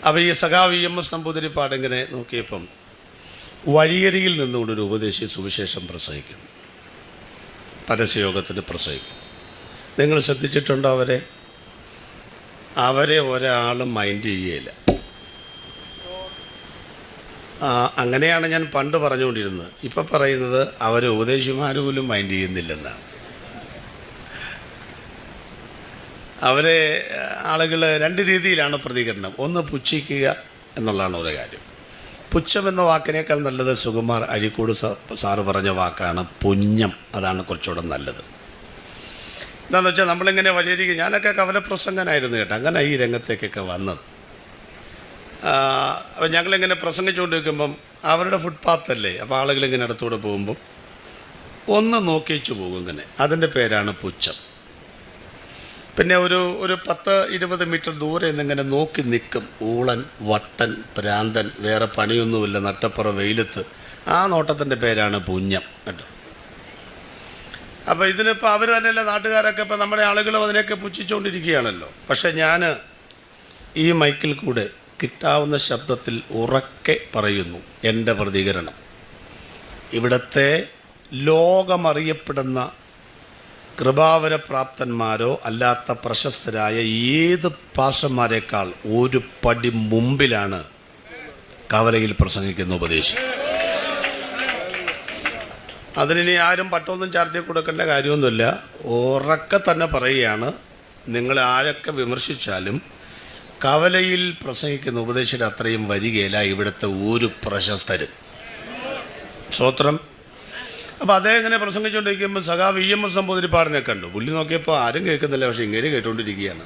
അപ്പോൾ ഈ സഖാവ് EMS നമ്പൂതിരിപ്പാട് ഇങ്ങനെ നോക്കിയപ്പം വഴിയരിയിൽ നിന്നുകൊണ്ടൊരു ഉപദേശി സുവിശേഷം പ്രസംഗിക്കുന്നു, പരസ്യയോഗത്തിന് പ്രസംഗിക്കുന്നു. നിങ്ങൾ ശ്രദ്ധിച്ചിട്ടുണ്ടോ? അവരെ ഒരാളും മൈൻഡ് ചെയ്യുകയില്ല. അങ്ങനെയാണ് ഞാൻ പണ്ട് പറഞ്ഞുകൊണ്ടിരുന്നത്. ഇപ്പം പറയുന്നത് അവരെ ഉപദേശിമാർ പോലും മൈൻഡ് ചെയ്യുന്നില്ലെന്നാണ്. അവരെ ആളുകൾ രണ്ട് രീതിയിലാണ് പ്രതികരണം. ഒന്ന്, പുച്ഛിക്കുക എന്നുള്ളതാണ് ഒരു കാര്യം. പുച്ഛം എന്ന വാക്കിനേക്കാൾ നല്ലത് സുകുമാർ അഴീക്കോട് സാറ് പറഞ്ഞ വാക്കാണ് പുണ്യം. അതാണ് കുറച്ചുകൂടെ നല്ലത്. എന്താണെന്ന് വെച്ചാൽ നമ്മളിങ്ങനെ വഴിയരികെ, ഞാനൊക്കെ കവലപ്രസംഗനായിരുന്നു കേട്ടോ, അങ്ങനെ ഈ രംഗത്തേക്കൊക്കെ വന്നത്. അപ്പം ഞങ്ങളിങ്ങനെ പ്രസംഗിച്ചുകൊണ്ടിരിക്കുമ്പം അവരുടെ ഫുട്പാത്തല്ലേ, അപ്പോൾ ആളുകളിങ്ങനെ അടുത്തൂടെ പോകുമ്പം ഒന്ന് നോക്കിച്ചു പോകും ഇങ്ങനെ. അതിൻ്റെ പേരാണ് പുച്ഛം. പിന്നെ ഒരു 10-20 മീറ്റർ ദൂരെ നിന്നിങ്ങനെ നോക്കി നിൽക്കും. ഊളൻ, വട്ടൻ, ഭ്രാന്തൻ, വേറെ പണിയൊന്നുമില്ല, നട്ടപ്പുറ വെയിലത്ത്. ആ നോട്ടത്തിൻ്റെ പേരാണ് പുണ്യം കേട്ടോ. അപ്പോൾ ഇതിനിപ്പോൾ അവർ തന്നെയല്ല, നാട്ടുകാരൊക്കെ ഇപ്പം നമ്മുടെ ആളുകളും അതിനെയൊക്കെ പുച്ഛിച്ചുകൊണ്ടിരിക്കുകയാണല്ലോ. പക്ഷേ ഞാൻ ഈ മൈക്കിൽ കൂടെ കിട്ടാവുന്ന ശബ്ദത്തിൽ ഉറക്കെ പറയുന്നു എൻ്റെ പ്രതികരണം. ഇവിടുത്തെ ലോകമറിയപ്പെടുന്ന കൃപാവരപ്രാപ്തന്മാരോ അല്ലാത്ത പ്രശസ്തരായ ഏത് പാസ്റ്റർമാരെക്കാൾ ഒരു പടി മുമ്പിലാണ് കവലയിൽ പ്രസംഗിക്കുന്ന ഉപദേശി. അതിനി ആരും പട്ടമൊന്നും ചാർത്തി കൊടുക്കേണ്ട കാര്യമൊന്നുമില്ല. ഉറക്കെ തന്നെ പറയുകയാണ്, നിങ്ങൾ ആരൊക്കെ വിമർശിച്ചാലും കവലയിൽ പ്രസംഗിക്കുന്ന ഉപദേശിയുടെ അത്രയും വരികയില്ല ഇവിടുത്തെ ഒരു പ്രശസ്തരും. സ്തോത്രം. അപ്പോൾ അദ്ദേഹം ഇങ്ങനെ പ്രസംഗിച്ചുകൊണ്ടിരിക്കുമ്പോൾ സഖാവ് EMS നമ്പൂതിരിപ്പാടിനെ കണ്ടു. പുള്ളി നോക്കിയപ്പോൾ ആരും കേൾക്കുന്നില്ല, പക്ഷേ ഇങ്ങനെ കേട്ടുകൊണ്ടിരിക്കുകയാണ്.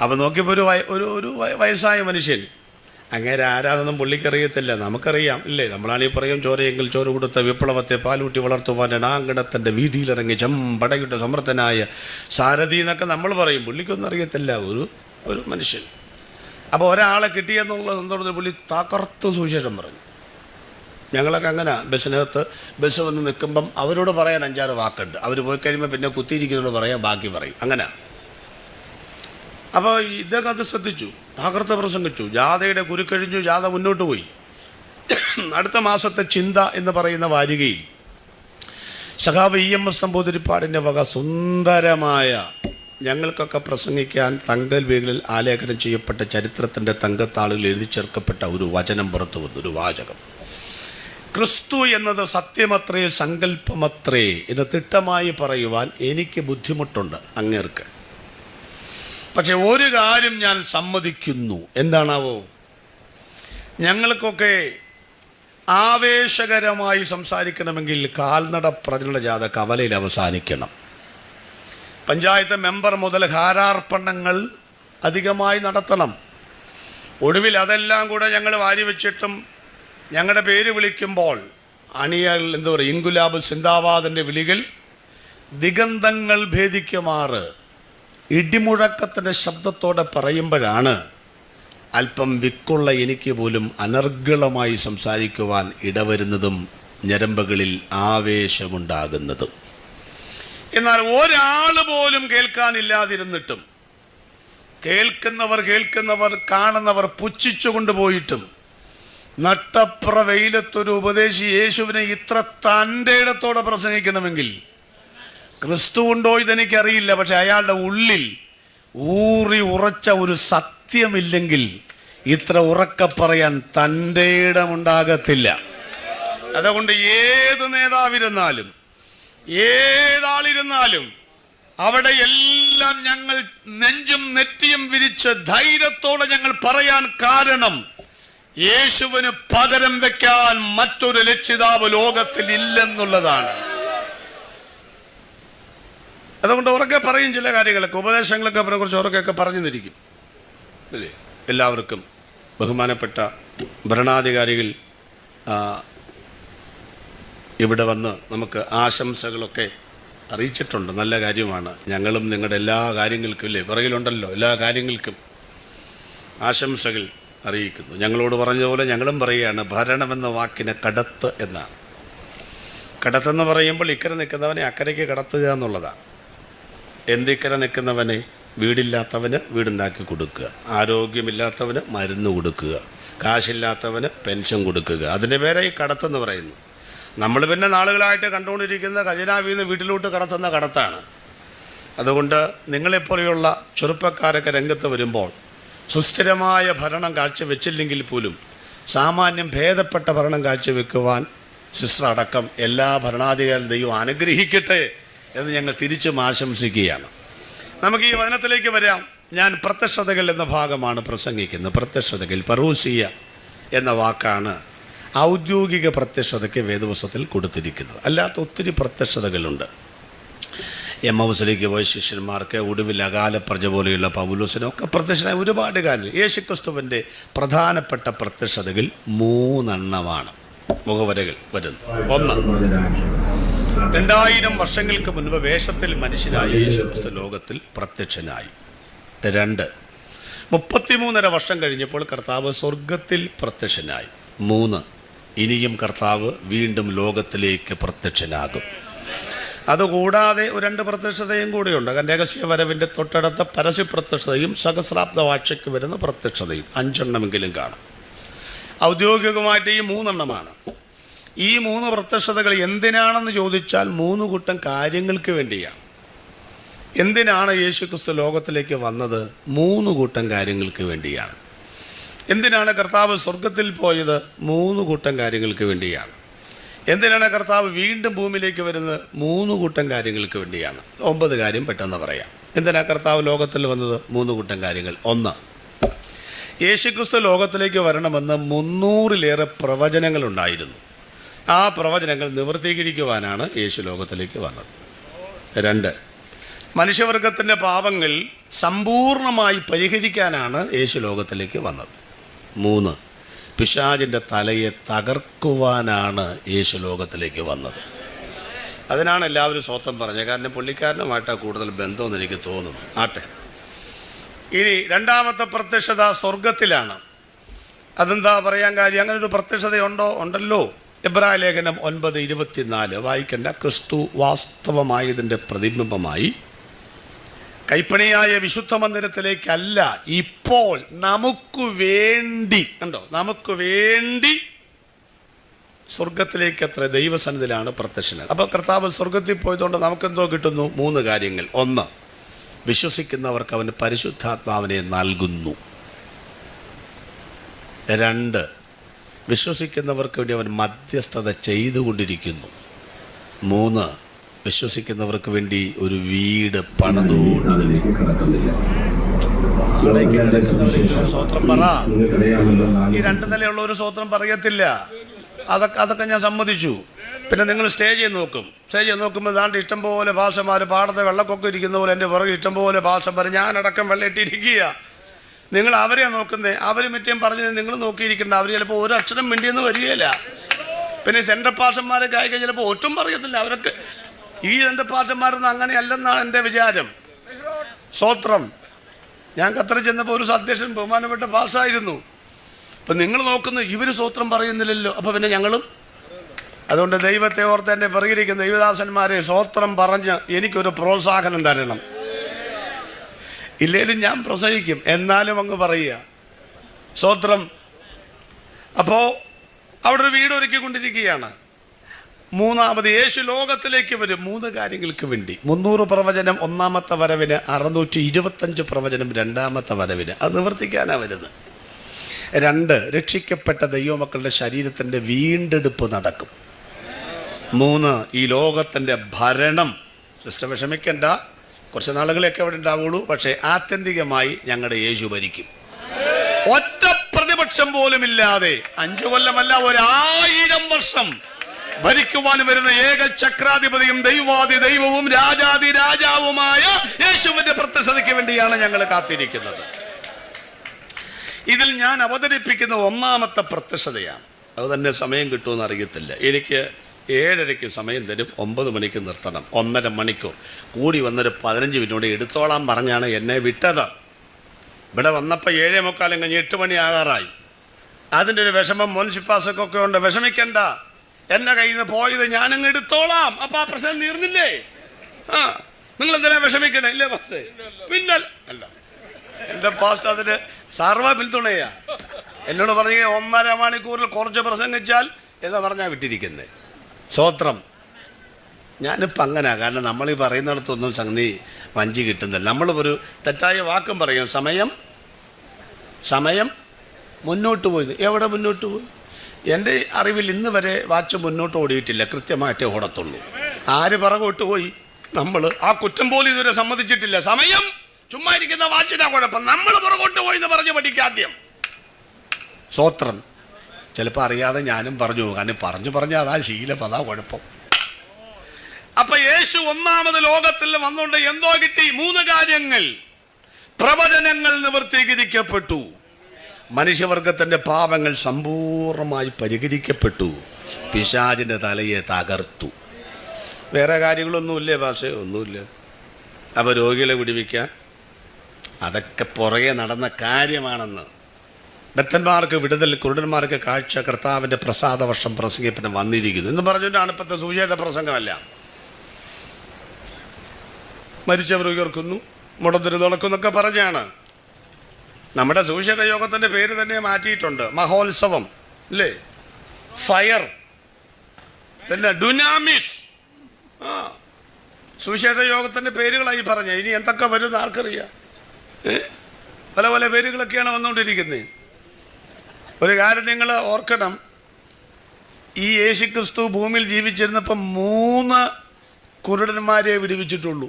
അപ്പോൾ നോക്കിയപ്പോൾ ഒരു വയസ്സായ മനുഷ്യൻ. അങ്ങേരെ ആരാധനം പുള്ളിക്കറിയത്തില്ല, നമുക്കറിയാം ഇല്ലേ? നമ്മളാണീ പറയും ചോരയെങ്കിൽ ചോര കൊടുത്ത വിപ്ലവത്തെ പാലൂട്ടി വളർത്തുവാൻ എണാങ്കണത്തിൻ്റെ വീതിയിലിറങ്ങി ചെമ്പടയുടെ സമർത്ഥനായ സാരഥി എന്നൊക്കെ നമ്മൾ പറയും. പുള്ളിക്കൊന്നും അറിയത്തില്ല, ഒരു മനുഷ്യൻ. അപ്പോൾ ഒരാളെ കിട്ടിയെന്നുള്ളത് എന്തോന്ന് പുള്ളി തകർത്ത് സുവിശേഷം പറഞ്ഞു. ഞങ്ങളൊക്കെ അങ്ങനെ ബസ്സിനകത്ത് ബസ് വന്ന് നിൽക്കുമ്പം അവരോട് പറയാൻ 5-6 വാക്കുണ്ട്. അവർ പോയി കഴിയുമ്പോൾ പിന്നെ കുത്തിയിരിക്കുന്നതോട് പറയാൻ ബാക്കി പറയും. അങ്ങനെ. അപ്പോൾ ഇതൊക്കെ അത് ശ്രദ്ധിച്ചു, തകർത്ത് പ്രസംഗിച്ചു. ജാഥയുടെ കുരുക്കഴിഞ്ഞു, ജാഥ മുന്നോട്ട് പോയി. അടുത്ത മാസത്തെ ചിന്ത എന്ന് പറയുന്ന വാരികയിൽ സഖാവ് EMS നമ്പൂതിരിപ്പാടിൻ്റെ വക സുന്ദരമായ, ഞങ്ങൾക്കൊക്കെ പ്രസംഗിക്കാൻ തങ്കൽവികളിൽ ആലേഖനം ചെയ്യപ്പെട്ട ചരിത്രത്തിൻ്റെ തങ്കത്താളുകൾ എഴുതി ചേർക്കപ്പെട്ട ഒരു വചനം പുറത്തു വന്നു, ഒരു വാചകം. ക്രിസ്തു എന്നത് സത്യമത്രേ സങ്കല്പമത്രേ എന്ന് തിട്ടമായി പറയുവാൻ എനിക്ക് ബുദ്ധിമുട്ടുണ്ട് അങ്ങേർക്ക്. പക്ഷെ ഒരു കാര്യം ഞാൻ സമ്മതിക്കുന്നു. എന്താണാവോ? ഞങ്ങൾക്കൊക്കെ ആവേശകരമായി സംസാരിക്കണമെങ്കിൽ കാൽനട പ്രചരണ ജാഥ കവലയിൽ അവസാനിക്കണം. പഞ്ചായത്ത് മെമ്പർ മുതൽ ഹാരാർപ്പണങ്ങൾ അധികമായി നടത്തണം. ഒടുവിൽ അതെല്ലാം കൂടെ ഞങ്ങൾ വാരി വെച്ചിട്ടും ഞങ്ങളുടെ പേര് വിളിക്കുമ്പോൾ അണിയൽ എന്താ പറയുക, ഇൻകുലാബ് സിന്ദാബാദിൻ്റെ വിളികൾ ദിഗന്ധങ്ങൾ ഭേദിക്കുമാറ് ഇടിമുഴക്കത്തിൻ്റെ ശബ്ദത്തോടെ പറയുമ്പോഴാണ് അല്പം വിക്കുള്ള എനിക്ക് പോലും അനർഗളമായി സംസാരിക്കുവാൻ ഇടവരുന്നതും ഞരമ്പുകളിൽ ആവേശമുണ്ടാകുന്നതും. എന്നാൽ ഒരാൾ പോലും കേൾക്കാനില്ലാതിരുന്നിട്ടും കേൾക്കുന്നവർ കാണുന്നവർ പുച്ഛിച്ചു കൊണ്ടുപോയിട്ടും നട്ടപ്ര വെയിലത്തൊരു ഉപദേശി യേശുവിനെ ഇത്ര തൻ്റെ ഇടത്തോടെ പ്രസംഗിക്കണമെങ്കിൽ ക്രിസ്തു ഉണ്ടോ ഇതെനിക്കറിയില്ല, പക്ഷെ അയാളുടെ ഉള്ളിൽ ഊറി ഉറച്ച ഒരു സത്യമില്ലെങ്കിൽ ഇത്ര ഉറക്കെ പറയാൻ തൻ്റെ ഇടമുണ്ടാകത്തില്ല. അതുകൊണ്ട് ഏത് നേതാവിരുന്നാലും ഏതാളിരുന്നാലും അവിടെ എല്ലാം ഞങ്ങൾ നെഞ്ചും നെറ്റിയും വിരിച്ച് ധൈര്യത്തോടെ ഞങ്ങൾ പറയാൻ കാരണം യേശുവിന് പകരം വെക്കാൻ മറ്റൊരു രക്ഷിതാവ് ലോകത്തിൽ ഇല്ലെന്നുള്ളതാണ്. അതുകൊണ്ട് ഉറക്കെ പറയും ചില കാര്യങ്ങളൊക്കെ, ഉപദേശങ്ങളൊക്കെ കുറിച്ച് ഉറക്കൊക്കെ പറഞ്ഞു നിന്നിരിക്കും അല്ലേ. എല്ലാവർക്കും ബഹുമാനപ്പെട്ട ഭരണാധികാരികൾ ഇവിടെ വന്ന് നമുക്ക് ആശംസകളൊക്കെ അറിയിച്ചിട്ടുണ്ട്. നല്ല കാര്യമാണ്. ഞങ്ങളും നിങ്ങളുടെ എല്ലാ കാര്യങ്ങൾക്കും ഇല്ലേ പുറകിലുണ്ടല്ലോ, എല്ലാ കാര്യങ്ങൾക്കും ആശംസകൾ അറിയിക്കുന്നു. ഞങ്ങളോട് പറഞ്ഞതുപോലെ ഞങ്ങളും പറയുകയാണ്, ഭരണമെന്ന വാക്കിന് കടത്ത് എന്നാണ്. കടത്തെന്ന് പറയുമ്പോൾ ഇക്കരെ നിൽക്കുന്നവനെ അക്കരയ്ക്ക് കടത്തുക എന്നുള്ളതാണ്. എന്തിക്കരെ നിൽക്കുന്നവനെ വീടില്ലാത്തവന് വീടുണ്ടാക്കി കൊടുക്കുക, ആരോഗ്യമില്ലാത്തവന് മരുന്ന് കൊടുക്കുക, കാശില്ലാത്തവന് പെൻഷൻ കൊടുക്കുക. അതിൻ്റെ പേരെ ഈ കടത്തെന്ന് പറയുന്നു. നമ്മൾ പിന്നെ നാളുകളായിട്ട് കണ്ടുകൊണ്ടിരിക്കുന്ന ഖജനാവിൽ നിന്ന് വീട്ടിലോട്ട് കടത്തുന്ന കടത്താണ്. അതുകൊണ്ട് നിങ്ങളെപ്പോലെയുള്ള ചെറുപ്പക്കാരൊക്കെ രംഗത്ത് വരുമ്പോൾ സുസ്ഥിരമായ ഭരണം കാഴ്ചവെച്ചില്ലെങ്കിൽ പോലും സാമാന്യം ഭേദപ്പെട്ട ഭരണം കാഴ്ചവെക്കുവാൻ സിസ്റ്റർ അടക്കം എല്ലാ ഭരണാധികാരികളും ദൈവം അനുഗ്രഹിക്കട്ടെ എന്ന് ഞങ്ങൾ തിരിച്ചും ആശംസിക്കുകയാണ്. നമുക്ക് ഈ വചനത്തിലേക്ക് വരാം. ഞാൻ പ്രത്യക്ഷതകൾ എന്ന ഭാഗമാണ് പ്രസംഗിക്കുന്നത്. പ്രത്യക്ഷതകൾ, പറൂസിയ എന്ന വാക്കാണ് ഔദ്യോഗിക പ്രത്യക്ഷതയ്ക്ക് വേദപുസ്തകത്തിൽ കൊടുത്തിരിക്കുന്നത്. അല്ലാത്ത ഒത്തിരി പ്രത്യക്ഷതകളുണ്ട്. എമ്മൗസിലേക്ക് പോയ ശിഷ്യന്മാർക്ക്, ഒടുവിൽ അകാല പ്രജ പോലെയുള്ള പൗലോസിനൊക്കെ പ്രത്യക്ഷമായ ഒരുപാട് കാര്യങ്ങൾ. യേശുക്രിസ്തുവിൻ്റെ പ്രധാനപ്പെട്ട പ്രത്യക്ഷതകൾ 3 മുഖവരകൾ വരുന്നു. 1, 2000 വർഷങ്ങൾക്ക് മുൻപ് വേഷത്തിൽ മനുഷ്യനായ യേശുക്രിസ്തു ലോകത്തിൽ പ്രത്യക്ഷനായി. 2, 33.5 വർഷം കഴിഞ്ഞപ്പോൾ കർത്താവ് സ്വർഗത്തിൽ പ്രത്യക്ഷനായി. 3, ഇനിയും കർത്താവ് വീണ്ടും ലോകത്തിലേക്ക് പ്രത്യക്ഷനാകും. അതുകൂടാതെ 2 പ്രത്യക്ഷതയും കൂടിയുണ്ട്. രഹസ്യ വരവിൻ്റെ തൊട്ടടുത്ത പരസ്യ പ്രത്യക്ഷതയും സഹസ്രാബ്ദ വാഴ്ചയ്ക്ക് വരുന്ന പ്രത്യക്ഷതയും 5 കാണും. ഔദ്യോഗികമായിട്ട് ഈ 3 ഈ 3 പ്രത്യക്ഷതകൾ എന്തിനാണെന്ന് ചോദിച്ചാൽ 3 കൂട്ടം കാര്യങ്ങൾക്ക് വേണ്ടിയാണ്. എന്തിനാണ് യേശുക്രിസ്തു ലോകത്തിലേക്ക് വന്നത്? 3 കൂട്ടം കാര്യങ്ങൾക്ക് വേണ്ടിയാണ്. എന്തിനാണ് കർത്താവ് സ്വർഗത്തിൽ പോയത്? 3 കൂട്ടം കാര്യങ്ങൾക്ക് വേണ്ടിയാണ്. എന്തിനാണ് കർത്താവ് വീണ്ടും ഭൂമിയിലേക്ക് വരുന്നത്? 3 കൂട്ടം കാര്യങ്ങൾക്ക് വേണ്ടിയാണ്. 9 കാര്യം പെട്ടെന്ന് പറയാം. എന്തിനാണ് കർത്താവ് ലോകത്തിൽ വന്നത്? 3 കൂട്ടം കാര്യങ്ങൾ. 1, യേശുക്രിസ്തു ലോകത്തിലേക്ക് വരണമെന്ന് 300-ലേറെ പ്രവചനങ്ങളുണ്ടായിരുന്നു. ആ പ്രവചനങ്ങൾ നിവർത്തീകരിക്കുവാനാണ് യേശു ലോകത്തിലേക്ക് വന്നത്. 2, മനുഷ്യവർഗത്തിൻ്റെ പാപങ്ങൾ സമ്പൂർണമായി പരിഹരിക്കാനാണ് യേശു ലോകത്തിലേക്ക് വന്നത്. 3, പിശാചിൻ്റെ തലയെ തകർക്കുവാനാണ് യേശു ലോകത്തിലേക്ക് വന്നത്. അതിനാണ് എല്ലാവരും സ്വത്തം പറഞ്ഞത്. കാരണം പുള്ളിക്കാരനുമായിട്ടാണ് കൂടുതൽ ബന്ധമെന്ന് എനിക്ക് തോന്നുന്നു. ആട്ടെ, ഇനി 2ാമത്തെ പ്രത്യക്ഷത സ്വർഗത്തിലാണ്. അതെന്താ പറയാൻ കാര്യം? അങ്ങനെ ഒരു പ്രത്യക്ഷതയുണ്ടോ? ഉണ്ടല്ലോ. എബ്രായ ലേഖനം 9:24 വായിക്കേണ്ട. ക്രിസ്തു വാസ്തവമായതിൻ്റെ പ്രതിബിംബമായി കൈപ്പണിയായ വിശുദ്ധ മന്ദിരത്തിലേക്കല്ല, ഇപ്പോൾ നമുക്ക് വേണ്ടി, കണ്ടോ, നമുക്ക് വേണ്ടി സ്വർഗത്തിലേക്ക് അത്ര ദൈവസന്നിധിയിലാണ് പ്രത്യക്ഷനായത്. അപ്പോൾ കർത്താവ് സ്വർഗത്തിൽ പോയതുകൊണ്ട് നമുക്കെന്തോ കിട്ടുന്നു? 3 കാര്യങ്ങൾ. 1, വിശ്വസിക്കുന്നവർക്ക് അവന് പരിശുദ്ധാത്മാവിനെ നൽകുന്നു. 2, വിശ്വസിക്കുന്നവർക്ക് വേണ്ടി അവൻ മധ്യസ്ഥത ചെയ്തുകൊണ്ടിരിക്കുന്നു. 3, വിശ്വസിക്കുന്നവർക്ക് വേണ്ടി ഒരു വീട് പണിതുകൊണ്ടിരിക്കുന്നു. സ്വത്രം പറ. ഈ 2 നിലയുള്ള ഒരു സ്വത്രം പറയത്തില്ല. അതൊക്കെ ഞാൻ സമ്മതിച്ചു. പിന്നെ നിങ്ങൾ സ്റ്റേജിൽ നോക്കും. സ്റ്റേജിൽ നോക്കുമ്പോൾ ദാണ്ട് ഇഷ്ടംപോലെ ഭാഷമാർ പാടത്തെ വെള്ളക്കൊക്കെ ഇരിക്കുന്ന പോലെ എൻ്റെ പുറകെ ഇഷ്ടംപോലെ ഭാഷ പറയും. ഞാനടക്കം വെള്ളം ഇട്ടിരിക്കുക. നിങ്ങൾ അവരെ നോക്കുന്നേ. അവർ മറ്റേം പറഞ്ഞത് നിങ്ങൾ നോക്കിയിരിക്കേണ്ട. അവർ ചിലപ്പോൾ ഒരു അക്ഷരം മിണ്ടിയെന്ന് വരികയില്ല. പിന്നെ സെൻട്രൽ പാഷന്മാരെ കായിക ചിലപ്പോൾ ഒട്ടും പറയത്തില്ല. അവരൊക്കെ ഈ 2 പാഷന്മാരൊന്നും അങ്ങനെയല്ലെന്നാണ് എൻ്റെ വിചാരം. സ്തോത്രം. ഞാൻ ഖത്തറിൽ ചെന്നപ്പോൾ ഒരു അധ്യക്ഷൻ ബഹുമാനപ്പെട്ട പാസ്സായിരുന്നു. അപ്പം നിങ്ങൾ നോക്കുന്നു, ഇവർ സ്തോത്രം പറയുന്നില്ലല്ലോ, അപ്പോൾ പിന്നെ ഞങ്ങളും. അതുകൊണ്ട് ദൈവത്തെ ഓർത്ത് എന്നെ പറഞ്ഞിരിക്കുന്ന ദൈവദാസന്മാരെ സ്തോത്രം പറഞ്ഞ് എനിക്കൊരു പ്രോത്സാഹനം തരണം. ഇല്ലേലും ഞാൻ പ്രസംഗിക്കും, എന്നാലും അങ്ങ് പറയുക സ്തോത്രം. അപ്പോൾ അവിടെ ഒരു വീട് ഒരുക്കിക്കൊണ്ടിരിക്കുകയാണ്. 3ാമത് യേശു ലോകത്തിലേക്ക് വരും 3 കാര്യങ്ങൾക്ക് വേണ്ടി. 300 പ്രവചനം 1ാമത്തെ വരവിന്, 625 പ്രവചനം 2ാമത്തെ വരവിന്. അത് നിവർത്തിക്കാനാണ് വരുന്നത്. 2, രക്ഷിക്കപ്പെട്ട ദൈവമക്കളുടെ ശരീരത്തിൻ്റെ വീണ്ടെടുപ്പ് നടക്കും. 3, ഈ ലോകത്തിൻ്റെ ഭരണം. സിസ്റ്റർ വിഷമിക്കണ്ട, കുറച്ച് നാളുകളൊക്കെ അവിടെ ഉണ്ടാവുള്ളൂ. പക്ഷേ ആത്യന്തികമായി ഞങ്ങളുടെ യേശു ഭരിക്കും. ഒറ്റ പ്രതിപക്ഷം പോലുമില്ലാതെ 5 കൊല്ലമല്ല, 1000 വർഷം ഭരിക്കുവാൻ വരുന്ന ഏക ചക്രാധിപതിയും ദൈവാദി ദൈവവും രാജാതി രാജാവുമായ യേശുവിന്റെ പ്രത്യക്ഷതയ്ക്ക് വേണ്ടിയാണ് ഞങ്ങൾ കാത്തിരിക്കുന്നത്. ഇതിൽ ഞാൻ അവതരിപ്പിക്കുന്ന 1ാമത്തെ പ്രത്യക്ഷതയാണ്. അത് തന്നെ സമയം കിട്ടുമെന്ന് അറിയത്തില്ല. എനിക്ക് 7:30 സമയം തരും. 9 മണിക്ക് നിർത്തണം. 1.5 മണിക്കൂർ കൂടി വന്നൊരു 15 മിനിറ്റ് എടുത്തോളാൻ പറഞ്ഞാണ് എന്നെ വിട്ടത്. ഇവിടെ വന്നപ്പോൾ 7:45 കഴിഞ്ഞ് 8 മണി ആകാറായി. അതിൻ്റെ ഒരു വിഷമം മുൻസിപ്പാസൊക്കെ ഉണ്ട്. വിഷമിക്കണ്ട, എൻ്റെ കയ്യിൽ നിന്ന് പോയത് ഞാനങ്ങ് എടുത്തോളാം. അപ്പം ആ പ്രശ്നം തീർന്നില്ലേ? നിങ്ങൾ എന്തിനാ വിഷമിക്കണേ? ഇല്ലേ പാസ്റ്റേ? പിന്നല്ല അല്ല, എൻ്റെ പാസ്റ്റ് അതിന് സർവ്വ പിന്തുണയാ. എന്നോട് പറഞ്ഞ 1.5 മണിക്കൂറിൽ കുറച്ച് പ്രസംഗിച്ചാൽ എന്ന് പറഞ്ഞാൽ വിട്ടിരിക്കുന്നത്. സ്വോത്രം. ഞാനിപ്പോൾ അങ്ങനെ, കാരണം നമ്മൾ ഈ പറയുന്നിടത്തൊന്നും സംഗതി വഞ്ചി കിട്ടുന്നില്ല. നമ്മൾ ഒരു തെറ്റായ വാക്കും പറയും, സമയം മുന്നോട്ട് പോയി. എവിടെ മുന്നോട്ട് പോയി? എൻ്റെ അറിവിൽ ഇന്ന് വരെ വാച്ച് മുന്നോട്ട് ഓടിയിട്ടില്ല, കൃത്യമായിട്ടേ ഓടത്തുള്ളൂ. ആര് പിറകോട്ട് പോയി? നമ്മൾ. ആ കുറ്റം പോലും ഇതുവരെ സമ്മതിച്ചിട്ടില്ല. സമയം ചുമ്മാ ഇരിക്കുന്ന വാച്ചിനാ കുഴപ്പം, നമ്മൾ പുറകോട്ട് പോയി എന്ന് പറഞ്ഞു പഠിക്കാദ്യം. സ്വോത്രം. ചിലപ്പോൾ അറിയാതെ ഞാനും പറഞ്ഞു, കാരണം പറഞ്ഞു അതാ ശീലം, അതാ കുഴപ്പം. അപ്പൊ യേശു ഒന്നാമത് ലോകത്തിൽ വന്നുകൊണ്ട് എന്തോ കിട്ടി? 3 കാര്യങ്ങൾ. പ്രവചനങ്ങൾ നിവർത്തീകരിക്കപ്പെട്ടു, മനുഷ്യവർഗത്തിന്റെ പാപങ്ങൾ സമ്പൂർണമായി പരിഹരിക്കപ്പെട്ടു, പിശാചിന്റെ തലയെ തകർത്തു. വേറെ കാര്യങ്ങളൊന്നുമില്ലേ ഭാഷ? ഒന്നുമില്ല. അപ്പോൾ രോഗികളെ വിടുവിക്കാൻ അതൊക്കെ പുറകെ നടന്ന കാര്യമാണെന്ന്. ബദ്ധന്മാർക്ക് വിടുതൽ, കുരുടന്മാർക്ക് കാഴ്ച, കർത്താവിൻ്റെ പ്രസാദ വർഷം പ്രസംഗിപ്പിന് വന്നിരിക്കുന്നു എന്ന് പറഞ്ഞുകൊണ്ടാണ് ഇപ്പോഴത്തെ സുവിശേഷ പ്രസംഗമല്ല. മരിച്ചവർ ഉയർക്കുന്നു, മുടന്തിന് നടക്കുന്നൊക്കെ പറഞ്ഞാണ്. നമ്മുടെ സുവിശേഷ യോഗത്തിൻ്റെ പേര് തന്നെ മാറ്റിയിട്ടുണ്ട്, മഹോത്സവം അല്ലേ, ഫയർ, പിന്നെ ഡുനാമിസ്. സുവിശേഷ യോഗത്തിൻ്റെ പേരുകളായി പറഞ്ഞ. ഇനി എന്തൊക്കെ വരുമെന്ന് ആർക്കറിയാം? പല പല പേരുകളൊക്കെയാണ് വന്നുകൊണ്ടിരിക്കുന്നത്. ഒരു കാര്യം നിങ്ങൾ ഓർക്കണം, ഈ യേശുക്രിസ്തു ഭൂമിയിൽ ജീവിച്ചിരുന്നപ്പോൾ 3 കുരുടന്മാരെ വിടുവിച്ചിട്ടുള്ളൂ.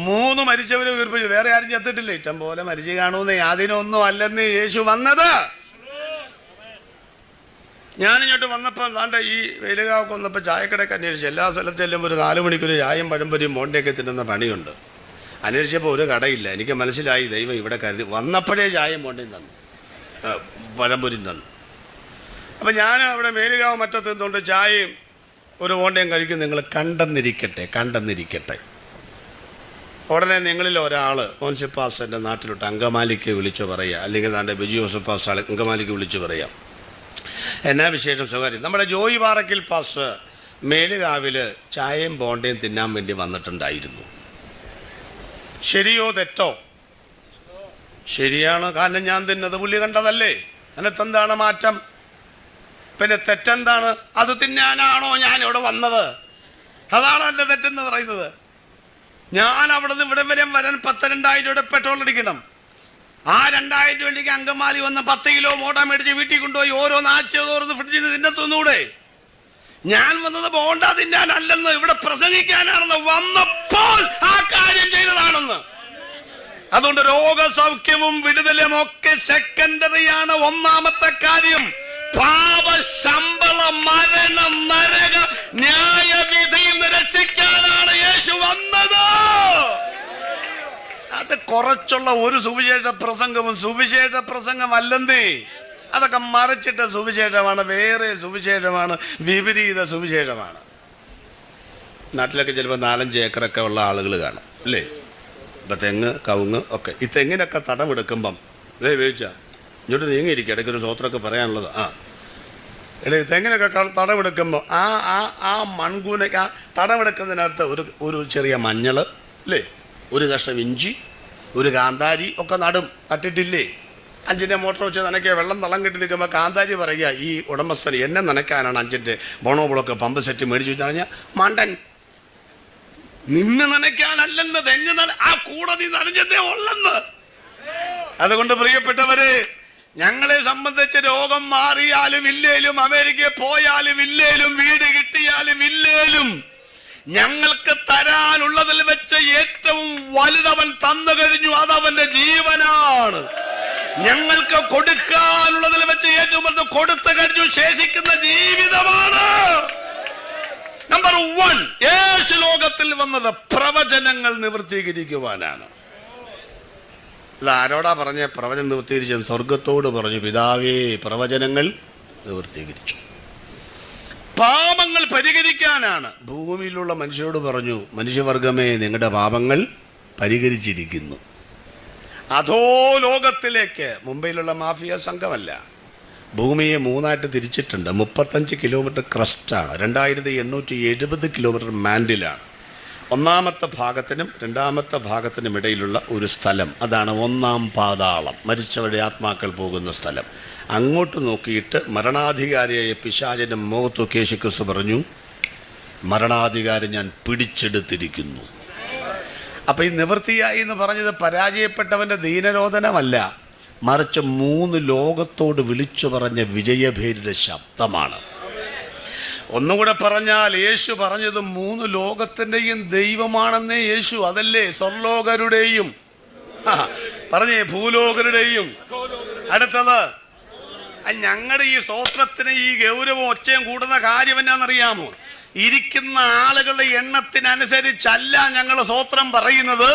3 മരിച്ചവരെ ഉയർപ്പിച്ചു. വേറെ ആരും ചത്തിട്ടില്ല. ഇഷ്ടം പോലെ മരിച്ചു കാണുമെന്ന്. അതിനൊന്നും അല്ലെന്ന് യേശു വന്നത്. ഞാനിങ്ങോട്ട് വന്നപ്പോൾ ദാണ്ട ഈ വെയിലുകാവൊക്കെ വന്നപ്പോൾ ചായക്കടയൊക്കെ അന്വേഷിച്ചു. എല്ലാ സ്ഥലത്തെല്ലാം ഒരു 4 മണിക്കൊരു ചായയും പഴംപൊരിയും മോണ്ടയൊക്കെ തിന്നുന്ന പണിയുണ്ട്. അന്വേഷിച്ചപ്പോൾ ഒരു കടയില്ല. എനിക്ക് മനസ്സിലായി ദൈവം ഇവിടെ കരുതി. വന്നപ്പോഴേ ചായയും മോണ്ടയും തന്നു, പഴംപൊരിയും തന്നു. അപ്പം ഞാൻ അവിടെ മേലുകാവ് മറ്റത്ത് നിന്നുകൊണ്ട് ചായയും ഒരു മോണ്ടയും കഴിക്കും. നിങ്ങൾ കണ്ടെന്നിരിക്കട്ടെ. ഉടനെ നിങ്ങളിൽ ഒരാൾ മോൻസിഫ് പാസ്റ്ററിൻ്റെ നാട്ടിലോട്ട് അങ്കമാലിക്ക് വിളിച്ചു പറയുക, അല്ലെങ്കിൽ താൻ്റെ ബിജു ജോസഫ് പാസ്റ്റർ അങ്കമാലിക്ക് വിളിച്ചു പറയാം, എന്നാ വിശേഷം, സ്വകാര്യം. നമ്മുടെ ജോയി പാറയ്ക്കൽ പാസ്റ്റർ മേലുകാവിൽ ചായയും ബോണ്ടയും തിന്നാൻ വേണ്ടി വന്നിട്ടുണ്ടായിരുന്നു. ശരിയോ തെറ്റോ? ശരിയാണ്, കാരണം ഞാൻ തിന്നത് പുള്ളി കണ്ടതല്ലേ. അതിനകത്തെന്താണ് മാറ്റം? പിന്നെ തെറ്റെന്താണ്? അത് തിന്നാനാണോ ഞാൻ ഇവിടെ വന്നത്? അതാണ് എൻ്റെ തെറ്റെന്ന് പറയുന്നത്. ഞാൻ അവിടെ നിന്ന് ഇവിടെ വരാൻ 10,000-2,000 രൂപയുടെ പെട്രോൾ അടിക്കണം. ആ 2,000 രൂപയ്ക്ക് അങ്കമാലി വന്ന് 10 കിലോ മോട്ട മേടിച്ച് വീട്ടിൽ കൊണ്ടുപോയി ഓരോന്ന് ആഴ്ചയോരോന്ന് ഫ്രിഡ്ജിൽ നിന്ന് തിന്നത്തൊന്നൂടെ. ഞാൻ വന്നത് ബോണ്ട തിന്നാനല്ലെന്ന്, ഇവിടെ പ്രസംഗിക്കാനാണെന്ന്. വന്നപ്പോൾ ആ കാര്യം ചെയ്തതാണെന്ന്. അതുകൊണ്ട് രോഗസൗഖ്യവും വിടുതലും ഒക്കെ സെക്കൻഡറിയാണ്. ഒന്നാമത്തെ കാര്യം പാപശമ്പള മരണം നരക ന്യായവിധിയിൽ നിന്ന് രക്ഷിക്കാനാണ് യേശു വന്നത്. അത് കുറച്ചുള്ള ഒരു സുവിശേഷ പ്രസംഗവും സുവിശേഷ പ്രസംഗമല്ലെന്നേ. അതൊക്കെ മറിച്ചിട്ട സുവിശേഷമാണ്, വേറെ സുവിശേഷമാണ്, വിപരീത സുവിശേഷമാണ്. നാട്ടിലൊക്കെ ചിലപ്പോൾ 4-5 ഏക്കറൊക്കെ ഉള്ള ആളുകൾ കാണും അല്ലേ. ഇപ്പം തെങ്ങ്, കവുങ്ങ് ഒക്കെ. ഈ തെങ്ങിനൊക്കെ തടമെടുക്കുമ്പം വേവിച്ചാ ഇങ്ങോട്ട് നീങ്ങിയിരിക്കും. ഇടയ്ക്കൊരു സ്വോത്രമൊക്കെ പറയാനുള്ളത്. തെങ്ങിനൊക്കെ തടമെടുക്കുമ്പോൾ ആ മൺകൂനൊക്കെ ആ തടമെടുക്കുന്നതിനകത്ത് ഒരു ചെറിയ മഞ്ഞൾ അല്ലേ, ഒരു കഷ്ണം ഇഞ്ചി, ഒരു കാന്താരി ഒക്കെ നട്ടിട്ടില്ലേ. 5ൻ്റെ മോട്ടർ വെച്ച് നനയ്ക്കുക. വെള്ളം തളം കെട്ടി നിൽക്കുമ്പോൾ കാന്താരി പറയുക, ഈ ഉടമസ്ഥന് എന്നെ നനയ്ക്കാനാണ് 5ൻ്റെ ബോണോബിളൊക്കെ പമ്പ് സെറ്റ് മേടിച്ചു വെച്ച് കഴിഞ്ഞാൽ മണ്ടൻ, നിന്നെ നനയ്ക്കാനല്ലെന്ന്. തെങ്ങ് ആ കൂടെ നീ നനഞ്ഞതേ ഉള്ളെന്ന്. അതുകൊണ്ട് പ്രിയപ്പെട്ടവരെ, ഞങ്ങളെ സംബന്ധിച്ച് രോഗം മാറിയാലും ഇല്ലേലും, അമേരിക്കയിൽ പോയാലും ഇല്ലേലും, വീട് കിട്ടിയാലും ഇല്ലേലും, ഞങ്ങൾക്ക് തരാനുള്ളതിൽ വെച്ച് ഏറ്റവും വലുതവൻ തന്നു കഴിഞ്ഞു. അതവന്റെ ജീവനാണ്. ഞങ്ങൾക്ക് കൊടുക്കാനുള്ളതിൽ വെച്ച് ഏറ്റവും വലുത് കൊടുത്തു കഴിഞ്ഞു. ശേഷിക്കുന്ന ജീവിതമാണ്. നമ്പർ 1, യേശു ലോകത്തിൽ വന്നത് പ്രവചനങ്ങൾ നിവർത്തീകരിക്കുവാനാണ്. ആരോടാ പറഞ്ഞ പ്രവചനം നിവർത്തീകരിച്ചത്? സ്വർഗത്തോട് പറഞ്ഞു, പിതാവേ പ്രവചനങ്ങൾ നിവർത്തീകരിച്ചു. പാപങ്ങൾ പരിഹരിക്കാനാണ്. ഭൂമിയിലുള്ള മനുഷ്യരോട് പറഞ്ഞു, മനുഷ്യവർഗമേ നിങ്ങളുടെ പാപങ്ങൾ പരിഹരിച്ചിരിക്കുന്നു. അധോ ലോകത്തിലേക്ക്, മുംബൈയിലുള്ള മാഫിയ സംഘമല്ല, ഭൂമിയെ 3ആയിട്ട് തിരിച്ചിട്ടുണ്ട്. 35 കിലോമീറ്റർ ക്രസ്റ്റാണ്, 2870 കിലോമീറ്റർ മാൻഡിലാണ്. ഒന്നാമത്തെ ഭാഗത്തിനും രണ്ടാമത്തെ ഭാഗത്തിനും ഇടയിലുള്ള ഒരു സ്ഥലം, അതാണ് ഒന്നാം പാതാളം, മരിച്ചവരുടെ ആത്മാക്കൾ പോകുന്ന സ്ഥലം. അങ്ങോട്ട് നോക്കിയിട്ട് മരണാധികാരിയായ പിശാചിൻ്റെ മുഖത്തൊക്കെ യേശുക്രിസ്തു പറഞ്ഞു, മരണാധികാരം ഞാൻ പിടിച്ചെടുത്തിരിക്കുന്നു. അപ്പം ഈ നിവൃത്തിയായി എന്ന് പറഞ്ഞത് പരാജയപ്പെട്ടവൻ്റെ ദീനരോധനമല്ല, മറിച്ച് 3 ലോകത്തോട് വിളിച്ചു പറഞ്ഞ വിജയഭേരിയുടെ ശബ്ദമാണ്. ഒന്നുകൂടെ പറഞ്ഞാൽ യേശു പറഞ്ഞത് 3 ലോകത്തിൻ്റെയും ദൈവമാണെന്നേ യേശു. അതല്ലേ സ്വർലോകരുടെയും പറഞ്ഞേ ഭൂലോകരുടെയും. അടുത്തത്, ഞങ്ങളുടെ ഈ സ്തോത്രത്തിന് ഈ ഗൗരവം ഒച്ചയും കൂടുന്ന കാര്യം എന്നാണെന്നറിയാമോ? ഇരിക്കുന്ന ആളുകളുടെ എണ്ണത്തിനനുസരിച്ചല്ല ഞങ്ങൾ സ്തോത്രം പറയുന്നത്.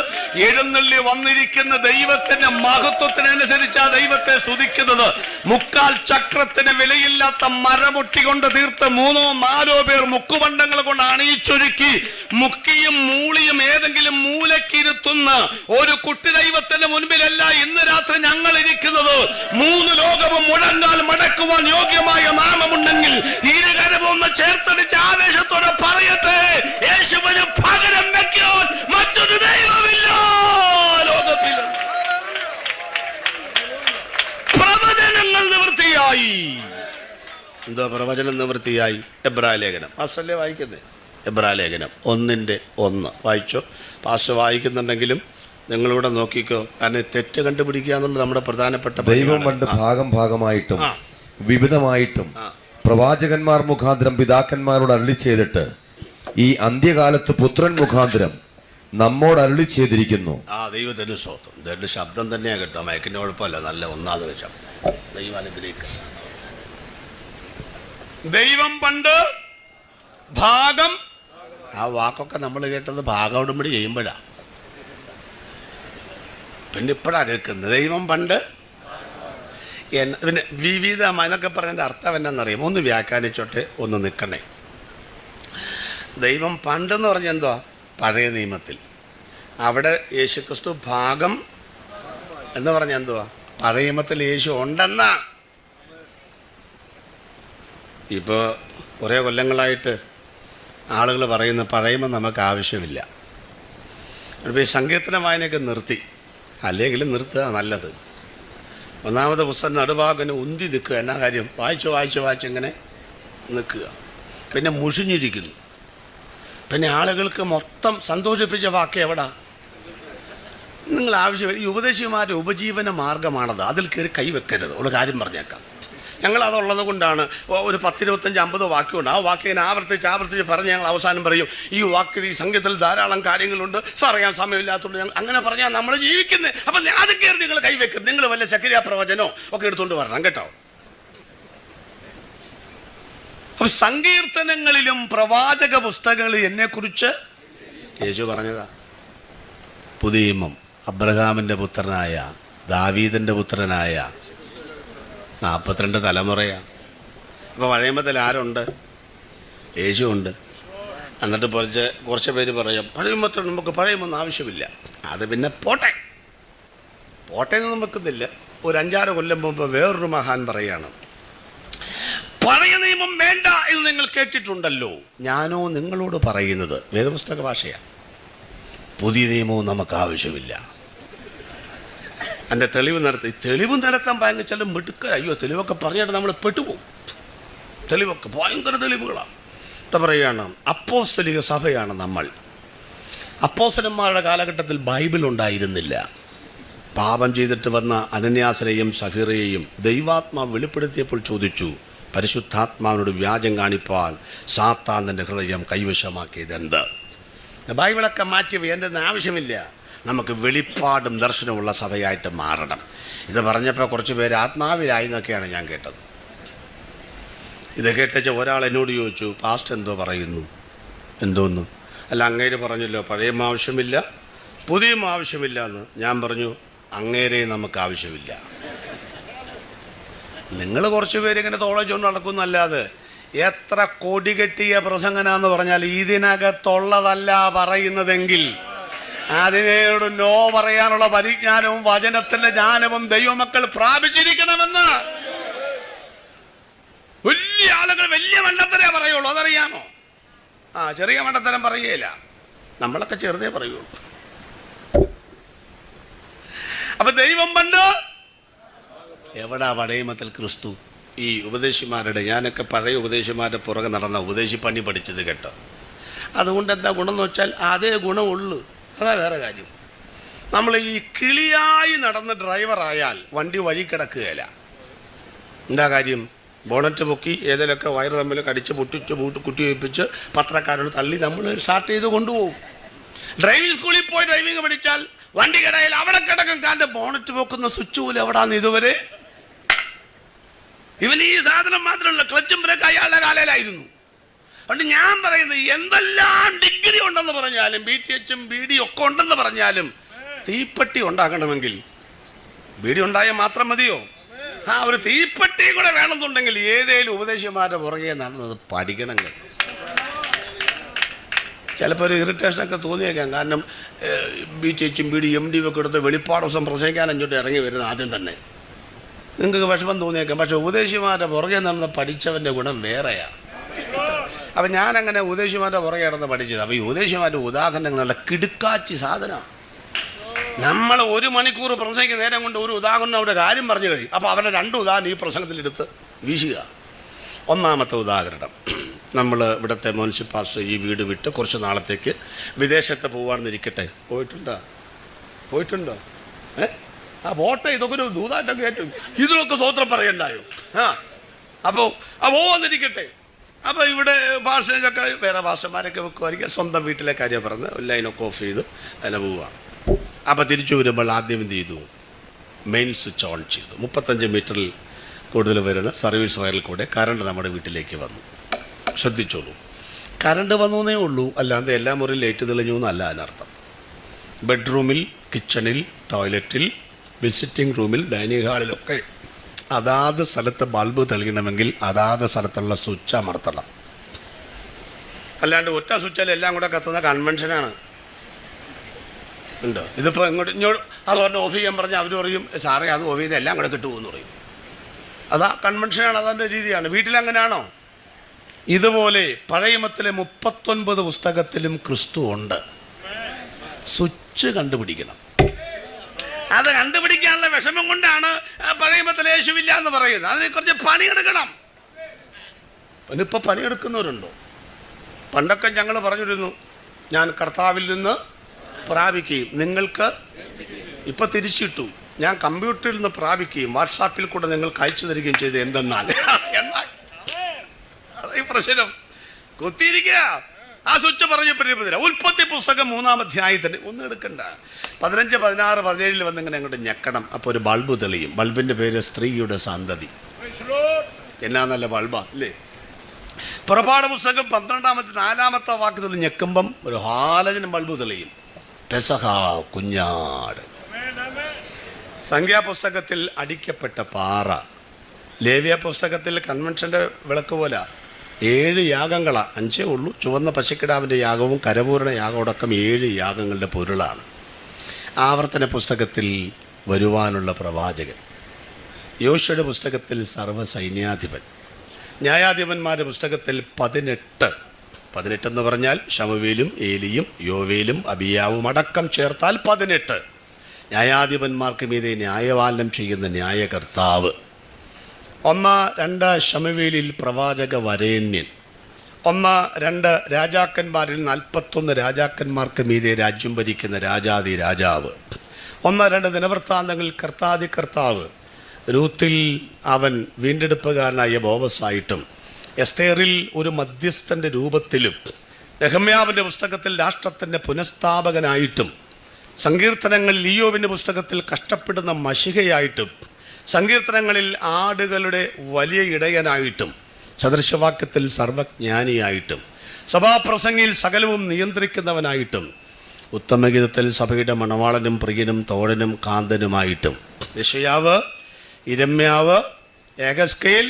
എഴുന്നള്ളി വന്നിരിക്കുന്ന ദൈവത്തിന്റെ മഹത്വത്തിനനുസരിച്ചാ ദൈവത്തെ സ്തുതിക്കുന്നത്. 3/4 ചക്രത്തിന് വിലയില്ലാത്ത മരമുട്ടി കൊണ്ട് തീർത്ത് 3-4 പേർ മുക്കുപണ്ടങ്ങൾ കൊണ്ട് അണിയിച്ചൊരുക്കി മുക്കിയും മൂളിയും ഏതെങ്കിലും മൂലക്കിരുത്തുന്ന ഒരു കുട്ടി ദൈവത്തിന്റെ മുൻപിലല്ല ഇന്ന് രാത്രി ഞങ്ങൾ ഇരിക്കുന്നത്. 3 ലോകവും മുഴങ്ങാൽ മടക്കുവാൻ യോഗ്യമായ നാമമുണ്ടെങ്കിൽ ഇരുകരവും ഒന്ന് ചേർത്തടിച്ച് ആവേശത്തോടെ പറയട്ടെ, യേശുവിന് പകരം വയ്ക്കാൻ മറ്റൊരു ദൈവമില്ല ലോകത്തിൽ. പ്രവചനങ്ങൾ നിവൃത്തിയായി. എന്താ പ്രവചനം നിവൃത്തിയായി? എബ്രായ ലേഖനം പാസ്റ്റല്ലേ വായിക്കുന്നേ? എബ്രായ ലേഖനം 1:1 വായിച്ചോ. പാസ്റ്റർ വായിക്കുന്നുണ്ടെങ്കിലും നിങ്ങളിവിടെ നോക്കിക്കോ, കാരണം തെറ്റ് കണ്ടുപിടിക്കുക എന്നുള്ളത് നമ്മുടെ പ്രധാനപ്പെട്ട. ദൈവം പണ്ട് ഭാഗമായിട്ടും വിവിധമായിട്ടും പ്രവാചകന്മാർ മുഖാന്തരം പിതാക്കന്മാരോട് അരുളി ചെയ്തിട്ട് ഈ അന്ത്യകാലത്ത് പുത്രൻ മുഖാന്തരം നമ്മോട് അരുളി ചെയ്തിരിക്കുന്നു. ദൈവത്തിന് സ്തോത്രം. ഇതൊരു ശബ്ദം തന്നെയാണ് കേട്ടോ, മയക്കിന്റെ കുഴപ്പമല്ല, നല്ല ഒന്നാമതൊരു ശബ്ദം. ദൈവം അനുഗ്രഹിക്കുക. ദൈവം പണ്ട് ഭാഗം, ആ വാക്കൊക്കെ നമ്മൾ കേട്ടത് ഭാഗോടുമ്പടി ചെയ്യുമ്പോഴാണ്. പിന്നെ ഇപ്പോഴാണ് കേൾക്കുന്നത്. ദൈവം പണ്ട് പിന്നെ വിവിധമായി എന്നൊക്കെ പറഞ്ഞതിൻ്റെ അർത്ഥം എന്നാണെന്നറിയാം. ഒന്ന് വ്യാഖ്യാനിച്ചോട്ടെ, ഒന്ന് നിൽക്കണേ. ദൈവം പണ്ടെന്ന് പറഞ്ഞാൽ എന്തുവാ? പഴയ നിയമത്തിൽ. അവിടെ യേശുക്രിസ്തു ഭാഗം എന്ന് പറഞ്ഞാൽ എന്തുവാ? പഴയ നിയമത്തിൽ യേശു ഉണ്ടെന്നാ. ഇപ്പോൾ കുറേ കൊല്ലങ്ങളായിട്ട് ആളുകൾ പറയുന്ന പഴയമ നമുക്ക് ആവശ്യമില്ല. ഇപ്പോൾ ഈ സങ്കീർത്തന വായനയൊക്കെ നിർത്തി, അല്ലെങ്കിൽ നിർത്തുക നല്ലത്. ഒന്നാമത്തെ പുസ്തകം നടുഭാഗന് ഉന്തി നിൽക്കുക. എന്നാ കാര്യം? വായിച്ച് ഇങ്ങനെ നിൽക്കുക. പിന്നെ മുഷിഞ്ഞിരിക്കുന്നു. പിന്നെ ആളുകൾക്ക് മൊത്തം സന്തോഷിപ്പിച്ച വാക്ക് എവിടാ? നിങ്ങൾ ആവശ്യമില്ല. ഈ ഉപദേശിമാരുടെ ഉപജീവന മാർഗമാണത്. അതിൽ കയറി കൈവെക്കരുത്. ഉള്ള കാര്യം പറഞ്ഞേക്കാം. ഞങ്ങളതുള്ളത് കൊണ്ടാണ് ഒരു 10-25-50 വാക്യമുണ്ട്. ആ വാക്യം ആവർത്തിച്ച് പറഞ്ഞ് ഞങ്ങൾ അവസാനം പറയും, ഈ വാക്കിൽ ഈ സംഗീതത്തിൽ ധാരാളം കാര്യങ്ങളുണ്ട്, പറയാൻ സമയമില്ലാത്തതുകൊണ്ട് ഞങ്ങൾ അങ്ങനെ പറഞ്ഞാൽ നമ്മൾ ജീവിക്കുന്നത്. അപ്പം അത് കയറി നിങ്ങൾ കൈവെക്കരുത്. നിങ്ങൾ വല്ല സക്രിയ പ്രവചനോ ഒക്കെ എടുത്തുകൊണ്ട് വരണം കേട്ടോ. അപ്പം സങ്കീർത്തനങ്ങളിലും പ്രവാചക പുസ്തകങ്ങളിൽ എന്നെക്കുറിച്ച് യേശു പറഞ്ഞതാ. പുതിയ നിയമം അബ്രഹാമിൻ്റെ പുത്രനായ ദാവീദിൻ്റെ പുത്രനായ 42 തലമുറയാണ്. ഇപ്പോൾ പഴയമത്തിൽ ആരുണ്ട്? യേശു ഉണ്ട്. എന്നിട്ട് കുറച്ച് പേര് പറയും പഴയമത്തിൽ നമുക്ക് പഴയമൊന്നും ആവശ്യമില്ല. അത് പിന്നെ പോട്ടെ എന്നൊന്നും വെക്കുന്നില്ല. ഒരു 5-6 കൊല്ലം മുമ്പ് വേറൊരു മഹാൻ പറയാണ്, പഴയ നിയമം വേണ്ട എന്ന് നിങ്ങൾ കേട്ടിട്ടുണ്ടല്ലോ. ഞാനോ നിങ്ങളോട് പറയുന്നത്, വേദപുസ്തക ഭാഷയാണ്, പുതിയ നിയമവും നമുക്ക് ആവശ്യമില്ല. എൻ്റെ തെളിവ് നിരത്താൻ ഭയങ്കര മിടുക്കര. അയ്യോ, തെളിവൊക്കെ പറഞ്ഞിട്ട് നമ്മൾ പെട്ടുപോകും. തെളിവൊക്കെ ഭയങ്കര തെളിവുകളാണ്. എന്താ പറയുകയാണ്, അപ്പോസ്തലിക സഭയാണ് നമ്മൾ. അപ്പോസ്തലന്മാരുടെ കാലഘട്ടത്തിൽ ബൈബിൾ ഉണ്ടായിരുന്നില്ല. പാപം ചെയ്തിട്ട് വന്ന അനന്യാസിനെയും സഫീറയെയും ദൈവാത്മാവ് വെളിപ്പെടുത്തിയപ്പോൾ ചോദിച്ചു, പരിശുദ്ധാത്മാവിനോട് വ്യാജം കാണിപ്പാൻ സാത്താൻ തൻ്റെ ഹൃദയം കൈവശമാക്കിയത് എന്ത്? ബൈബിളൊക്കെ മാറ്റി എൻ്റെ ആവശ്യമില്ല. നമുക്ക് വെളിപ്പാടും ദർശനമുള്ള സഭയായിട്ട് മാറണം. ഇത് പറഞ്ഞപ്പോൾ കുറച്ച് പേര് ആത്മാവിലായി എന്നൊക്കെയാണ് ഞാൻ കേട്ടത്. ഇത് കേട്ട ഒരാൾ എന്നോട് ചോദിച്ചു, പാസ്റ്റർ എന്തോ പറയുന്നു? എന്തോന്നു? അല്ല, അങ്ങേര് പറഞ്ഞല്ലോ പഴയ ആവശ്യമില്ല, പുതിയ ആവശ്യമില്ല എന്ന്. ഞാൻ പറഞ്ഞു, അങ്ങേരെ നമുക്ക് ആവശ്യമില്ല. നിങ്ങൾ കുറച്ച് പേരിങ്ങനെ തോളച്ചുകൊണ്ട് നടക്കുന്നല്ലാതെ എത്ര കൊടി കെട്ടിയ പ്രസംഗനാന്ന് പറഞ്ഞാൽ ഇതിനകത്തുള്ളതല്ല പറയുന്നതെങ്കിൽ അതിനോട് നോ പറയാനുള്ള പരിജ്ഞാനവും വചനത്തിന്റെ ജ്ഞാനവും ദൈവമക്കൾ പ്രാപിച്ചിരിക്കണമെന്ന്. വലിയ ആളുകൾ വലിയ മണ്ടത്തരേ പറയുള്ളൂ, അതറിയാമോ? ചെറിയ മണ്ടത്തരം പറയുകയില്ല. നമ്മളൊക്കെ ചെറുതേ പറയുള്ളൂ. അപ്പൊ ദൈവം പണ്ട് എവിടാ പടയമത്തിൽ ക്രിസ്തു? ഈ ഉപദേശിമാരുടെ, ഞാനൊക്കെ പഴയ ഉപദേശിമാരുടെ പുറകെ നടന്ന ഉപദേശിപ്പണി പഠിച്ചത് കേട്ടോ. അതുകൊണ്ട് എന്താ ഗുണം എന്ന് വെച്ചാൽ അതേ ഗുണമുള്ളൂ. അതാ വേറെ കാര്യം. നമ്മൾ ഈ കിളിയായി നടന്ന ഡ്രൈവറായാൽ വണ്ടി വഴി കിടക്കുകയില്ല. എന്താ കാര്യം? ബോണറ്റ് പൊക്കി ഏതെങ്കിലുമൊക്കെ വയറ് തമ്മിൽ കടിച്ച് പൊട്ടിച്ച് കുട്ടി വെപ്പിച്ച് പത്രക്കാരോട് തള്ളി നമ്മൾ സ്റ്റാർട്ട് ചെയ്ത് കൊണ്ടുപോകും. ഡ്രൈവിംഗ് സ്കൂളിൽ പോയി ഡ്രൈവിംഗ് പഠിച്ചാൽ വണ്ടി കിടയിൽ അവിടെ കിടക്കും. കാൻ്റെ ബോണറ്റ് പൊക്കുന്ന സ്വിച്ച് പോലും എവിടാന്ന് ഇതുവരെ. ഇവൻ ഈ സാധനം മാത്രമല്ല, ക്ലച്ചും ബ്രേക്ക് അയാളുടെ കാലയിലായിരുന്നു. അതുകൊണ്ട് ഞാൻ പറയുന്നത്, എന്തെല്ലാം ഡിഗ്രി ഉണ്ടെന്ന് പറഞ്ഞാലും BTHും BD ഒക്കെ ഉണ്ടെന്ന് പറഞ്ഞാലും തീപ്പെട്ടി ഉണ്ടാക്കണമെങ്കിൽ ബീഡി ഉണ്ടായാൽ മാത്രം മതിയോ? ഒരു തീപ്പെട്ടിയും കൂടെ വേണമെന്നുണ്ടെങ്കിൽ ഏതേലും ഉപദേശിമാരുടെ പുറകെ നടന്നത് പഠിക്കണം. ചിലപ്പോൾ ഒരു ഇറിറ്റേഷനൊക്കെ തോന്നിയേക്കാം. കാരണം BTHും BD MD ഒക്കെ എടുത്ത് വെളിപ്പാട് ദിവസം പ്രസംഗിക്കാൻ അങ്ങോട്ട് ഇറങ്ങി വരുന്നത് ആദ്യം തന്നെ നിങ്ങൾക്ക് വിഷമം തോന്നിയേക്കാം. പക്ഷെ ഉപദേശിമാരുടെ പുറകെ നടന്ന് പഠിച്ചവൻ്റെ ഗുണം വേറെയാണ്. അപ്പം ഞാനങ്ങനെ ഉപദേശിമാരുടെ പുറകെ നടന്ന് പഠിച്ചത്. അപ്പോൾ ഈ ഉപദേശിമാരുടെ ഉദാഹരണങ്ങളുള്ള കിടുക്കാച്ചി സാധനമാണ്. നമ്മൾ 1 മണിക്കൂർ പ്രസംഗിക്കുന്ന നേരം കൊണ്ട് ഒരു ഉദാഹരണം അവരുടെ കാര്യം പറഞ്ഞു കഴിയും. അപ്പോൾ അവരുടെ 2 ഉദാഹരണം ഈ പ്രസംഗത്തിലെടുത്ത് വീശുക. ഒന്നാമത്തെ ഉദാഹരണം, നമ്മൾ ഇവിടുത്തെ മുനിസിപ്പൽ പാസ്റ്റർ ഈ വീട് വിട്ട് കുറച്ച് നാളത്തേക്ക് വിദേശത്ത് പോകാമെന്നിരിക്കട്ടെ. പോയിട്ടുണ്ടോ? പോട്ടെ, ഇതൊക്കെ ഒരു ദൂതായിട്ടൊക്കെ ഏറ്റവും ഇതിലൊക്കെ സ്വോത്രം പറയണ്ടായോ? അപ്പോൾ പോവാന്നിരിക്കട്ടെ. അപ്പോൾ ഇവിടെ ഭാഷയൊക്കെ വേറെ ഭാഷമാരൊക്കെ വെക്കുമായിരിക്കും. സ്വന്തം വീട്ടിലെ കാര്യം പറഞ്ഞ് ലൈനൊക്കെ ഓഫ് ചെയ്ത് അതിനെ പോവുക. അപ്പോൾ തിരിച്ചു വരുമ്പോൾ ആദ്യം എന്ത് ചെയ്തു? മെയിൻ സ്വിച്ച് ഓൺ ചെയ്തു. 35 മീറ്ററിൽ കൂടുതൽ വരുന്ന സർവീസ് വയറിൽ കൂടെ കറണ്ട് നമ്മുടെ വീട്ടിലേക്ക് വന്നു. ശ്രദ്ധിച്ചോളൂ, കറണ്ട് വന്നേ ഉള്ളൂ, അല്ലാതെ എല്ലാ മുറിയിൽ ലൈറ്റ് തെളിഞ്ഞു എന്നല്ല അതിനർത്ഥം. ബെഡ്റൂമിൽ, കിച്ചണിൽ, ടോയ്ലറ്റിൽ, വിസിറ്റിംഗ് റൂമിൽ, ഡൈനിങ് ഹാളിലൊക്കെ അതാത് സ്ഥലത്ത് ബൾബ് തെളിയണമെങ്കിൽ അതാത് സ്ഥലത്തുള്ള സ്വിച്ച് അമർത്തണം. അല്ലാണ്ട് ഒറ്റ സ്വിച്ചാൽ എല്ലാം കൂടെ കത്തുന്ന കൺവെൻഷനാണ്. ഉണ്ടോ? ഇതിപ്പോൾ ഇങ്ങോട്ട് അത് പറഞ്ഞ് ഓഫ് ചെയ്യാൻ പറഞ്ഞാൽ അവർ പറയും, സാറേ അത് ഓഫ് ചെയ്ത് എല്ലാം കൂടെ കിട്ടുമെന്ന് പറയും. അതാ കൺവെൻഷനാണ്, അതിൻ്റെ രീതിയാണ്. വീട്ടിലങ്ങനെയാണോ? ഇതുപോലെ പഴയമത്തിലെ 39 പുസ്തകത്തിലും ക്രിസ്തു ഉണ്ട്. സ്വിച്ച് കണ്ടുപിടിക്കണം. അത് കണ്ടുപിടിക്കാനുള്ള വിഷമം കൊണ്ടാണ് പഴയമത്തിൽ യേശുവില്ല എന്ന് പറയുന്നത്. അതിനെ കുറച്ച് പണിയെടുക്കണം. ഇപ്പോൾ പണിയെടുക്കുന്നവരുണ്ടോ? പണ്ടൊക്കെ ഞങ്ങൾ പറഞ്ഞിരുന്നു, ഞാൻ കർത്താവിൽ നിന്ന് പ്രാപിക്കുകയും നിങ്ങൾക്ക് ഇപ്പം തിരിച്ചിട്ടു, ഞാൻ കമ്പ്യൂട്ടറിൽ നിന്ന് പ്രാപിക്കുകയും വാട്സാപ്പിൽ കൂടെ നിങ്ങൾക്ക് അയച്ചു തരികയും ചെയ്ത്. എന്തെന്നാൽ ഈ പ്രശ്നം കുത്തിയിരിക്കുക. ആ സ്വിച്ച് പറഞ്ഞപ്പോഴേ ഉൽപ്പത്തി പുസ്തകം 3-ാം അധ്യായത്തിന് ഒന്നും എടുക്കണ്ട, 15, 16, 17 വന്നിങ്ങനെ അങ്ങോട്ട് ഞെക്കണം. അപ്പോൾ ഒരു ബൾബ് തെളിയും. ബൾബിൻ്റെ പേര് സ്ത്രീയുടെ സന്തതി. എന്നാ നല്ല ബൾബാ അല്ലേ? പുറപ്പാട് പുസ്തകം 12-ാമത്തെ 4-ാമത്തെ വാക്യത്തിൽ ഞെക്കുമ്പം ഒരു ഹാലജനും ബൾബ് തെളിയും. പെസഹ കുഞ്ഞാട്. സംഖ്യാപുസ്തകത്തിൽ അടിക്കപ്പെട്ട പാറ. ലേവ്യ പുസ്തകത്തിൽ കൺവെൻഷൻ്റെ വിളക്ക് പോലെ 7 യാഗങ്ങളാണ്. 5 ഉള്ളൂ. ചുവന്ന പശുക്കിടാവിൻ്റെ യാഗവും കരപൂരണ യാഗമടക്കം 7 യാഗങ്ങളുടെ പൊരുളാണ്. ആവർത്തന പുസ്തകത്തിൽ വരുവാനുള്ള പ്രവാചകൻ. യോശുവയുടെ പുസ്തകത്തിൽ സർവ്വസൈന്യാധിപൻ. ന്യായാധിപന്മാരുടെ പുസ്തകത്തിൽ 18 എന്ന് പറഞ്ഞാൽ ശമൂവേലും ഏലിയും യോവേലും അബിയാവും അടക്കം ചേർത്താൽ 18. ന്യായാധിപന്മാർക്ക് മീതെ ന്യായപാലനം ചെയ്യുന്ന ന്യായകർത്താവ്. 1-2 ശമൂവേലിൽ പ്രവാചക വരേണ്യൻ. 1-2 രാജാക്കന്മാരിൽ 41 രാജാക്കന്മാർക്ക് മീതെ രാജ്യം ഭരിക്കുന്ന രാജാതി രാജാവ്. 1-2 ദിനവൃത്താന്തങ്ങളിൽ കർത്താതി കർത്താവ്. രൂത്തിൽ അവൻ വീണ്ടെടുപ്പുകാരനായ ബോവസായിട്ടും എസ്തേറിൽ ഒരു മധ്യസ്ഥൻ്റെ രൂപത്തിലും നെഹമ്യാവിൻ്റെ പുസ്തകത്തിൽ രാഷ്ട്രത്തിൻ്റെ പുനഃസ്ഥാപകനായിട്ടും സങ്കീർത്തനങ്ങളിൽ ഇയ്യോബിൻ്റെ പുസ്തകത്തിൽ കഷ്ടപ്പെടുന്ന മശിഹയായിട്ടും സങ്കീർത്തനങ്ങളിൽ ആടുകളുടെ വലിയ ഇടയനായിട്ടും സദൃശവാക്യത്തിൽ സർവജ്ഞാനിയായിട്ടും സഭാപ്രസംഗിയിൽ സകലവും നിയന്ത്രിക്കുന്നവനായിട്ടും ഉത്തമഗീതത്തിൽ സഭയുടെ മണവാളനും പ്രിയനും തോഴനും കാന്തനുമായിട്ടും യെശയ്യാവ്, യിരെമ്യാവ്, യെഹെസ്കേൽ,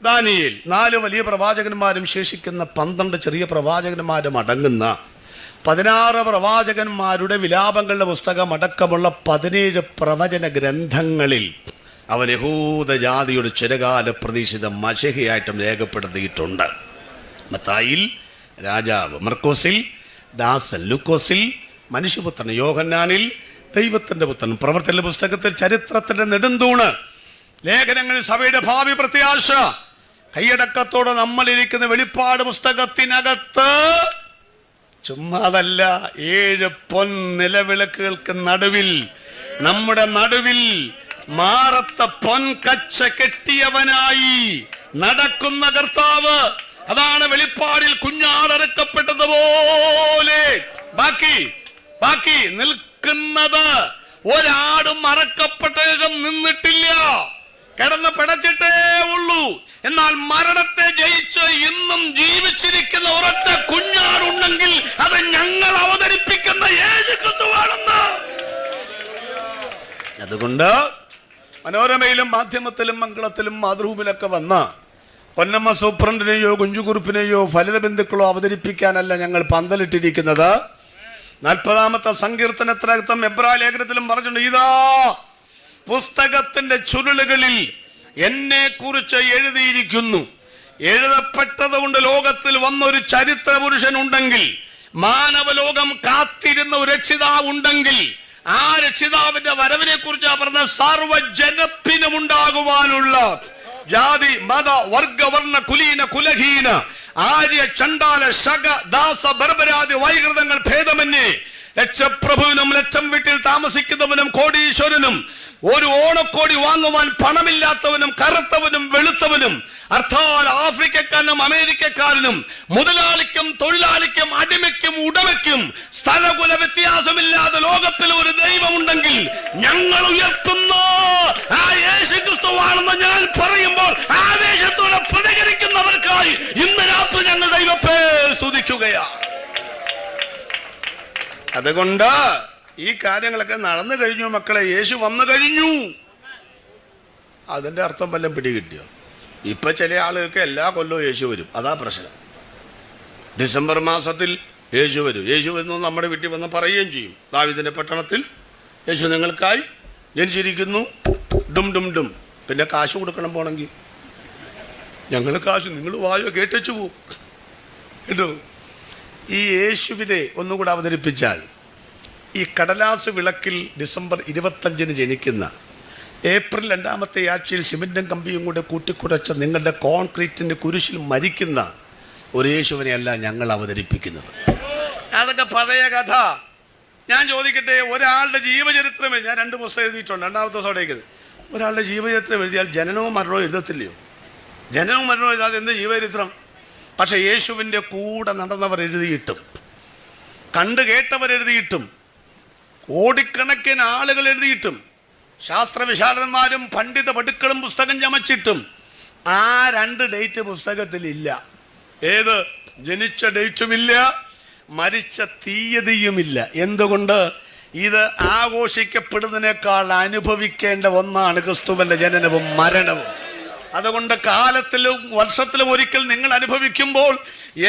ദാനിയേൽ 4 വലിയ പ്രവാചകന്മാരും ശേഷിക്കുന്ന 12 ചെറിയ പ്രവാചകന്മാരും അടങ്ങുന്ന 16 പ്രവാചകന്മാരുടെ വിലാപങ്ങളുടെ പുസ്തകം അടക്കമുള്ള 17 പ്രവചന ഗ്രന്ഥങ്ങളിൽ അവൻ യഹൂദ ജാതിയുടെ ചിരകാല പ്രതീക്ഷിത മശിഹയായിട്ടും രേഖപ്പെടുത്തിയിട്ടുണ്ട്. മത്തായിൽ രാജാവ്, മർക്കോസിൽ ദാസൻ, ലൂക്കോസിൽ മനുഷ്യപുത്രൻ, യോഹന്നാനിൽ ദൈവത്തിൻ്റെ പുത്രൻ, പ്രവർത്തന പുസ്തകത്തിൽ ചരിത്രത്തിൻ്റെ നെടുന്തൂണ്, ലേഖനങ്ങളിൽ സഭയുടെ ഭാവി പ്രത്യാശ. കൈയടക്കത്തോടെ നമ്മളിരിക്കുന്ന വെളിപ്പാട് പുസ്തകത്തിനകത്ത് ചുമ്മാതല്ല, 7 പൊൻ നിലവിളക്കുകൾക്ക് നടുവിൽ, നമ്മുടെ നടുവിൽ മാറത്ത പൊൻ കച്ച കെട്ടിയവനായി നടക്കുന്ന കർത്താവ്. അതാണ് വെളിപ്പാടിൽ കുഞ്ഞാടറക്കപ്പെട്ടതുപോലെ ബാക്കി നിൽക്കുന്നത്. ഒരാടും അറക്കപ്പെട്ട ശേഷം നിന്നിട്ടില്ല, കിടന്ന് പിടച്ചിട്ടേ ഉള്ളൂ. എന്നാൽ മരണത്തെ ജയിച്ച് ഇന്നും ജീവിച്ചിരിക്കുന്ന ഒരൊറ്റ കുഞ്ഞാടുണ്ടെങ്കിൽ അത് ഞങ്ങൾ അവതരിപ്പിക്കുന്ന യേശുക്രിസ്തുവാണെന്ന്. അതുകൊണ്ട് മനോരമയിലും മാധ്യമത്തിലും മംഗളത്തിലും മാതൃഭൂമിയിലൊക്കെ വന്ന പൊന്നമ്മ സൂപ്രണ്ടിനെയോ കുഞ്ചുകുറുപ്പിനെയോ ഫലിത ബന്ധുക്കളോ അവതരിപ്പിക്കാനല്ല ഞങ്ങൾ പന്തലിട്ടിരിക്കുന്നത്. 40-ാമത്തെ സങ്കീർത്തനത്തിനകത്തും എബ്രായ ലേഖനത്തിലും പറഞ്ഞിട്ടുണ്ട്, ഇതാ പുസ്തകത്തിന്റെ ചുരുളുകളിൽ എന്നെ കുറിച്ച് എഴുതിയിരിക്കുന്നു. എഴുതപ്പെട്ടത് കൊണ്ട് ലോകത്തിൽ വന്നൊരു ചരിത്ര പുരുഷൻ ഉണ്ടെങ്കിൽ, മാനവലോകം കാത്തിരുന്ന ഒരു രക്ഷിതാവ് ഉണ്ടെങ്കിൽ, ആ രക്ഷിതാവിന്റെ വരവിനെ കുറിച്ച് പറഞ്ഞ സർവ്വജനത്തിനും ഉണ്ടാകുവാനുള്ള ജാതി മത വർഗ വർണ്ണ കുലീന കുലഹീന ആര്യ ചണ്ടാല ശക ദാസ ബർബരാദി വൈകൃതങ്ങൾ ഭേദമന്യേ ലക്ഷപ്രഭുവിനും ലക്ഷം വീട്ടിൽ താമസിക്കുന്നവനും കോടീശ്വരനും ഒരു ഓണക്കോടി വാങ്ങുവാൻ പണമില്ലാത്തവനും കറുത്തവനും വെളുത്തവനും, അർത്ഥാൽ ആഫ്രിക്കക്കാരനും അമേരിക്കക്കാരനും, മുതലാളിക്കും തൊഴിലാളിക്കും അടിമയ്ക്കും ഉടമയ്ക്കും സ്ഥലകുല വ്യത്യാസമില്ലാതെ ലോകത്തിൽ ഒരു ദൈവമുണ്ടെങ്കിൽ ഞങ്ങൾ ഉയർത്തുന്ന ആ യേശുക്രിസ്തുവാണെന്ന് ഞാൻ പറയുമ്പോൾ ആവേശത്തോടെ പ്രതികരിക്കുന്നവർക്കായി ഇന്ന് രാത്രി ഞങ്ങൾ ദൈവത്തെ സ്തുതിക്കുകയാണ്. അതുകൊണ്ട് ഈ കാര്യങ്ങളൊക്കെ നടന്നു കഴിഞ്ഞു മക്കളെ. യേശു വന്നു കഴിഞ്ഞു. അതിൻ്റെ അർത്ഥം വല്ലതും പിടികിട്ടിയോ? ഇപ്പൊ ചില ആളുകൾക്ക് എല്ലാ കൊല്ലവും യേശു വരും, അതാ പ്രശ്നം. ഡിസംബർ മാസത്തിൽ യേശു വരും. യേശു വരുന്നു നമ്മുടെ വീട്ടിൽ വന്ന് പറയുകയും ചെയ്യും, ദാവീദിന്റെ പട്ടണത്തിൽ യേശു നിങ്ങൾക്കായി ജനിച്ചിരിക്കുന്നു, ഡും ഡും ഡും. പിന്നെ കാശ് കൊടുക്കണം പോണെങ്കിൽ. ഞങ്ങൾ കാശ് നിങ്ങൾ വായോ കേട്ടു പോവും കേട്ടോ. ഈ യേശുവിനെ ഒന്നുകൂടെ അവതരിപ്പിച്ചാൽ, ഈ കടലാസ് വിളക്കിൽ ഡിസംബർ 25 ജനിക്കുന്ന ഏപ്രിൽ 2-ാമത്തെ ആഴ്ചയിൽ സിമെന്റും കമ്പിയും കൂടെ കൂട്ടിക്കുടച്ച നിങ്ങളുടെ കോൺക്രീറ്റിന്റെ കുരിശിൽ മരിക്കുന്ന ഒരു യേശുവിനെയല്ല ഞങ്ങൾ അവതരിപ്പിക്കുന്നത്. അതൊക്കെ പഴയ കഥ. ഞാൻ ചോദിക്കട്ടെ, ഒരാളുടെ ജീവചരിത്രം ഞാൻ 2 പുസ്തകം എഴുതിയിട്ടുണ്ട്, 2-ാമത്തെ ദിവസം എഴുതിയത്. ഒരാളുടെ ജീവചരിത്രം എഴുതിയാൽ ജനനവും മരണവും എഴുതത്തില്ലയോ? ജനനവും മരണവും എഴുതാതെ എന്ത് ജീവചരിത്രം? പക്ഷെ യേശുവിൻ്റെ കൂടെ നടന്നവർ എഴുതിയിട്ടും, കണ്ടു കേട്ടവരെഴുതിയിട്ടും, കോടിക്കണക്കിന് ആളുകൾ എഴുതിയിട്ടും, ശാസ്ത്രവിശാലന്മാരും പണ്ഡിത പടുക്കളും പുസ്തകം ചമച്ചിട്ടും ആ 2 ഡേറ്റ് പുസ്തകത്തിലില്ല. ഏത്? ജനിച്ച ഡേറ്റുമില്ല, മരിച്ച തീയതിയുമില്ല. എന്തുകൊണ്ട്? ഇത് ആഘോഷിക്കപ്പെടുന്നതിനേക്കാൾ അനുഭവിക്കേണ്ട ഒന്നാണ് ക്രിസ്തുവിന്റെ ജനനവും മരണവും. അതുകൊണ്ട് കാലത്തിലും വർഷത്തിലും ഒരിക്കൽ നിങ്ങൾ അനുഭവിക്കുമ്പോൾ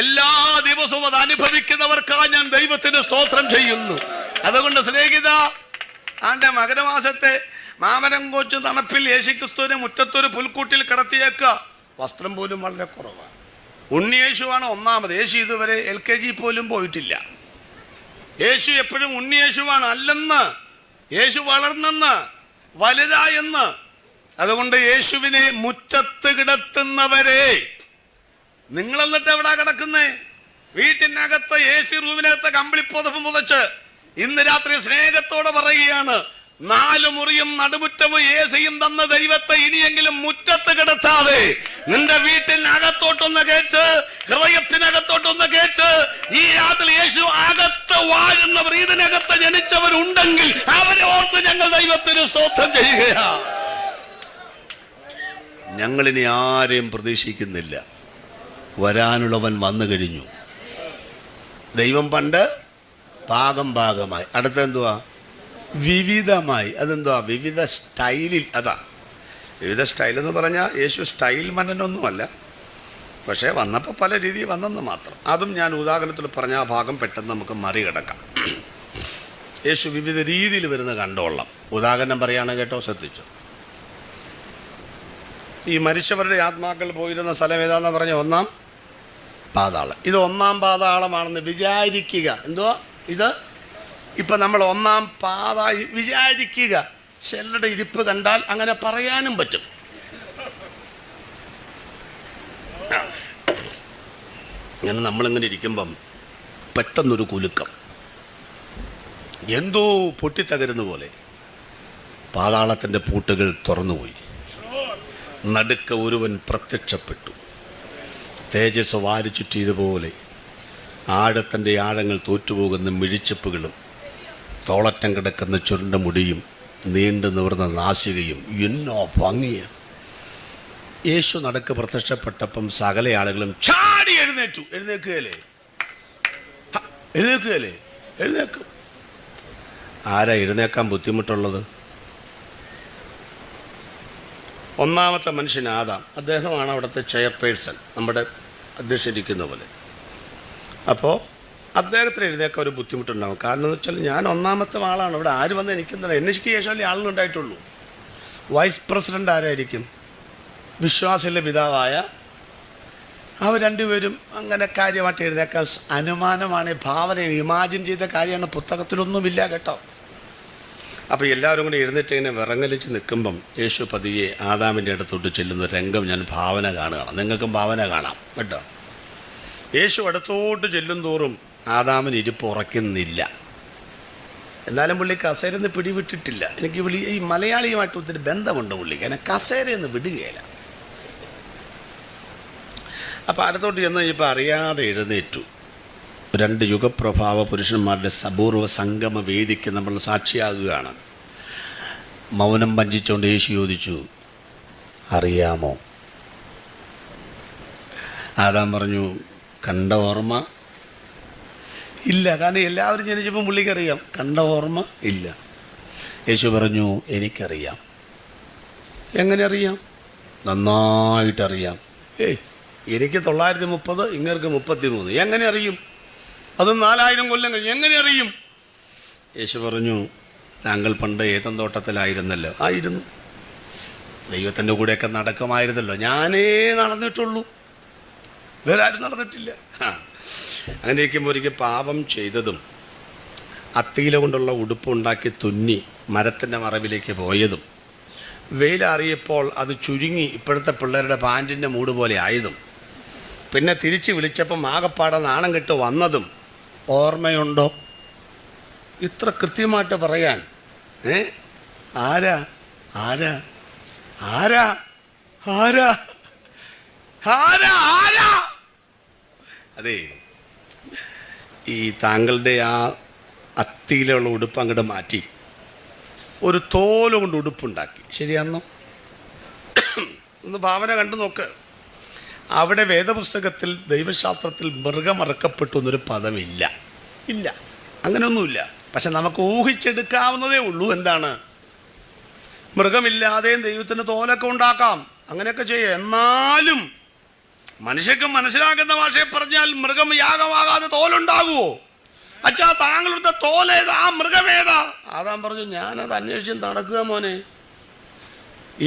എല്ലാ ദിവസവും അത് അനുഭവിക്കുന്നവർക്കായി ഞാൻ ദൈവത്തിന് സ്തോത്രം ചെയ്യുന്നു. അതുകൊണ്ട് സ്നേഹിത, ആന്റെ മകരമാസത്തെ മാമരം കോച്ച് തണുപ്പിൽ യേശുക്രിസ്തുവിനെ മുറ്റത്തൊരു പുൽക്കൂട്ടിൽ കിടത്തിയേക്കുക. വസ്ത്രം പോലും വളരെ കുറവാണ്. ഉണ്ണിയേശുവാണ് ഒന്നാമത്. യേശു ഇതുവരെ LKG പോലും പോയിട്ടില്ല. യേശു എപ്പോഴും ഉണ്ണിയേശുവാണ്. അല്ലെന്ന്, യേശു വളർന്നെന്ന്, വലുതായെന്ന്. അതുകൊണ്ട് യേശുവിനെ മുറ്റത്ത് കിടത്തുന്നവരെ, നിങ്ങൾ എന്നിട്ട് എവിടാ കിടക്കുന്നേ? വീട്ടിനകത്ത് AC റൂമിനകത്ത് കമ്പിളിപ്പുതപ്പ് പുതച്ച് ഇന്ന് രാത്രി സ്നേഹത്തോടെ പറയുകയാണ്, 4 മുറിയും നടുമുറ്റവും AC-യും തന്ന ദൈവത്തെ ഇനിയെങ്കിലും മുറ്റത്ത് കിടത്താതെ നിന്റെ വീട്ടിനകത്തോട്ടൊന്ന് കേട്ട്, ഹൃദയത്തിനകത്തോട്ടൊന്ന് കേട്ട്, ഈ രാത്രി യേശു അകത്ത് വാഴുന്നവർ, ഇതിനകത്ത് ജനിച്ചവരുണ്ടെങ്കിൽ അവരെ ഓർത്ത് ഞങ്ങൾ ദൈവത്തിന് സ്തോത്രം ചെയ്യുകയാണ്. ഞങ്ങളിനി ആരെയും പ്രതീക്ഷിക്കുന്നില്ല. വരാനുള്ളവൻ വന്നു കഴിഞ്ഞു. ദൈവം പണ്ട് ഭാഗമായി, അടുത്തെന്തുവാ? വിവിധമായി. അതെന്തുവാ? വിവിധ സ്റ്റൈലിൽ. അതാ വിവിധ സ്റ്റൈൽ എന്ന് പറഞ്ഞാൽ യേശു സ്റ്റൈൽ മനനൊന്നുമല്ല, പക്ഷേ വന്നപ്പോൾ പല രീതിയിൽ വന്നെന്ന് മാത്രം. അതും ഞാൻ ഉദാഹരണത്തിൽ പറഞ്ഞ ആ ഭാഗം പെട്ടെന്ന് നമുക്ക് മറികടക്കാം. യേശു വിവിധ രീതിയിൽ വരുന്ന കണ്ടോളാം. ഉദാഹരണം പറയാണ് കേട്ടോ, ശ്രദ്ധിച്ചു. ഈ മരിച്ചവരുടെ ആത്മാക്കൾ പോയിരുന്ന സ്ഥലം ഏതാണെന്ന് പറഞ്ഞ 1-ാം പാതാളം. ഇത് ഒന്നാം പാതാളമാണെന്ന് വിചാരിക്കുക. എന്തുവാ ഇത്? ഇപ്പം നമ്മൾ ഒന്നാം വിചാരിക്കുക. ചിലരുടെ ഇരിപ്പ് കണ്ടാൽ അങ്ങനെ പറയാനും പറ്റും. അങ്ങനെ നമ്മളിങ്ങനെ ഇരിക്കുമ്പം പെട്ടെന്നൊരു കുലുക്കം, എന്തോ പൊട്ടിത്തകരുന്ന പോലെ പാതാളത്തിൻ്റെ പൂട്ടുകൾ തുറന്നുപോയി. നടുക്ക ഒരുവൻ പ്രത്യക്ഷപ്പെട്ടു. തേജസ് വാരി ചുറ്റിയതുപോലെ ആഴത്തിൻ്റെ ആഴങ്ങൾ തോറ്റുപോകുന്ന മിഴിച്ചപ്പുകളും തോളറ്റം കിടക്കുന്ന ചുരുണ്ട മുടിയും നീണ്ടു നിവർന്ന നാസികയും എന്നോ ഭംഗിയ. യേശു നടുക്ക് പ്രത്യക്ഷപ്പെട്ടപ്പം സകല ആളുകളും ചാടി എഴുന്നേറ്റു. എഴുന്നേക്കും. ആരാ എഴുന്നേക്കാൻ ബുദ്ധിമുട്ടുള്ളത്? ഒന്നാമത്തെ മനുഷ്യൻ ആദാം. അദ്ദേഹമാണ് അവിടുത്തെ ചെയർപേഴ്സൺ, നമ്മുടെ അധ്യക്ഷരിക്കുന്ന പോലെ. അപ്പോൾ അദ്ദേഹത്തിന് എഴുന്നേക്കാൻ ഒരു ബുദ്ധിമുട്ടുണ്ടാകും. കാരണം എന്ന് വെച്ചാൽ ഞാൻ ഒന്നാമത്തെ ആളാണ്. ഇവിടെ ആര് വന്ന് എനിക്കെന്താണ്? എനിക്ക് ശേഷമല്ലേ ആളുകളുണ്ടായിട്ടുള്ളൂ. വൈസ് പ്രസിഡൻ്റ് ആരായിരിക്കും? വിശ്വാസിലെ പിതാവായ അവർ രണ്ടുപേരും അങ്ങനെ കാര്യമായിട്ട് എഴുന്നേക്കാൻ അനുമാനമാണ്, ഭാവന, ഇമാജിൻ ചെയ്ത കാര്യമാണ്. പുസ്തകത്തിലൊന്നുമില്ല കേട്ടോ. അപ്പോൾ എല്ലാവരും കൂടി എഴുന്നേറ്റ് ഇങ്ങനെ വിറങ്ങലിച്ച് നിൽക്കുമ്പം യേശു പതിയെ ആദാമിൻ്റെ അടുത്തോട്ട് ചെല്ലുന്ന രംഗം ഞാൻ ഭാവന കാണുകയാണ്. നിങ്ങൾക്കും ഭാവന കാണാം കേട്ടോ. യേശു അടുത്തോട്ട് ചെല്ലും തോറും ആദാമിന് ഇരിപ്പ് ഉറക്കുന്നില്ല. എന്നാലും പുള്ളി കസേരന്ന് പിടിവിട്ടിട്ടില്ല. എനിക്ക് ഈ മലയാളിയുമായിട്ട് ഒത്തിരി ബന്ധമുണ്ട് പുള്ളിക്ക്. എന്നെ കസേരയെന്ന് വിടുകയില്ല. അപ്പോൾ അടുത്തോട്ട് ചെന്ന് ഇപ്പോൾ അറിയാതെ എഴുന്നേറ്റു. രണ്ട് യുഗപ്രഭാവ പുരുഷന്മാരുടെ അപൂർവ സംഗമ വേദിക്ക് നമ്മൾ സാക്ഷിയാകുകയാണ്. മൗനം ഭഞ്ജിച്ചുകൊണ്ട് യേശു ചോദിച്ചു, അറിയാമോ? ആദാം പറഞ്ഞു, കണ്ട ഓർമ്മ ഇല്ല. കാരണം എല്ലാവരും ജനിച്ചപ്പം പുള്ളിക്കറിയാം. കണ്ട ഓർമ്മ ഇല്ല. യേശു പറഞ്ഞു, എനിക്കറിയാം. എങ്ങനെ അറിയാം? നന്നായിട്ടറിയാം. എനിക്ക് 930, ഇങ്ങർക്ക് 33. എങ്ങനെ അറിയും? അത് 4000 കൊല്ലം കഴിഞ്ഞ് എങ്ങനെ അറിയും? യേശു പറഞ്ഞു, താങ്കൾ പണ്ട് ഏതൻ തോട്ടത്തിലായിരുന്നല്ലോ. ആയിരുന്നു. ദൈവത്തിൻ്റെ കൂടെയൊക്കെ നടക്കുമായിരുന്നല്ലോ. ഞാനേ നടന്നിട്ടുള്ളൂ, വേറെ ആരും നടന്നിട്ടില്ല. അങ്ങനെ ഇരിക്കുമ്പോൾ ഒരിക്കൽ പാപം ചെയ്തതും അത്തിയില കൊണ്ടുള്ള ഉടുപ്പുണ്ടാക്കി തുന്നി മരത്തിൻ്റെ മറവിലേക്ക് പോയതും വെയിലറിയപ്പോൾ അത് ചുരുങ്ങി ഇപ്പോഴത്തെ പിള്ളേരുടെ പാൻറ്റിൻ്റെ മൂട് പോലെ ആയതും പിന്നെ തിരിച്ച് വിളിച്ചപ്പം ആകപ്പാടെ നാണം കെട്ട് വന്നതും ഓർമ്മയുണ്ടോ? ഇത്ര കൃത്യമായിട്ട് പറയാൻ ആരാ ആരാ ആരാ ആരാ ആരാ ആരാ? അതെ, ഈ താങ്കളുടെ ആ അത്തിയിലുള്ള ഉടുപ്പ് അങ്ങോട്ട് മാറ്റി ഒരു തോല് കൊണ്ട് ഉടുപ്പുണ്ടാക്കി. ശരിയാന്നോ? ഒന്ന് ഭാവന കണ്ടു നോക്ക്. അവിടെ വേദപുസ്തകത്തിൽ ദൈവശാസ്ത്രത്തിൽ മൃഗമറക്കപ്പെട്ടു എന്നൊരു പദമില്ല. ഇല്ല, അങ്ങനെയൊന്നുമില്ല. പക്ഷെ നമുക്ക് ഊഹിച്ചെടുക്കാവുന്നതേ ഉള്ളൂ. എന്താണ്? മൃഗമില്ലാതെയും ദൈവത്തിന് തോലൊക്കെ ഉണ്ടാക്കാം, അങ്ങനെയൊക്കെ ചെയ്യാം. എന്നാലും മനുഷ്യർക്ക് മനസ്സിലാക്കുന്ന ഭാഷയെ പറഞ്ഞാൽ മൃഗം യാഗമാകാതെ തോലുണ്ടാകുമോ? അച്ഛാ, താങ്കളുടെ തോലേതാ? ആ മൃഗമേതാ? ആദാം പറഞ്ഞു, ഞാനത് അന്വേഷിച്ച് നടക്കുക മോനെ.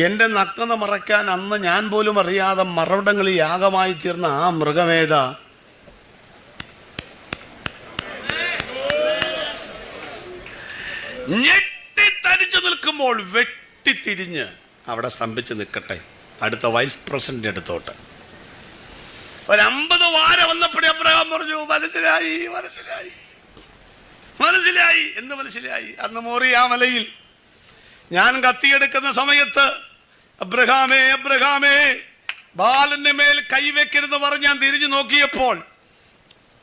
എൻ്റെ നഗ്നത മറയ്ക്കാൻ അന്ന് ഞാൻ പോലും അറിയാതെ മറവിടങ്ങളിൽ യാഗമായി തീർന്ന ആ മൃഗമേതാ? ഞെട്ടിത്തരിച്ചു നിൽക്കുമ്പോൾ വെട്ടിത്തിരിഞ്ഞ് അവിടെ സ്തംഭിച്ച് നിൽക്കട്ടെ. അടുത്ത വൈസ് പ്രസിഡന്റ് അടുത്തോട്ട് ഒരു 50 വാര വന്നപ്പോഴേ അബ്രഹാം പറഞ്ഞു, മനസ്സിലായി മനസ്സിലായി മനസ്സിലായി. എന്ത് മനസ്സിലായി? അന്ന് മോറിയ മലയിൽ ഞാൻ കത്തിയെടുക്കുന്ന സമയത്ത് അബ്രഹാമേ അബ്രഹാമേ ബാലന്റെ മേൽ കൈവെക്കരുതെന്ന് പറഞ്ഞ് ഞാൻ തിരിഞ്ഞു നോക്കിയപ്പോൾ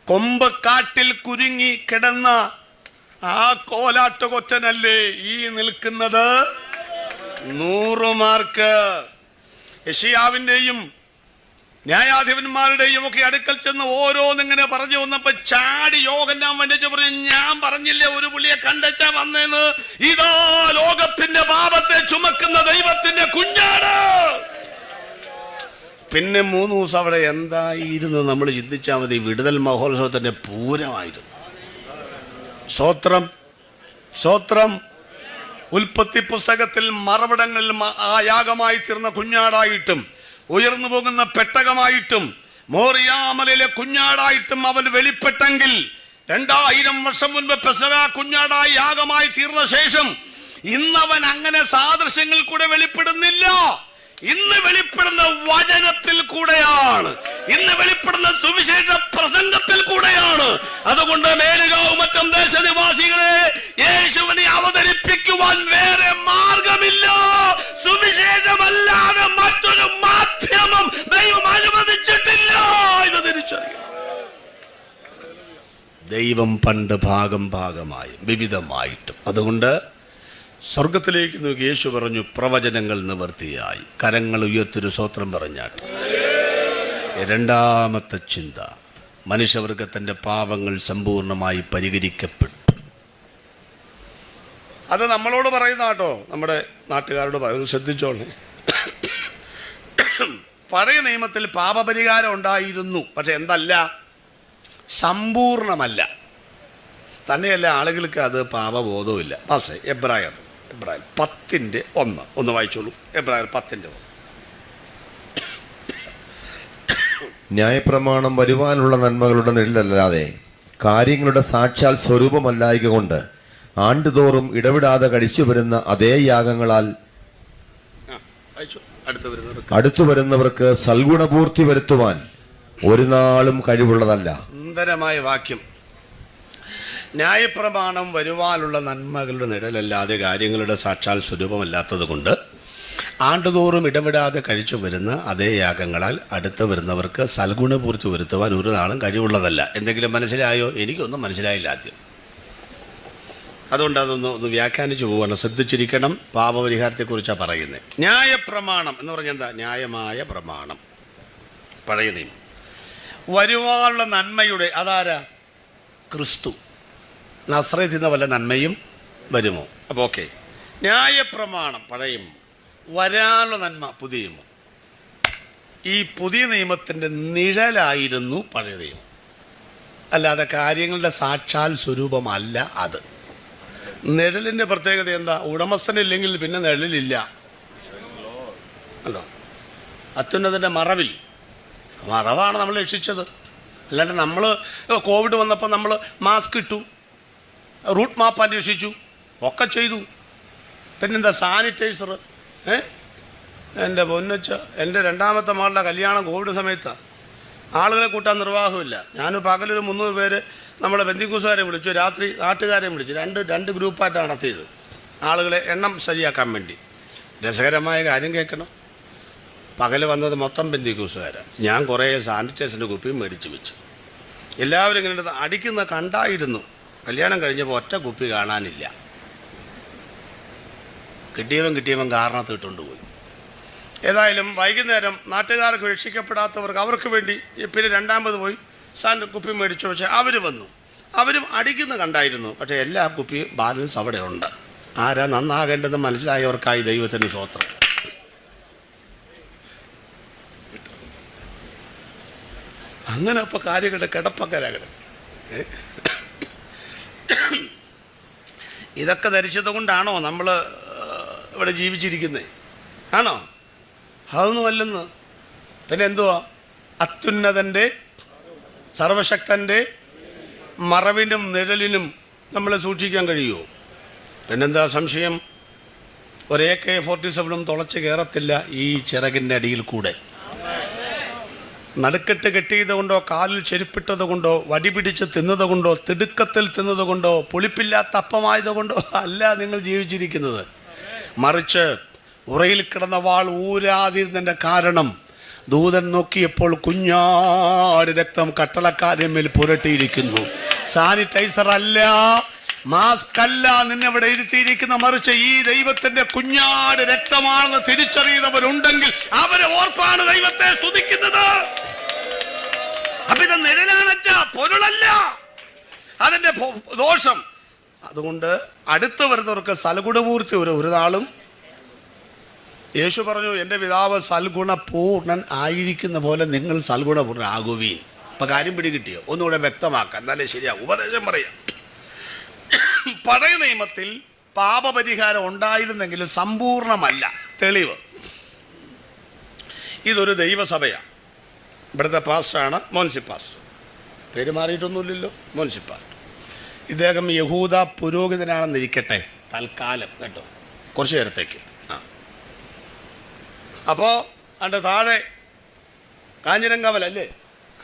കൊമ്പ് കാട്ടിൽ കുരുങ്ങി കിടന്ന ആ കോലാട്ട് കൊച്ചനല്ലേ ഈ നിൽക്കുന്നത്? 100 മാർക്ക്. യെശയ്യാവിൻ്റെയും ന്യായാധിപന്മാരുടെയും ഒക്കെ അടുക്കൽ ചെന്ന് ഓരോന്നിങ്ങനെ പറഞ്ഞു വന്നപ്പോ ചാടി യോഹന്നാൻ വന്നിട്ട് പറഞ്ഞു, ഞാൻ പറഞ്ഞില്ലേ ഒരു പുള്ളിയെ കണ്ടച്ചാ വന്നേന്ന്? ഇതാ ലോകത്തിന്റെ പാപത്തെ ചുമക്കുന്ന ദൈവത്തിന്റെ കുഞ്ഞാട്. പിന്നെ 3 ദിവസം അവിടെ എന്തായിരുന്നു നമ്മൾ ചിന്തിച്ചാൽ മതി. വിടുതൽ മഹോത്സവത്തിന്റെ പൂരമായിരുന്നു. സ്തോത്രം സ്തോത്രം. ഉൽപ്പത്തി പുസ്തകത്തിൽ മറവിടങ്ങളിൽ ആ യാഗമായി തീർന്ന കുഞ്ഞാടായിട്ടും ഉയർന്നു പോകുന്ന പെട്ടകമായിട്ടും മോറിയാമലയിലെ കുഞ്ഞാടായിട്ടും അവൻ വെളിപ്പെട്ടെങ്കിൽ 2000 വർഷം മുൻപ് പെസഹ കുഞ്ഞാടായി യാഗമായി തീർന്ന ശേഷം ഇന്നവൻ അങ്ങനെ സാദൃശ്യങ്ങൾ കൂടെ വെളിപ്പെടുന്നില്ല. ഇന്ന് വെളിപ്പെടുന്ന വചനത്തിൽ കൂടെയാണ്, ഇന്ന് വെളിപ്പെടുന്ന സുവിശേഷ പ്രസംഗത്തിൽ കൂടെയാണ്. അതുകൊണ്ട് മേലുകാവ് മറ്റും ദേശനിവാസികളെ, യേശുവിനെ അവതരിപ്പിക്കുവാൻ വേറെ മാർഗമില്ല. സുവിശേഷമല്ലാതെ മറ്റൊരു മാധ്യമം ദൈവം അനുവദിച്ചിട്ടില്ല. ഇത് തിരിച്ചറിയണം. ദൈവം പണ്ട് ഭാഗമായും വിവിധമായിട്ടും. അതുകൊണ്ട് സ്വർഗത്തിലേക്ക് നോക്കി യേശു പറഞ്ഞു, പ്രവചനങ്ങൾ നിവർത്തിയായി. കരങ്ങൾ ഉയർത്തൊരു സ്തോത്രം പറഞ്ഞാട്ട്. രണ്ടാമത്തെ ചിന്ത, മനുഷ്യവർഗത്തിൻ്റെ പാപങ്ങൾ സമ്പൂർണ്ണമായി പരിഹരിക്കപ്പെട്ടു. അത് നമ്മളോട് പറയുന്ന കേട്ടോ, നമ്മുടെ നാട്ടുകാരോട് പറയുന്നത് ശ്രദ്ധിച്ചോളേ. പഴയ നിയമത്തിൽ പാപപരിഹാരം ഉണ്ടായിരുന്നു, പക്ഷെ എന്തല്ല, സമ്പൂർണമല്ല. തന്നെയല്ല, ആളുകൾക്ക് അത് പാപബോധവുമില്ല. പക്ഷേ എബ്രായർ 10:1 ഒന്ന് വായിച്ചോളൂ. എബ്രായർ 10:1. ന്യായപ്രമാണം വരുവാനുള്ള നന്മകളുടെ നിഴലല്ലാതെ കാര്യങ്ങളുടെ സാക്ഷാൽ സ്വരൂപമല്ലായക കൊണ്ട് ആണ്ടുതോറും ഇടവിടാതെ കഴിച്ചു വരുന്ന അതേ യാഗങ്ങളാൽ അടുത്തു വരുന്നവർക്ക് സൽഗുണപൂർത്തി വരുത്തുവാൻ ഒരു നാളും കഴിവുള്ളതല്ല. സുന്ദരമായ വാക്യം. ന്യായപ്രമാണം വരുവാനുള്ള നന്മകളുടെ നിഴലല്ലാതെ കാര്യങ്ങളുടെ സാക്ഷാൽ സ്വരൂപമല്ലാത്തത് കൊണ്ട് ആണ്ടുതോറും ഇടവിടാതെ കഴിച്ചു വരുന്ന അതേ യാഗങ്ങളാൽ അടുത്ത് വരുന്നവർക്ക് സൽഗുണപൂർത്തി വരുത്തുവാൻ ഒരു നാളും കഴിവുള്ളതല്ല. എന്തെങ്കിലും മനസ്സിലായോ? എനിക്കൊന്നും മനസ്സിലായില്ല ആദ്യം. അതുകൊണ്ട് ഒന്ന് വ്യാഖ്യാനിച്ചു പോവുകയാണ്. ശ്രദ്ധിച്ചിരിക്കണം. പാപപരിഹാരത്തെക്കുറിച്ചാണ് പറയുന്നത്. ന്യായപ്രമാണം എന്ന് പറഞ്ഞാൽ എന്താ? ന്യായമായ പ്രമാണം, പഴയ നിയമം. വരുവാനുള്ള നന്മയുടെ, അതാരാ? ക്രിസ്തു. നസ്രയത്തിൽ നിന്ന് വല്ല നന്മയും വരുമോ? അപ്പോൾ ഓക്കെ, ന്യായപ്രമാണം പഴയും, വരാനുള്ള നന്മ പുതിയും. ഈ പുതിയ നിയമത്തിൻ്റെ നിഴലായിരുന്നു പഴയ നിയമം, അല്ലാതെ കാര്യങ്ങളുടെ സാക്ഷാൽ സ്വരൂപമല്ല അത്. നിഴലിൻ്റെ പ്രത്യേകത എന്താ? ഉടമസ്ഥനില്ലെങ്കിൽ പിന്നെ നിഴലില്ല അല്ലോ. അത്യുന്നതിൻ്റെ മറവാണ് നമ്മൾ രക്ഷിച്ചത്. അല്ലാണ്ട് നമ്മൾ കോവിഡ് വന്നപ്പോൾ നമ്മൾ മാസ്ക് ഇട്ടു, റൂട്ട് മാപ്പ് അന്വേഷിച്ചു, ഒക്കെ ചെയ്തു. പിന്നെന്താ? സാനിറ്റൈസർ. എൻ്റെ പൊന്നച്ച, എൻ്റെ രണ്ടാമത്തെ മകളുടെ കല്യാണം കോവിഡ് സമയത്താണ്. ആളുകളെ കൂട്ടാൻ നിർവാഹമില്ല. ഞാൻ പകലൊരു 300 പേര് നമ്മളെ ബന്ധുക്കൂസുകാരെ വിളിച്ചു, രാത്രി നാട്ടുകാരെ വിളിച്ചു. രണ്ട് ഗ്രൂപ്പായിട്ടാണ് നടത്തിയത്, ആളുകളെ എണ്ണം ശരിയാക്കാൻ വേണ്ടി. രസകരമായ കാര്യം കേൾക്കണം. പകൽ വന്നത് മൊത്തം ബന്ധുക്കൂസുകാരാണ്. ഞാൻ കുറേ സാനിറ്റൈസറിൻ്റെ കുപ്പിയും മേടിച്ച് വെച്ചു. എല്ലാവരും ഇങ്ങനെ അടിക്കുന്ന കണ്ടായിരുന്നു. കല്യാണം കഴിഞ്ഞപ്പോൾ ഒറ്റ കുപ്പി കാണാനില്ല. കിട്ടിയവൻ കാരണത്ത് ഇട്ടുകൊണ്ടുപോയി. ഏതായാലും വൈകുന്നേരം നാട്ടുകാർക്ക് രക്ഷിക്കപ്പെടാത്തവർക്ക് അവർക്ക് വേണ്ടി പിന്നെ രണ്ടാമത് പോയി കുപ്പി മേടിച്ചു. പക്ഷേ അവർ വന്നു, അവരും അടിക്കുന്ന കണ്ടായിരുന്നു. പക്ഷേ എല്ലാ കുപ്പിയും ബാലൻസ് അവിടെ ഉണ്ട്. ആരാ നന്നാകേണ്ടത് മനസ്സിലായവർക്കായി ദൈവത്തിന് സ്തോത്രം. അങ്ങനെ അപ്പോൾ കാര്യങ്ങളുടെ കിടപ്പക്കരാകണം. ഇതൊക്കെ ധരിച്ചത് കൊണ്ടാണോ നമ്മൾ ഇവിടെ ജീവിച്ചിരിക്കുന്നത്? ആണോ? അതൊന്നുമല്ലെന്ന്. പിന്നെ എന്തുവാ? അത്യുന്നതൻ്റെ സർവശക്തൻ്റെ മറവിനും നിഴലിനും നമ്മളെ സൂക്ഷിക്കാൻ കഴിയുമോ? പിന്നെന്താ സംശയം? ഒരു AK-47 തുളച്ച് കയറത്തില്ല ഈ ചിറകിൻ്റെ അടിയിൽ കൂടെ. നടുക്കെട്ട് കെട്ടിയത് കൊണ്ടോ, കാലിൽ ചെരുപ്പിട്ടത് കൊണ്ടോ, വടി പിടിച്ച് തിന്നത് കൊണ്ടോ, തിടുക്കത്തിൽ തിന്നത് കൊണ്ടോ, പുളിപ്പില്ലാത്ത അപ്പമായത് കൊണ്ടോ അല്ല നിങ്ങൾ ജീവിച്ചിരിക്കുന്നത്. മറിച്ച് ഉറയിൽ കിടന്ന വാൾ ഊരാതിരുന്നതിൻ്റെ കാരണം ദൂതൻ നോക്കിയപ്പോൾ കുഞ്ഞാട് രക്തം കട്ടളക്കാരുടെ മേൽ പുരട്ടിയിരിക്കുന്നു. സാനിറ്റൈസർ അല്ല, മാസ്ക് അല്ല നിന്നെ ഇവിടെ ഇരുത്തിയിരിക്കുന്ന, മറിച്ച് ഈ ദൈവത്തിന്റെ കുഞ്ഞാട് രക്തമാണെന്ന് തിരിച്ചറിയുന്നവരുണ്ടെങ്കിൽ അവരെ ഓർത്താണ് ദൈവത്തെ സ്തുതിക്കുന്നത്. അപ്പൊ ഇത് നിഴലാണച്ച, പൊരുളല്ല അതിന്റെ ദോഷം. അതുകൊണ്ട് അടുത്ത് വരുന്നവർക്ക് സൽഗുണപൂർത്തി ഒരു നാളും. യേശു പറഞ്ഞു, എൻ്റെ പിതാവ് സൽഗുണപൂർണൻ ആയിരിക്കുന്ന പോലെ നിങ്ങൾ സൽഗുണപൂർണ്ണനാകുവീൻ. അപ്പം കാര്യം പിടികിട്ടിയോ? ഒന്നുകൂടെ വ്യക്തമാക്കാം, എന്നാലേ ശരിയാ. ഉപദേശം പറയാം. പഴയ നിയമത്തിൽ പാപപരിഹാരം ഉണ്ടായിരുന്നെങ്കിലും സമ്പൂർണമല്ല. തെളിവ്, ഇതൊരു ദൈവസഭയാണ്. ഇവിടുത്തെ പാസ്റ്ററാണ് മോൻസി പാസ്റ്റർ. പേര് മാറിയിട്ടൊന്നുമില്ലല്ലോ, മോൻസി പാസ്റ്റർ. ഇദ്ദേഹം യഹൂദ പുരോഹിതനാണെന്നിരിക്കട്ടെ തൽക്കാലം, കേട്ടോ, കുറച്ച് നേരത്തേക്ക്. അപ്പോൾ അതിൻ്റെ താഴെ കാഞ്ഞിരങ്കവല അല്ലേ,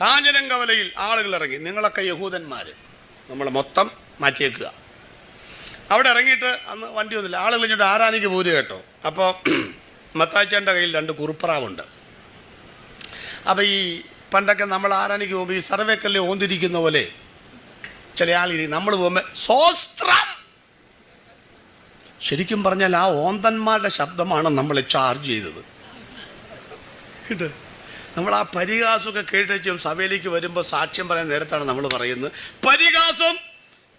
കാഞ്ഞിരങ്കവലയിൽ ആളുകൾ ഇറങ്ങി. നിങ്ങളൊക്കെ യഹൂദന്മാർ, നമ്മൾ മൊത്തം മാറ്റിയേക്കുക. അവിടെ ഇറങ്ങിയിട്ട് അന്ന് വണ്ടിയൊന്നുമില്ല, ആളുകൾ ഇങ്ങോട്ട് ആരാനിക്ക് പോരുക, കേട്ടോ. അപ്പോൾ മത്തായിച്ചേൻ്റെ കയ്യിൽ 2 കുറുപ്രാവുണ്ട്. അപ്പോൾ ഈ പണ്ടൊക്കെ നമ്മൾ ആരാനിക്ക് പോകുമ്പോൾ ഈ സർവേക്കല്ല് ഓന്തിരിക്കുന്ന പോലെ ചില ആളിൽ നമ്മൾ പോകുമ്പോൾ സ്വസ്ത്രം, ശരിക്കും പറഞ്ഞാൽ ആ ഓന്തന്മാരുടെ ശബ്ദമാണ് നമ്മൾ ചാർജ് ചെയ്തത്. നമ്മൾ ആ പരിഹാസമൊക്കെ കേട്ടും സഭയിലേക്ക് വരുമ്പോൾ സാക്ഷ്യം പറയാൻ നേരത്താണ് നമ്മൾ പറയുന്നത്, പരിഹാസം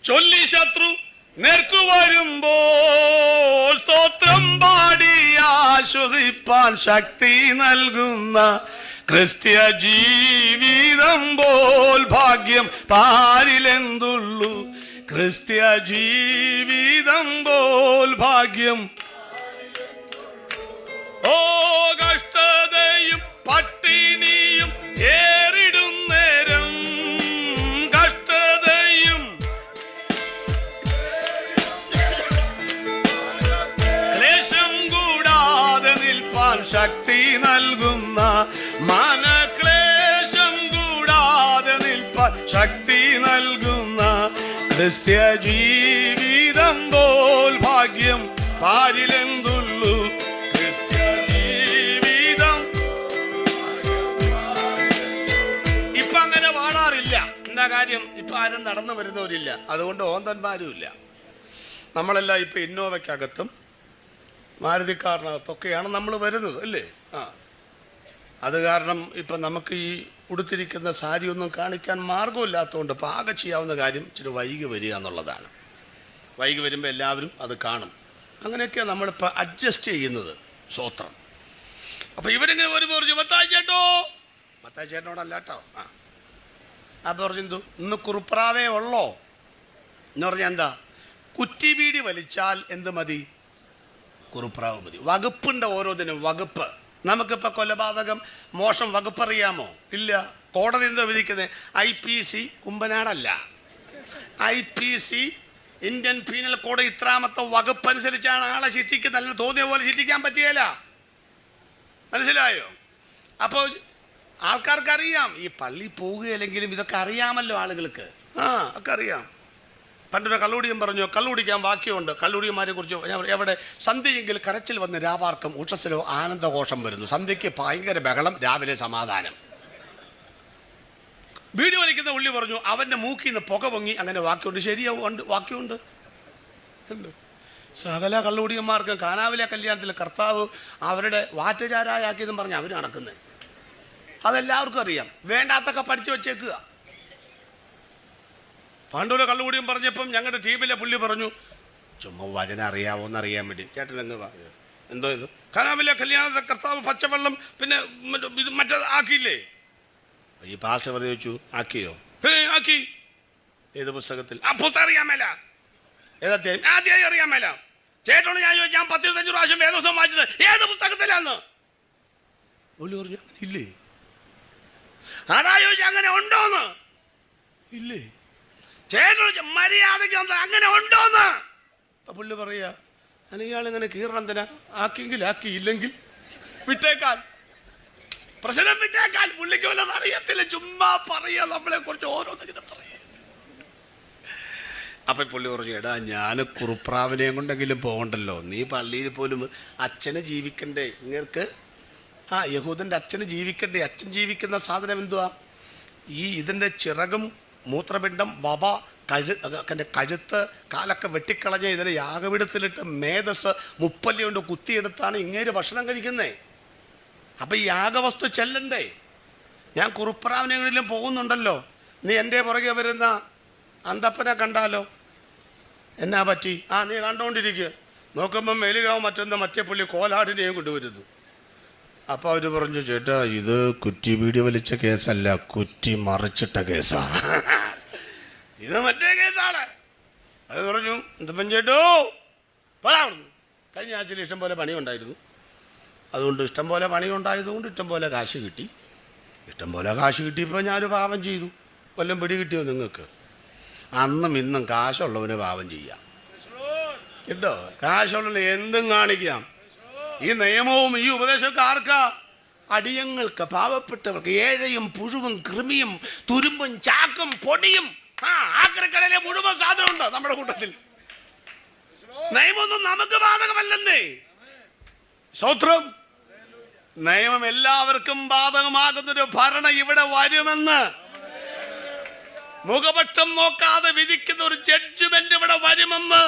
ചൊല്ലി ശത്രു നേർക്കു വരുമ്പോൾ സ്തോത്രം പാടി ആശ്വസിപ്പാൻ ശക്തി നൽകുന്ന ക്രിസ്ത്യ ജീവിതം പോൽ ഭാഗ്യം പാരിലെന്തുള്ളൂ. ക്രിസ്ത്യ ജീവിതം പോൽ ഭാഗ്യം. ഓ കഷ്ടതയും പട്ടിണിയും ഏറിടും നേരം, കഷ്ടതയും ക്ലേശം കൂടാതെ നിൽപ്പാൻ ശക്തി നൽകുന്ന, മനക്ലേശം കൂടാതെ നിൽപ്പാൻ ശക്തി നൽകുന്ന ക്രിസ്ത്യ ജീവിതം പോൽ ഭാഗ്യം പാരിലെന്തുള്ളൂ. എന്താ കാര്യം? ഇപ്പം ആരും നടന്നു വരുന്നവരില്ല, അതുകൊണ്ട് ഓന്തന്മാരുമില്ല. നമ്മളെല്ലാം ഇപ്പം ഇന്നോവയ്ക്കകത്തും മാരുതിക്കാറിനകത്തൊക്കെയാണ് നമ്മൾ വരുന്നത്, അല്ലേ? അത് കാരണം ഇപ്പം നമുക്ക് ഈ ഉടുത്തിരിക്കുന്ന സാരി ഒന്നും കാണിക്കാൻ മാർഗമില്ലാത്തതുകൊണ്ട് പാകം ചെയ്യാവുന്ന കാര്യം ഇച്ചിരി വൈകി വരിക എന്നുള്ളതാണ്. വൈകി വരുമ്പോൾ എല്ലാവരും അത് കാണും. അങ്ങനെയൊക്കെയാണ് നമ്മളിപ്പോൾ അഡ്ജസ്റ്റ് ചെയ്യുന്നത്. സ്വോത്രം. അപ്പോൾ ഇവരിങ്ങനെ വരുമ്പോൾ പറഞ്ഞു, മത്തായി ചേട്ടനോടല്ല കേട്ടോ. അപ്പോൾ പറഞ്ഞു, ഇന്ന് കുറുപ്രാവേ ഉള്ളോ എന്ന് പറഞ്ഞാൽ എന്താ? കുറ്റിബീടി വലിച്ചാൽ എന്ത് മതി? കുറുപ്രാവ് മതി. വകുപ്പുണ്ട് ഓരോന്നിനും, വകുപ്പ്. നമുക്കിപ്പോൾ കൊലപാതകം, മോശം വകുപ്പ് അറിയാമോ? ഇല്ല. കോടതി എന്താ വിധിക്കുന്നത്? IPC കുമ്പനാടല്ല, IPC ഇന്ത്യൻ പീനൽ കോഡ് ഇത്രാമത്തെ വകുപ്പ് അനുസരിച്ചാണ് ആളെ ശിക്ഷിക്കുന്നത്. നല്ല തോന്നിയ പോലെ ശിക്ഷിക്കാൻ പറ്റിയല്ല. മനസ്സിലായോ? അപ്പോൾ ആൾക്കാർക്കറിയാം. ഈ പള്ളി പോകുകയില്ലെങ്കിലും ഇതൊക്കെ അറിയാമല്ലോ ആളുകൾക്ക്. ഒക്കെ അറിയാം. പണ്ടൊരു കള്ളുടിയും പറഞ്ഞു, കള്ളുടിക്കാൻ ബാക്കിയുണ്ട്. കള്ളുടിയന്മാരെ കുറിച്ച് എവിടെ സന്ധ്യയെങ്കിൽ കരച്ചിൽ വന്ന് രാപാർക്കും ഉഷസ്സിലോ ആനന്ദഘോഷം വരുന്നു. സന്ധ്യയ്ക്ക് ഭയങ്കര ബഹളം, രാവിലെ സമാധാനം. വീട് വലിക്കുന്ന ഉള്ളി പറഞ്ഞു, അവൻ്റെ മൂക്കിൽ നിന്ന് പുക പൊങ്ങി. അങ്ങനെ വാക്യമുണ്ട്. ശരിയാവും, ഉണ്ട്, വാക്യമുണ്ട്. സകല കള്ളുടിയന്മാർക്കും കാനാവിലെ കല്യാണത്തിൽ കർത്താവ് അവരുടെ വാറ്റുചാരായാക്കിയതും പറഞ്ഞ് അവർ നടക്കുന്നത്. അതെല്ലാവർക്കും അറിയാം. വേണ്ടാത്തൊക്കെ പഠിച്ചു വെച്ചേക്കുക. പണ്ടൊരു കള്ളുകൂടിയും പറഞ്ഞപ്പം ഞങ്ങളുടെ ടീമിലെ പുള്ളി പറഞ്ഞു, ചുമ്മാ വചനം അറിയാവോന്ന് അറിയാൻ വേണ്ടി. ചേട്ടൻ എന്ന് പറഞ്ഞു, എന്തോ ഇത് കാനാവിലെ കല്യാണത്തെ കർത്താവ് പച്ചവെള്ളം പിന്നെ ഇത് മറ്റേ ആക്കിയില്ലേ? ഈ പാസ്റ്റർ പറഞ്ഞു, ചോദിച്ചു, ആക്കിയോ? ആക്കി. ഏത് പുസ്തകത്തിൽ? ആ പുസ്തകം അറിയാൻ മേല. ഏതധ്യായം? ആദ്യമായി അറിയാൻ മേല. ചേട്ടനോട് ഞാൻ ചോദിച്ചു, ഞാൻ 10-15 പ്രാവശ്യം വേദോസം വായിച്ചത് ഏത് പുസ്തകത്തിലാന്ന്? പുള്ളി പറഞ്ഞു, ഇല്ലേ. അതാ ചോദിച്ചു, അങ്ങനെ ഉണ്ടോന്ന്? ഇല്ലേ. ചേട്ടൻ മര്യാദയ്ക്ക് അങ്ങനെ ഉണ്ടോന്ന്? പുള്ളി പറയാ, ഇയാളിങ്ങനെ കീറണന്തിനാ? ആക്കിയെങ്കിൽ ആക്കി, ഇല്ലെങ്കിൽ വിട്ടേക്കാൻ. പ്രശ്നം വിട്ടേക്കാൻ. പുള്ളിക്ക് വല്ലതും അറിയത്തില്ല, ചുമ്മാ പറയാ നമ്മളെ കുറിച്ച് ഓരോന്നിങ്ങനെ പറയാ. അപ്പം പുള്ളി പറഞ്ഞു, എടാ ഞാൻ കുറുപ്രാവിനെയും കൊണ്ടെങ്കിലും പോകണ്ടല്ലോ. നീ പള്ളിയിൽ പോലും അച്ഛനെ ജീവിക്കണ്ടേ? ഇങ്ങൾക്ക് യഹൂദൻ്റെ അച്ഛന് ജീവിക്കണ്ടേ? അച്ഛൻ ജീവിക്കുന്ന സാധനം എന്തുവാ? ഇതിൻ്റെ ചിറകും മൂത്രപിണ്ഡം, വവ, കഴുത്ത്, കാലൊക്കെ വെട്ടിക്കളഞ്ഞ് ഇതിനെ യാഗപീഠത്തിലിട്ട് മേധസ് മുപ്പല്ലി കൊണ്ട് കുത്തിയെടുത്താണ് ഇങ്ങേര് ഭക്ഷണം കഴിക്കുന്നത്. അപ്പം ഈ യാഗവസ്തു ചെല്ലണ്ടേ? ഞാൻ കുറുപ്രാവിനെങ്കിലും പോകുന്നുണ്ടല്ലോ. നീ എൻ്റെ പുറകെ വരുന്ന അന്തപ്പനെ കണ്ടാലോ? എന്നാ പറ്റി? നീ കണ്ടുകൊണ്ടിരിക്കുക. നോക്കുമ്പം മേലുകാവും മറ്റേ പുള്ളി കോലാടിനെയും കൊണ്ടുവരുന്നു. അപ്പോൾ അവർ പറഞ്ഞു, ചേട്ടാ ഇത് കുറ്റി വീഡിയോ വലിച്ച കേസല്ല, കുറ്റി മറിച്ചിട്ട കേസാണ്. ഇത് മറ്റേ കേസാണ്. അത് പറഞ്ഞു, എന്തപ്പം ചേട്ടോ പറയാവുന്നു. കഴിഞ്ഞ ആഴ്ചയിൽ ഇഷ്ടംപോലെ പണിയുണ്ടായിരുന്നു. അതുകൊണ്ട് ഇഷ്ടംപോലെ പണിയുണ്ടായതുകൊണ്ട് ഇഷ്ടംപോലെ കാശ് കിട്ടി. ഇഷ്ടംപോലെ കാശ് കിട്ടിയപ്പോൾ ഞാനൊരു പാപം ചെയ്തു. വല്ലതും പിടി കിട്ടിയോ നിങ്ങൾക്ക്? അന്നും ഇന്നും കാശുള്ളവന് പാപം ചെയ്യാം കേട്ടോ. കാശുള്ളവന് എന്തും കാണിക്കാം. ഈ നിയമവും ഈ ഉപദേശമൊക്കെ ആർക്കാ? അടിയങ്ങൾക്ക്, പാവപ്പെട്ടവർക്ക്, ഏഴയും പുഴുവും കൃമിയും തുരുമ്പും ചാക്കും പൊടിയും ആക്രിക്കടയിലെ മുഴുവൻ സാധനമുണ്ട് നമ്മുടെ കൂട്ടത്തിൽ. നിയമമൊന്നും നമുക്ക് ബാധകമല്ലെന്നേ. സ്തോത്രം. നിയമം എല്ലാവർക്കും ബാധകമാകുന്നൊരു ഭരണം ഇവിടെ വരുമെന്ന്, മുഖപക്ഷം നോക്കാതെ വിധിക്കുന്ന ഒരു ജഡ്ജ്മെന്റ് ഇവിടെ വരുമെന്ന്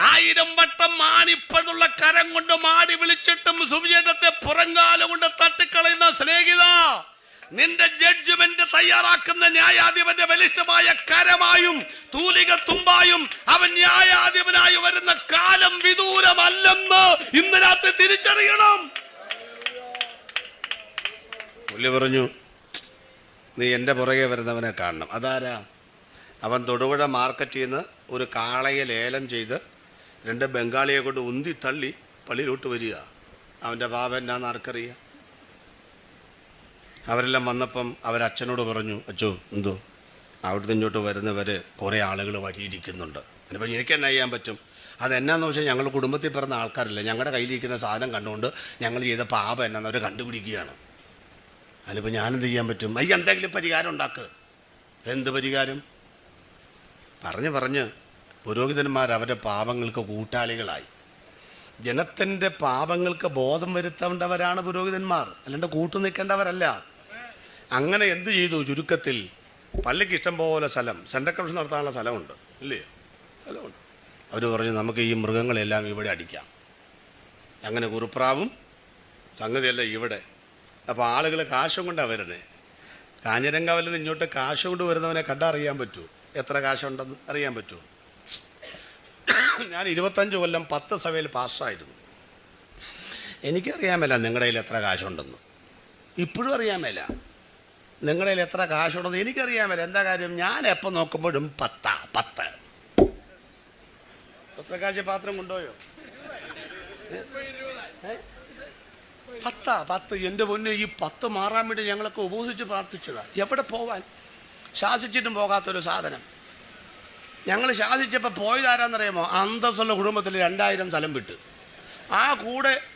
1000 വട്ടം മാണിപ്പഴുള്ള കരം കൊണ്ട് മാടി വിളിച്ചിട്ടും സുവിശേഷത്തെ പുറങ്കാല കൊണ്ട് തട്ടിക്കളയുന്ന സ്നേഹിത, നിന്റെ ജഡ്ജ്മെന്റ് തയ്യാറാക്കുന്ന ന്യായാധിപന്റെ ബലിഷ്ഠമായ കരമായും തൂലിക തുമ്പായും അവൻ ന്യായാധിപനായി വരുന്ന കാലം വിദൂരമല്ലെന്ന് ഇന്ന് രാത്രി തിരിച്ചറിയണം. പുള്ളി പറഞ്ഞു, നീ എൻ്റെ പുറകെ വരുന്നവനെ കാണണം. അതാരാ? അവൻ തൊടുപുഴ മാർക്കറ്റിൽ നിന്ന് ഒരു കാളയെ ലേലം ചെയ്ത് 2 ബംഗാളിയെ കൊണ്ട് ഉന്തി തള്ളി പള്ളിയിലോട്ട് വരിക. അവൻ്റെ പാപം എന്നാന്ന് ആർക്കറിയാം? അവരെല്ലാം വന്നപ്പം അവരച്ഛനോട് പറഞ്ഞു, അച്ചോ എന്തോ അവിടുന്ന് ഇങ്ങോട്ട് വരുന്നവർ കുറേ ആളുകൾ വഴിയിരിക്കുന്നുണ്ട്. അതിനിപ്പോൾ എനിക്ക് എന്നാ ചെയ്യാൻ പറ്റും? അതെന്നാന്ന് വെച്ചാൽ ഞങ്ങൾ കുടുംബത്തിൽ പിറന്ന ആൾക്കാരില്ല, ഞങ്ങളുടെ കയ്യിലിരിക്കുന്ന സാധനം കണ്ടുകൊണ്ട് ഞങ്ങൾ ചെയ്ത പാപം എന്നാന്ന് അവർ കണ്ടുപിടിക്കുകയാണ്. അതിനിപ്പോൾ ഞാനെന്ത് ചെയ്യാൻ പറ്റും? എന്തെങ്കിലും പരിഹാരം ഉണ്ടാക്കുക. എന്ത് പരിഹാരം? പറഞ്ഞ് പുരോഹിതന്മാർ അവരുടെ പാപങ്ങൾക്ക് കൂട്ടാളികളായി. ജനത്തിൻ്റെ പാപങ്ങൾക്ക് ബോധം വരുത്തേണ്ടവരാണ് പുരോഹിതന്മാർ, അല്ലാണ്ട് കൂട്ടു നിൽക്കേണ്ടവരല്ല. അങ്ങനെ എന്ത് ചെയ്തു? ചുരുക്കത്തിൽ പള്ളിക്ക് ഇഷ്ടം പോലെ സ്ഥലം, സെൻട്രൽ കമ്മീഷൻ നടത്താനുള്ള സ്ഥലമുണ്ട്, ഇല്ലേ? സ്ഥലമുണ്ട്. അവർ പറഞ്ഞു, നമുക്ക് ഈ മൃഗങ്ങളെല്ലാം ഇവിടെ അടിക്കാം. അങ്ങനെ കുറുപ്രാവും സംഗതിയല്ല ഇവിടെ. അപ്പോൾ ആളുകൾ കാശും കൊണ്ടാണ് വരുന്നത്. കാഞ്ഞിരങ്കാവിൽ നിന്ന് ഇങ്ങോട്ട് കാശ് കൊണ്ട് വരുന്നവനെ കണ്ടറിയാൻ പറ്റൂ, എത്ര കാശുണ്ടെന്ന് അറിയാൻ പറ്റുമോ? ഞാൻ 25 കൊല്ലം 10 സഭയിൽ പാസ്സായിരുന്നു. എനിക്കറിയാൻ മേല നിങ്ങളുടെ കയ്യിൽ എത്ര കാശുണ്ടെന്ന്. ഇപ്പോഴും അറിയാൻ മേല നിങ്ങളുടെ കയ്യിൽ എത്ര കാശുണ്ടെന്ന്. എനിക്കറിയാൻ മേല. എന്താ കാര്യം? ഞാൻ എപ്പോൾ നോക്കുമ്പോഴും 10. എത്ര കാശ് പാത്രം കൊണ്ടുപോയോ? 10. എൻ്റെ പൊന്ന്, ഈ 10 മാറാൻ വേണ്ടി ഞങ്ങളൊക്കെ ഉപവസിച്ച് പ്രാർത്ഥിച്ചതാണ്. എവിടെ പോവാൻ? ശാസിച്ചിട്ടും പോകാത്തൊരു സാധനം. ഞങ്ങൾ ശാസിച്ചപ്പോൾ പോയതാരാന്നറിയാമോ? അന്തസ്സുള്ള കുടുംബത്തിൽ 2000 സ്ഥലം വിട്ട് ആ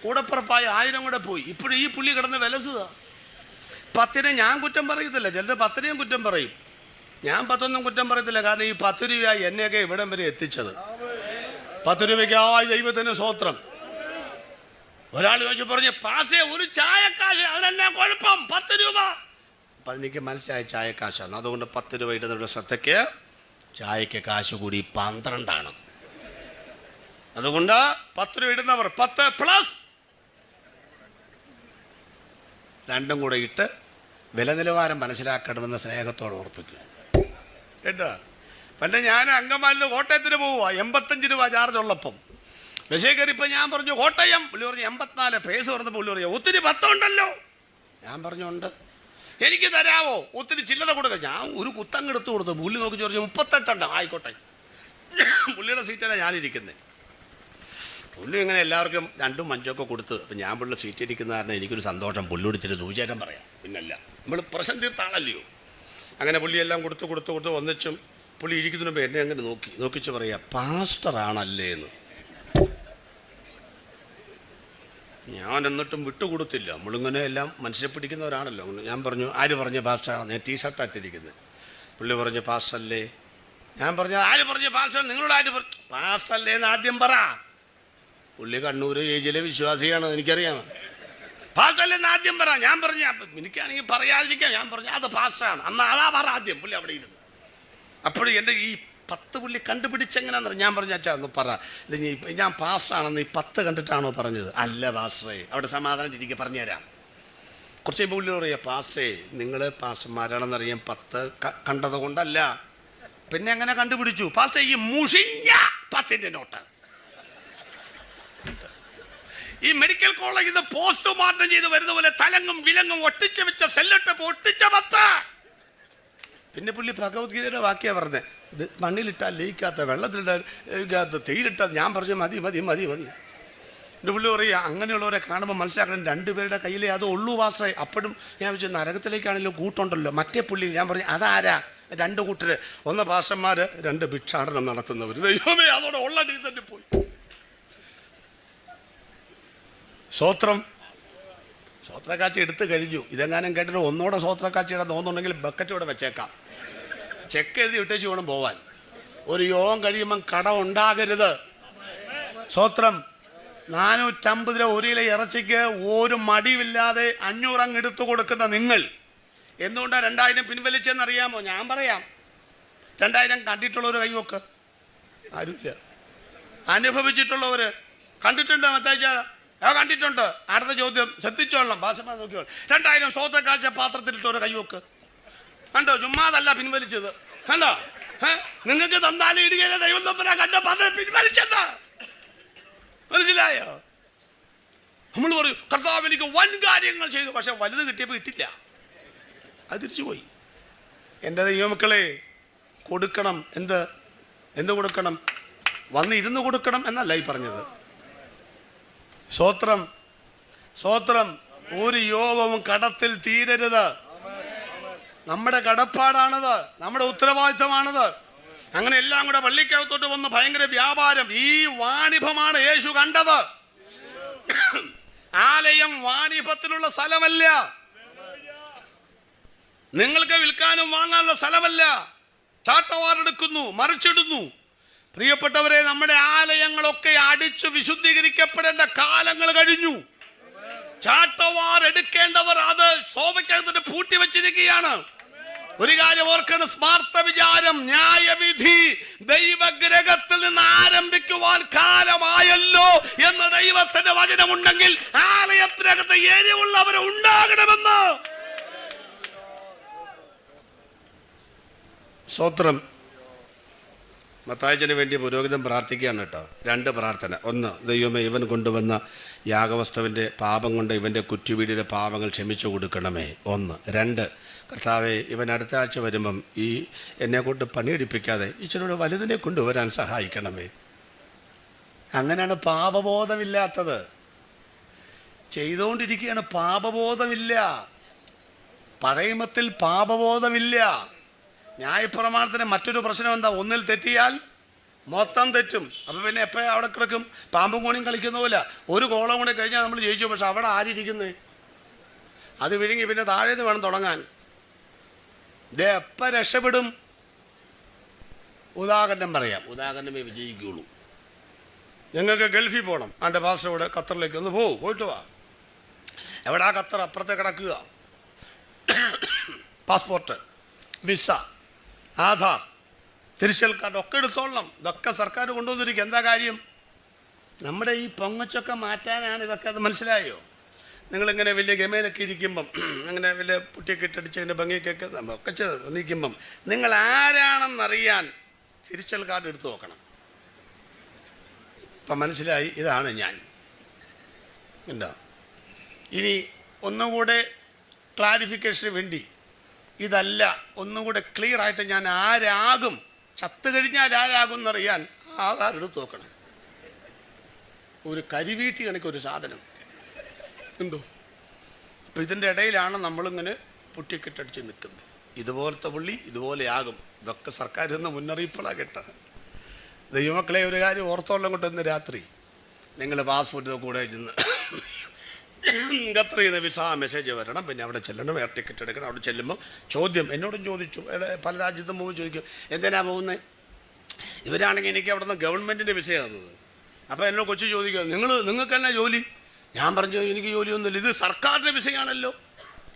കൂടെപ്പുറപ്പായ 1000 കൂടെ പോയി. ഇപ്പോഴും ഈ പുള്ളി കിടന്ന് വിലസുക. 10 ഞാൻ കുറ്റം പറയത്തില്ല, ചിലർ 10 കുറ്റം പറയും. ഞാൻ 10 കുറ്റം പറയത്തില്ല. കാരണം ഈ 10 രൂപ എന്നെയൊക്കെ ഇവിടം വരെ എത്തിച്ചത്. 10 രൂപയ്ക്കായി ദൈവത്തിന് സ്തോത്രം. ഒരാൾ ചോദിച്ചു പറഞ്ഞു, പാസേ ഒരു ചായക്കാശ്, അതിനെന്നാ കുഴപ്പം? 10 രൂപ. അപ്പം എനിക്ക് മനസ്സിലായ ചായക്കാശാണ്. അതുകൊണ്ട് 10 രൂപ ഇടുന്നവരുടെ ശ്രദ്ധയ്ക്ക് ചായക്ക് കാശ് കൂടി 12. അതുകൊണ്ട് 10 രൂപ ഇടുന്നവർ 10 പ്ലസ് 2 കൂടെ ഇട്ട് വില നിലവാരം മനസ്സിലാക്കണമെന്ന് സ്നേഹത്തോടെ ഓർപ്പിക്കുക കേട്ടോ. പണ്ട് ഞാൻ അങ്കമാലിൽ കോട്ടയത്തിന് പോവുക, 85 രൂപ ചാർജ് ഉള്ളപ്പം. ബസ്സേ കയറിയപ്പോൾ ഞാൻ പറഞ്ഞു കോട്ടയം. പുള്ളി പറഞ്ഞു 84. പേസ് പറഞ്ഞപ്പോൾ പുള്ളി പറഞ്ഞു ഒത്തിരി 10 ഉണ്ടല്ലോ. ഞാൻ പറഞ്ഞു ഉണ്ട്, എനിക്ക് തരാമോ? ഒത്തിരി ചില്ലറ കൊടുക്കുക. ഞാൻ ഒരു കുത്തങ്ങെടുത്ത് കൊടുത്തു. പുള്ളി നോക്കി ചോദിച്ചു 38 ആയിക്കോട്ടെ. പുള്ളിയുടെ സീറ്റല്ല ഞാനിരിക്കുന്നത്. പുള്ളി ഇങ്ങനെ എല്ലാവർക്കും 2ഉം 5 കൊടുത്ത്. അപ്പം ഞാൻ പുള്ളി സീറ്റ് ഇരിക്കുന്ന കാരണം എനിക്കൊരു സന്തോഷം. പുള്ളിയോട് ഇച്ചിരി സൂചേറ്റം പറയാം. പിന്നല്ല, നമ്മൾ പ്രശ്നം തീർത്താണല്ലയോ. അങ്ങനെ പുള്ളി എല്ലാം കൊടുത്ത് വന്നിച്ചും പുള്ളി ഇരിക്കുന്നതിന് മുമ്പ് എന്നെ അങ്ങനെ നോക്കിച്ച് പറയാ, പാസ്റ്ററാണല്ലേ എന്ന്. ഞാൻ എന്നിട്ടും വിട്ടുകൊടുത്തില്ല. നമ്മളിങ്ങനെ എല്ലാം മനുഷ്യരെ പിടിക്കുന്നവരാണല്ലോ. ഞാൻ പറഞ്ഞു, ആര് പറഞ്ഞു പാസ്റ്ററാണ്? ഞാൻ ടീഷർട്ട് ഇട്ടിരിക്കുന്നത്. പുള്ളി പറഞ്ഞു പാസ്റ്റല്ലേ. ഞാൻ പറഞ്ഞു ആര് പറഞ്ഞു പാസ്റ്റർ? നിങ്ങളോട് ആര് പറഞ്ഞു പാസ്റ്റല്ലേ എന്ന് ആദ്യം പറ. പുള്ളി കണ്ണൂർ ഏജിലെ വിശ്വാസിയാണ്, എനിക്കറിയാം. പാസ്റ്റല്ലേ എന്ന് ആദ്യം പറ. ഞാൻ പറഞ്ഞു എനിക്കാണെങ്കിൽ പറയാതിരിക്കാം. ഞാൻ പറഞ്ഞു അത് പാസ്റ്ററാണ്. അന്ന് അതാ പറ ആദ്യം. പുള്ളി അവിടെ ഇരുന്നു. അപ്പോഴും എൻ്റെ ഈ 10 പുള്ളി കണ്ടുപിടിച്ചെങ്ങനെയാണെന്ന് ഞാൻ പറഞ്ഞു, അച്ഛാ ഒന്ന് പറ, ഇത് ഞാൻ പാസ്റ്ററാണെന്ന് ഈ 10 കണ്ടിട്ടാണോ പറഞ്ഞത്? അല്ല പാസ്റ്ററേ. അവിടെ സമാധാനം ഇരിക്കുക, പറഞ്ഞുതരാം. കുറച്ച് കഴിയുമ്പോൾ പുള്ളി പറയാം, പാസ്റ്റേ നിങ്ങൾ പാസ്റ്റർമാരാണെന്നറിയാം, 10 കണ്ടത് കൊണ്ടല്ല. പിന്നെ എങ്ങനെ കണ്ടുപിടിച്ചു? പാസ്റ്റേ ഈ മുഷിഞ്ഞ 10ൻ്റെ നോട്ട് ഈ മെഡിക്കൽ കോളേജിൽ നിന്ന് പോസ്റ്റ്മോർട്ടം ചെയ്ത് വരുന്ന പോലെ തലങ്ങും വിലങ്ങും ഒട്ടിച്ച് വെച്ച സെല്ലിട്ടപ്പോൾ ഒട്ടിച്ച 10. പിന്നെ പുള്ളി ഭഗവത്ഗീതയുടെ വാക്യാണ് പറഞ്ഞത്, ഇത് മണ്ണിലിട്ടാൽ ലയിക്കാത്ത, വെള്ളത്തിലിട്ടാൽ ലയിക്കാത്ത, തേയിലിട്ടാൽ. ഞാൻ പറഞ്ഞു മതി. എൻ്റെ പുള്ളി പറയുക അങ്ങനെയുള്ളവരെ കാണുമ്പോൾ മനസ്സിലാക്കണം രണ്ടുപേരുടെ കയ്യിലേ അത് ഉള്ളൂ പാസ്റ്ററെ. അപ്പോഴും ഞാൻ വെച്ചു നരകത്തിലേക്കാണെങ്കിലും കൂട്ടുണ്ടല്ലോ. മറ്റേ പുള്ളി ഞാൻ പറഞ്ഞു അതാരാ? രണ്ട് കൂട്ടര്, ഒന്ന് പാസ്റ്റർമാർ, രണ്ട് ഭിക്ഷാടനം നടത്തുന്നവർ. ദൈവമേ, അതോടെ ഉള്ള ഡീ തന്നെ പോയി. സ്വോത്രം. സ്വോത്രക്കാഴ്ച എടുത്തു കഴിഞ്ഞു. ഇതെങ്ങാനും കേട്ടിട്ട് ഒന്നോടെ സ്വോത്രക്കാഴ്ചയുടെ തോന്നുന്നുണ്ടെങ്കിൽ ബക്കറ്റ് ഇവിടെ വെച്ചേക്കാം. ചെക്ക് എഴുതി വിട്ടേച്ച് വേണം പോവാൻ. ഒരു യോഗം കഴിയുമ്പം കട ഉണ്ടാകരുത്. സ്വോത്രം. 450 രൂപ ഒരു കിലോ ഇറച്ചിക്ക് ഒരു മടിവില്ലാതെ 500 അങ്ങ് എടുത്തു കൊടുക്കുന്ന നിങ്ങൾ എന്തുകൊണ്ടാണ് 2000 പിൻവലിച്ചെന്നറിയാമോ? ഞാൻ പറയാം. 2000 കണ്ടിട്ടുള്ളവർ കൈവക്ക്. ആരുമില്ല. അനുഭവിച്ചിട്ടുള്ളവർ കണ്ടിട്ടുണ്ടോ? മത്തായിച്ച കണ്ടിട്ടുണ്ട്. അടുത്ത ചോദ്യം ശ്രദ്ധിച്ചോളണം, ഭാഷമാർ നോക്കിയോളൂ. 2000 സ്വോത്രക്കാഴ്ച പാത്രത്തിലിട്ടവർ കൈവക്ക്. കണ്ടോ? ചുമ്മാതല്ല പിൻവലിച്ചത്. കണ്ടോ? നിങ്ങൾക്ക് തന്നാലും ഇടുകയിലെ ദൈവം തമ്പുരാൻ കണ്ട പാത്രം പിൻവലിച്ചത്. മനസ്സിലായോ? നമ്മൾ പറയും കർത്താവ് എനിക്ക് വൻ കാര്യങ്ങൾ ചെയ്തു, പക്ഷെ വലുത് കിട്ടിയപ്പോൾ ഇട്ടില്ല, അത് തിരിച്ചു പോയി. എൻ്റെ ദൈവമക്കളെ, കൊടുക്കണം. എന്ത് കൊടുക്കണം? വന്ന് ഇരുന്ന് കൊടുക്കണം എന്നല്ല ഈ പറഞ്ഞത്. സ്വോത്രം. സ്വോത്രം. ഒരു യോഗവും കടത്തിൽ തീരരുത്. നമ്മുടെ കടപ്പാടാണത്, നമ്മുടെ ഉത്തരവാദിത്തമാണത്. അങ്ങനെ എല്ലാം കൂടെ പള്ളിക്കകത്തോട്ട് വന്ന് ഭയങ്കര വ്യാപാരം. ഈ വാണിഭമാണ് യേശു കണ്ടത്. ആലയം വാണിഭത്തിലുള്ള സ്ഥലമല്ല, നിങ്ങൾക്ക് വിൽക്കാനും വാങ്ങാനുള്ള സ്ഥലമല്ല. ചാട്ടവാറെടുക്കുന്നു, മറിച്ചിടുന്നു. പ്രിയപ്പെട്ടവരെ, നമ്മുടെ ആലയങ്ങളൊക്കെ അടിച്ചു വിശുദ്ധീകരിക്കപ്പെടേണ്ട കാലങ്ങൾ കഴിഞ്ഞു. ചാട്ടവാറെടുക്കേണ്ടവർ അത് ശോഭയ്ക്കകത്തിട്ട് പൂട്ടി വെച്ചിരിക്കുകയാണ്. ഒരു കാര്യം ഓർക്കണം, സ്മാർത്ഥ വിചാരം, ന്യായവിധി ദൈവഗ്രഹത്തിൽ നിന്ന് ആരംഭിക്കുവാൻ കാലമായല്ലോ എന്ന് ദൈവത്തിന്റെ വചനമുണ്ടെങ്കിൽ ആലയത്തിനകത്ത് എരിവുള്ളവർ ഉണ്ടാകണമെന്ന്. സ്തോത്രം. മത്തായിച്ചന് വേണ്ടി പുരോഹിതൻ പ്രാർത്ഥിക്കുകയാണ് കേട്ടോ. 2 പ്രാർത്ഥന. 1, ദൈവമേ, ഇവൻ കൊണ്ടുവന്ന യാഗവസ്തുവിൻ്റെ പാപം കൊണ്ട് ഇവൻ്റെ കുറ്റുവീടിൻ്റെ പാപങ്ങൾ ക്ഷമിച്ചു കൊടുക്കണമേ. 1. 2, കർത്താവെ, ഇവൻ അടുത്ത ആഴ്ച വരുമ്പം ഈ എന്നെക്കൊണ്ട് പണിയെടുപ്പിക്കാതെ ഇച്ചിരൂടെ വലുതിനെ കൊണ്ടുവരാൻ സഹായിക്കണമേ. അങ്ങനെയാണ് പാപബോധമില്ലാത്തത്. ചെയ്തുകൊണ്ടിരിക്കുകയാണ്, പാപബോധമില്ല. പഴയമത്തിൽ പാപബോധമില്ല. ന്യായപ്രമാണത്തിന് മറ്റൊരു പ്രശ്നം എന്താ? ഒന്നിൽ തെറ്റിയാൽ മൊത്തം തെറ്റും. അപ്പം പിന്നെ എപ്പോഴും അവിടെ കിടക്കും, പാമ്പും കോണിയും കളിക്കുന്ന പോലെ. ഒരു കോളം കൂടെ കഴിഞ്ഞാൽ നമ്മൾ ജയിച്ചു. പക്ഷെ അവിടെ ആരിയിരിക്കുന്നത്? അത് വിഴുങ്ങി പിന്നെ താഴേന്ന് വേണം തുടങ്ങാൻ. ഇത് എപ്പോൾ രക്ഷപ്പെടും? ഉദാഹരണം പറയാം, ഉദാഹരണമേ വിജയിക്കുള്ളൂ. ഞങ്ങൾക്ക് ഗൾഫിൽ പോകണം. എൻ്റെ പാസ്റ്ററുടെ ഖത്തറിലേക്ക് ഒന്ന് പോയിട്ട് വാ. എവിടാ ഖത്തർ? അപ്പുറത്തെ കിടക്കുക. പാസ്പോർട്ട്, വിസ, ആധാർ, തിരിച്ചൽ കാർഡ് ഒക്കെ എടുത്തോളണം. ഇതൊക്കെ സർക്കാർ കൊണ്ടുവന്നിരിക്കും. എന്താ കാര്യം? നമ്മുടെ ഈ പൊങ്ങച്ചൊക്കെ മാറ്റാനാണ് ഇതൊക്കെ. അത് മനസ്സിലായോ? നിങ്ങളിങ്ങനെ വലിയ ഗമയിലൊക്കെ ഇരിക്കുമ്പം, അങ്ങനെ വലിയ പുട്ടിയൊക്കെ ഇട്ടടിച്ച് അതിൻ്റെ ഭംഗിക്കൊക്കെ ഒക്കെ നിൽക്കുമ്പം നിങ്ങൾ ആരാണെന്നറിയാൻ തിരിച്ചൽ കാർഡ് എടുത്ത് നോക്കണം. ഇപ്പം മനസ്സിലായി, ഇതാണ് ഞാൻ. എന്താ ഇനി ഒന്നുകൂടെ ക്ലാരിഫിക്കേഷന് വേണ്ടി, ഇതല്ല, ഒന്നുകൂടെ ക്ലിയർ ആയിട്ട് ഞാൻ ആരാകും, ചത്തു കഴിഞ്ഞാൽ ആരാകും എന്നറിയാൻ ആധാർ എടുത്ത് നോക്കണം. ഒരു കരിവീട്ടി കണക്കൊരു സാധനം ഉണ്ടോ? അപ്പം ഇതിൻ്റെ ഇടയിലാണ് നമ്മളിങ്ങനെ പുട്ടിക്കെട്ടടിച്ച് നിൽക്കുന്നത്. ഇതുപോലത്തെ പുള്ളി ഇതുപോലെയാകും. ഇതൊക്കെ സർക്കാരിൽ നിന്ന് മുന്നറിയിപ്പുകളാണ് കേട്ടത്. ദൈവമക്കളെ, ഒരു കാര്യം ഓർത്തോളം കൊണ്ട് ഇന്ന് രാത്രി നിങ്ങൾ പാസ്പോർട്ട് കൂടെ ചെന്ന് ഖത്തറിൽ നിന്ന് വിസ മെസ്സേജ് വരണം, പിന്നെ അവിടെ ചെല്ലണം, എയർ ടിക്കറ്റ് എടുക്കണം. അവിടെ ചെല്ലുമ്പോൾ ചോദ്യം, എന്നോടും ചോദിച്ചു, പല രാജ്യത്തും പോകുമ്പോൾ ചോദിക്കും, എന്തിനാണ് പോകുന്നത്? ഇവരാണെങ്കിൽ എനിക്ക് അവിടെ നിന്ന് ഗവൺമെൻറ്റിൻ്റെ വിസയാണ് തന്നത്. അപ്പോൾ എന്നോട് കൊച്ചു ചോദിക്കുക, നിങ്ങൾക്ക് തന്നെ ജോലി? ഞാൻ പറഞ്ഞു, എനിക്ക് ജോലിയൊന്നുമില്ല, ഇത് സർക്കാരിൻ്റെ വിസയാണല്ലോ.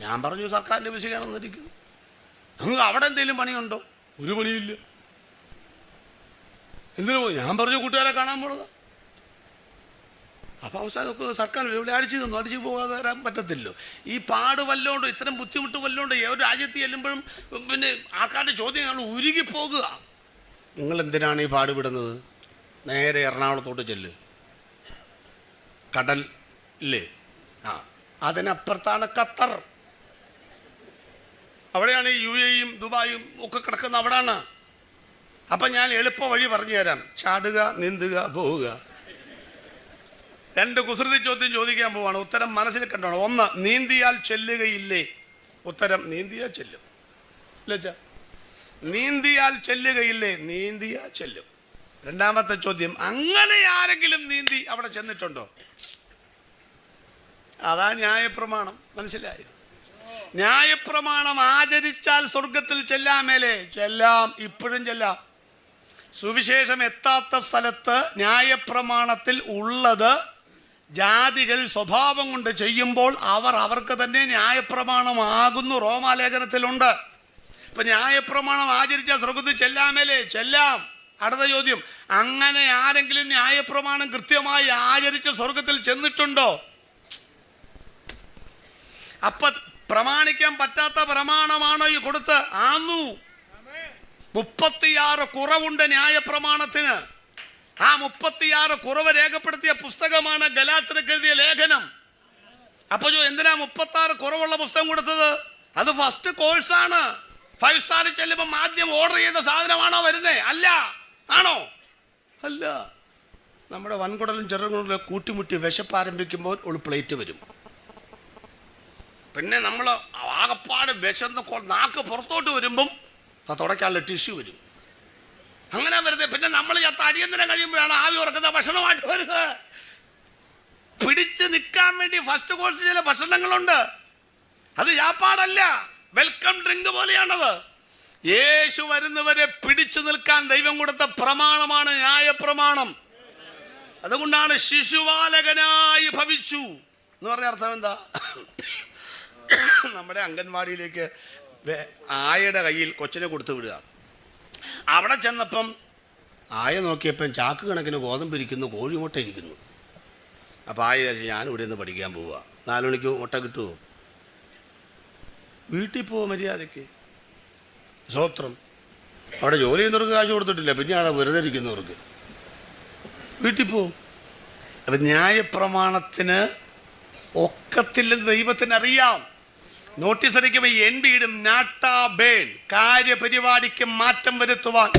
ഞാൻ പറഞ്ഞു, സർക്കാരിൻ്റെ വിസയാണെന്നിരിക്കുന്നു. നിങ്ങൾക്ക് അവിടെ എന്തെങ്കിലും പണിയുണ്ടോ? ഒരു പണിയില്ല. എന്തിനു പോയി? ഞാൻ പറഞ്ഞു, കൂട്ടുകാരെ കാണാൻ പോണത്. അപ്പോൾ അവസാനം സർക്കാർ ഇവിടെ അടിച്ചു തന്നു. അടിച്ചു പോകാതെ വരാൻ പറ്റത്തില്ലോ. ഈ പാട് വല്ലോണ്ട്, ഇത്തരം ബുദ്ധിമുട്ട് വല്ലോണ്ട് ഒരു രാജ്യത്ത് ചെല്ലുമ്പോഴും പിന്നെ ആൾക്കാരുടെ ചോദ്യങ്ങൾ ഉരുകിപ്പോകുക. നിങ്ങൾ എന്തിനാണ് ഈ പാടുപെടുന്നത്? നേരെ എറണാകുളത്തോട്ട് ചെല്ല്, കടൽ ഇല്ലേ? അതിനപ്പുറത്താണ് ഖത്തർ. അവിടെയാണ് ഈ UAE-യും ദുബായും ഒക്കെ കിടക്കുന്നത്. അവിടെയാണ്. അപ്പം ഞാൻ എളുപ്പ വഴി പറഞ്ഞു തരാം. ചാടുക, നീന്തുക, പോവുക. 2 കുസൃതി ചോദ്യം ചോദിക്കാൻ പോവാണ്. ഉത്തരം മനസ്സിൽ കണ്ടോണം. 1, നീന്തിയാൽ ചെല്ലുകയില്ലേ? ഉത്തരം നീന്തിയാൽ ചെല്ലും. ഇല്ല, നീന്തിയാൽ ചെല്ലുകയില്ലേ? നീന്തിയാൽ ചെല്ലും. 2ാമത്തെ ചോദ്യം, അങ്ങനെ ആരെങ്കിലും നീന്തി അവിടെ ചെന്നിട്ടുണ്ടോ? അതാ ന്യായപ്രമാണം. മനസ്സിലായി? ന്യായപ്രമാണം ആചരിച്ചാൽ സ്വർഗത്തിൽ ചെല്ലാമേലേ? ചെല്ലാം, ഇപ്പോഴും ചെല്ലാം. സുവിശേഷം എത്താത്ത സ്ഥലത്ത് ന്യായപ്രമാണത്തിൽ ഉള്ളത് ജാതികൾ സ്വഭാവം കൊണ്ട് ചെയ്യുമ്പോൾ അവർക്ക് തന്നെ ന്യായപ്രമാണമാകുന്നു. റോമാലേഖനത്തിലുണ്ട്. ഇപ്പൊ ന്യായപ്രമാണം ആചരിച്ചാൽ സ്വർഗത്തിൽ ചെല്ലാമേലേ? ചെല്ലാം. അടുത്ത ചോദ്യം, അങ്ങനെ ആരെങ്കിലും ന്യായപ്രമാണം കൃത്യമായി ആചരിച്ച് സ്വർഗത്തിൽ ചെന്നിട്ടുണ്ടോ? അപ്പൊ പ്രമാണിക്കാൻ പറ്റാത്ത പ്രമാണമാണോ ഈ കൊടുത്ത്? ആന്നു. 36 കുറവുണ്ട് ന്യായപ്രമാണത്തിന്. ആ 36 കുറവ് രേഖപ്പെടുത്തിയ പുസ്തകമാണ് ഗലാത്യർക്ക് എഴുതിയ ലേഖനം. അപ്പൊ എന്തിനാ 36 കുറവുള്ള പുസ്തകം കൊടുത്തത്? അത് ഫസ്റ്റ് കോഴ്സാണ്. 5 സ്റ്റാറിൽ ചെല്ലുമ്പോൾ ആദ്യം ഓർഡർ ചെയ്ത സാധനമാണോ വരുന്നേ? അല്ല. ആണോ? അല്ല. നമ്മുടെ വൻകുടലും ചെറുകുടലും കൂട്ടിമുട്ടി വിശപ്പാരംഭിക്കുമ്പോൾ ഒരു പ്ലേറ്റ് വരും. പിന്നെ നമ്മൾ ആകപ്പാട് വിശന്ന് നാക്ക് പുറത്തോട്ട് വരുമ്പം ആ തുടയ്ക്കാനുള്ള ടിഷ്യൂ വരും. അങ്ങനെ വരുന്നത്. പിന്നെ നമ്മൾ അടിയന്തരം കഴിയുമ്പോഴാണ് ആവി ഉറക്കുന്ന ഭക്ഷണമായിട്ട് വരുന്നത്. പിടിച്ച് നിൽക്കാൻ വേണ്ടി ഫസ്റ്റ് കോഴ്സ് ചില ഭക്ഷണങ്ങളുണ്ട്. അത് ചാപ്പാടല്ല, വെൽക്കം ഡ്രിങ്ക് പോലെയാണത്. യേശു വരുന്നവരെ പിടിച്ചു നിൽക്കാൻ ദൈവം കൊടുത്ത പ്രമാണമാണ് ന്യായപ്രമാണം. അതുകൊണ്ടാണ് ശിശുപാലകനായി ഭവിച്ചു എന്ന് പറഞ്ഞ അർത്ഥം എന്താ? നമ്മുടെ അംഗൻവാടിയിലേക്ക് ആയയുടെ കയ്യിൽ കൊച്ചിനെ കൊടുത്തു വിടുക. അവിടെ ചെന്നപ്പം ആയ നോക്കിയപ്പം ചാക്ക് കണക്കിന് ഗോതമ്പിരിക്കുന്നു, കോഴിമുട്ട ഇരിക്കുന്നു. അപ്പോൾ ആയ വിചാരിച്ചു ഞാനിവിടെ നിന്ന് പഠിക്കാൻ പോവുക. 4 മണിക്ക് മുട്ട കിട്ടുമോ? വീട്ടിൽ പോവുക മര്യാദയ്ക്ക്. സ്വത്രം. അവിടെ ജോലി ചെയ്യുന്നവർക്ക് കാശ് കൊടുത്തിട്ടില്ല, പിന്നെയാണ് വെറുതെ ഇരിക്കുന്നവർക്ക്. വീട്ടിൽ പോവും. അപ്പം ന്യായപ്രമാണത്തിന് ഒക്കത്തില്ലെന്ന് ദൈവത്തിനറിയാം. നോട്ടീസ് അടിക്കുമ്പോൾ NB ഇടും, നാട്ടാ ബേൺ. കാര്യപരിപാടിക്ക് മാറ്റം വരുത്തുവാൻ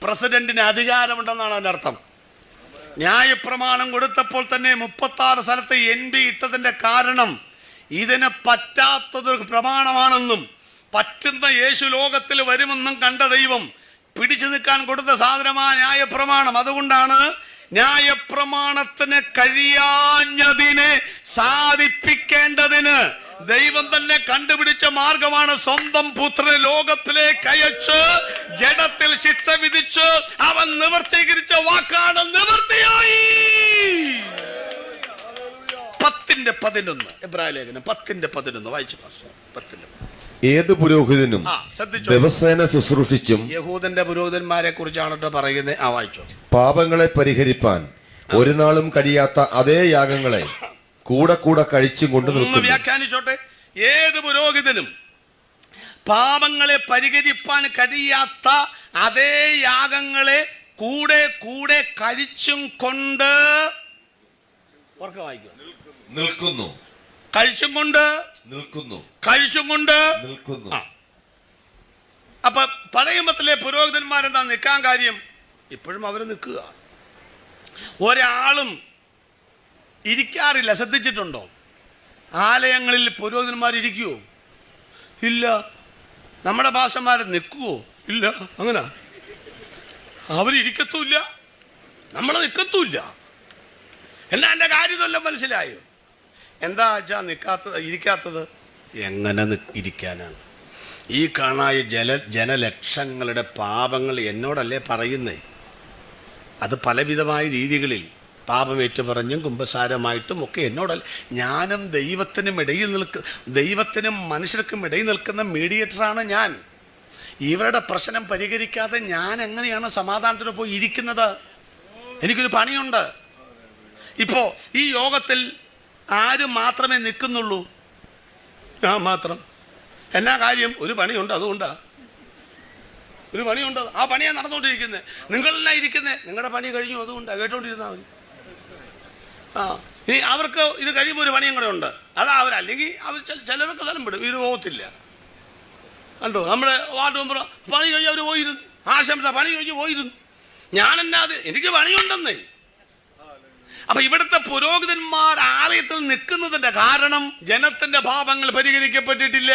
പ്രസിഡന്റിന് അധികാരമുണ്ടെന്നാണ് അതിൻ്റെ അർത്ഥം. ന്യായപ്രമാണം കൊടുത്തപ്പോൾ തന്നെ 36 സ്ഥലത്ത് NB ഇട്ടതിൻ്റെ കാരണം ഇതിന് പറ്റാത്തതൊരു പ്രമാണമാണെന്നും പറ്റുന്ന യേശു ലോകത്തിൽ വരുമെന്നും കണ്ട ദൈവം പിടിച്ചു നിൽക്കാൻ കൊടുത്ത സാധനമായ ന്യായപ്രമാണം. അതുകൊണ്ടാണ് ന്യായപ്രമാണത്തിന് കഴിയാഞ്ഞതിനെ സാധിപ്പിക്കേണ്ടതിന് ദൈവം തന്നെ കണ്ടുപിടിച്ച മാർഗമാണ് സ്വന്തം പുത്രനെ ലോകത്തിലേക്ക് അയച്ച് ജഡത്തിൽ ശിക്ഷ വിധിച്ച് അവൻ നിവർത്തീകരിച്ച വാക്കാണ് നിവർത്തിയായി. 10:11 എബ്രായ ലേഖനം 10:11 വായിച്ചു. 10. ഏത് പുരോഹിതനും ദിവസേന ശുശ്രൂഷിച്ചും യഹൂദന്റെ പുരോഹിതന്മാരെ കുറിച്ചാണ് പറയുന്നത്. വായിച്ചോ. പാപങ്ങളെ പരിഹരിപ്പാൻ ഒരു നാളും കഴിയാത്ത അതേ യാഗങ്ങളെ കൂടെ കൂടെ കഴിച്ചും കൊണ്ട് നിൽക്കുന്നു. വ്യാഖ്യാനിച്ചോട്ടെ. ഏത് പുരോഹിതനും പാപങ്ങളെ പരിഹരിപ്പാൻ കഴിയാത്ത അതേ യാഗങ്ങളെ കൂടെ കൂടെ കഴിച്ചും കൊണ്ട് നിൽക്കുന്നു. കഴിച്ചും കൊണ്ട് നിൽക്കുന്നു. കഴിച്ചും കൊണ്ട് നിൽക്കുന്നു. അപ്പൊ പഴയമ്പത്തിലെ പുരോഹിതന്മാരെന്താ നിൽക്കാൻ കാര്യം? ഇപ്പോഴും അവർ നിൽക്കുക. ഒരാളും ഇരിക്കാറില്ല. ശ്രദ്ധിച്ചിട്ടുണ്ടോ? ആലയങ്ങളിൽ പുരോഹിതന്മാർ ഇരിക്കുവോ? ഇല്ല. നമ്മുടെ ഭാഷമാർ നിൽക്കുവോ? ഇല്ല. അങ്ങനെ അവരിരിക്കത്തുമില്ല, നമ്മൾ നിൽക്കത്തുമില്ല. എന്നാ എൻ്റെ കാര്യമെല്ലാം മനസ്സിലായോ? എന്താ വെച്ചാൽ ഇരിക്കാത്തത്? എങ്ങനെ ഇരിക്കാനാണ്? ഈ കാണായ ജനലക്ഷങ്ങളുടെ പാപങ്ങൾ എന്നോടല്ലേ പറയുന്നേ? അത് പലവിധമായ രീതികളിൽ പാപം ഏറ്റുപറഞ്ഞും കുമ്പസാരമായിട്ടും ഒക്കെ എന്നോടല്ല. ഞാനും ദൈവത്തിനും മനുഷ്യർക്കും ഇടയിൽ നിൽക്കുന്ന മീഡിയേറ്ററാണ് ഞാൻ. ഇവരുടെ പ്രശ്നം പരിഹരിക്കാതെ ഞാൻ എങ്ങനെയാണ് സമാധാനത്തിന് പോയി ഇരിക്കുന്നത്? എനിക്കൊരു പണിയുണ്ട്. ഇപ്പോൾ ഈ യോഗത്തിൽ ആര് മാത്രമേ നിൽക്കുന്നുള്ളൂ? ഞാൻ മാത്രം. എന്നാ കാര്യം? ഒരു പണിയുണ്ട്. അതുകൊണ്ടാ ഒരു പണിയുണ്ട്. ആ പണിയാണ് നടന്നുകൊണ്ടിരിക്കുന്നത്. നിങ്ങളെല്ലാം ഇരിക്കുന്നത് നിങ്ങളുടെ പണി കഴിഞ്ഞു, അതുകൊണ്ടാണ്. കേട്ടോണ്ടിരുന്നാൽ മതി. ഇനി അവർക്ക് ഇത് കഴിയുമ്പോൾ ഒരു പണിയും കൂടെ ഉണ്ട്. അതാ അവരല്ലെങ്കിൽ അവർ ചിലരൊക്കെ സ്ഥലം വിടും, വീട് പോകത്തില്ല. കണ്ടോ? നമ്മുടെ വാർഡ് മെമ്പർ പണി കഴിഞ്ഞ് അവർ പോയിരുന്നു. ആശംസ പണി കഴിഞ്ഞ് പോയിരുന്നു. ഞാനെന്നാ അത് എനിക്ക് പണിയുണ്ടെന്നേ. അപ്പൊ ഇവിടുത്തെ പുരോഹിതന്മാർ ആലയത്തിൽ നിൽക്കുന്നതിന്റെ കാരണം ജനത്തിന്റെ പാപങ്ങൾ പരിഹരിക്കപ്പെട്ടിട്ടില്ല.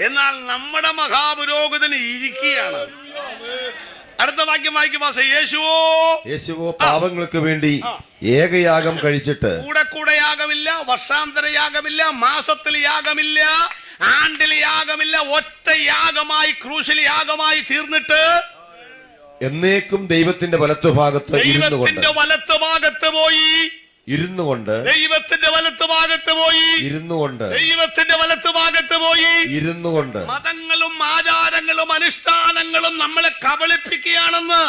എന്നാൽ നമ്മുടെ മഹാപുരോഹിതൻ ഇരിക്കുകയാണ്. അടുത്ത വാക്യം വായിക്കുമ്പോ യേശുവോ പാപങ്ങൾക്ക് വേണ്ടി ഏകയാഗം കഴിച്ചിട്ട് കൂടെ യാഗമില്ല, വർഷാന്തര യാഗമില്ല, മാസത്തിൽ യാഗമില്ല, ആണ്ടിൽ യാഗമില്ല, ഒറ്റ യാഗമായി ക്രൂശിൽ യാഗമായി തീർന്നിട്ട് എന്നേക്കും ദൈവത്തിന്റെ വലത്തുഭാഗത്ത് പോയി ദൈവത്തിന്റെ വലത്തുഭാഗത്ത് പോയി മതങ്ങളും ആചാരങ്ങളും അനുഷ്ഠാനങ്ങളും നമ്മളെ കബളിപ്പിക്കുകയാണെന്ന്.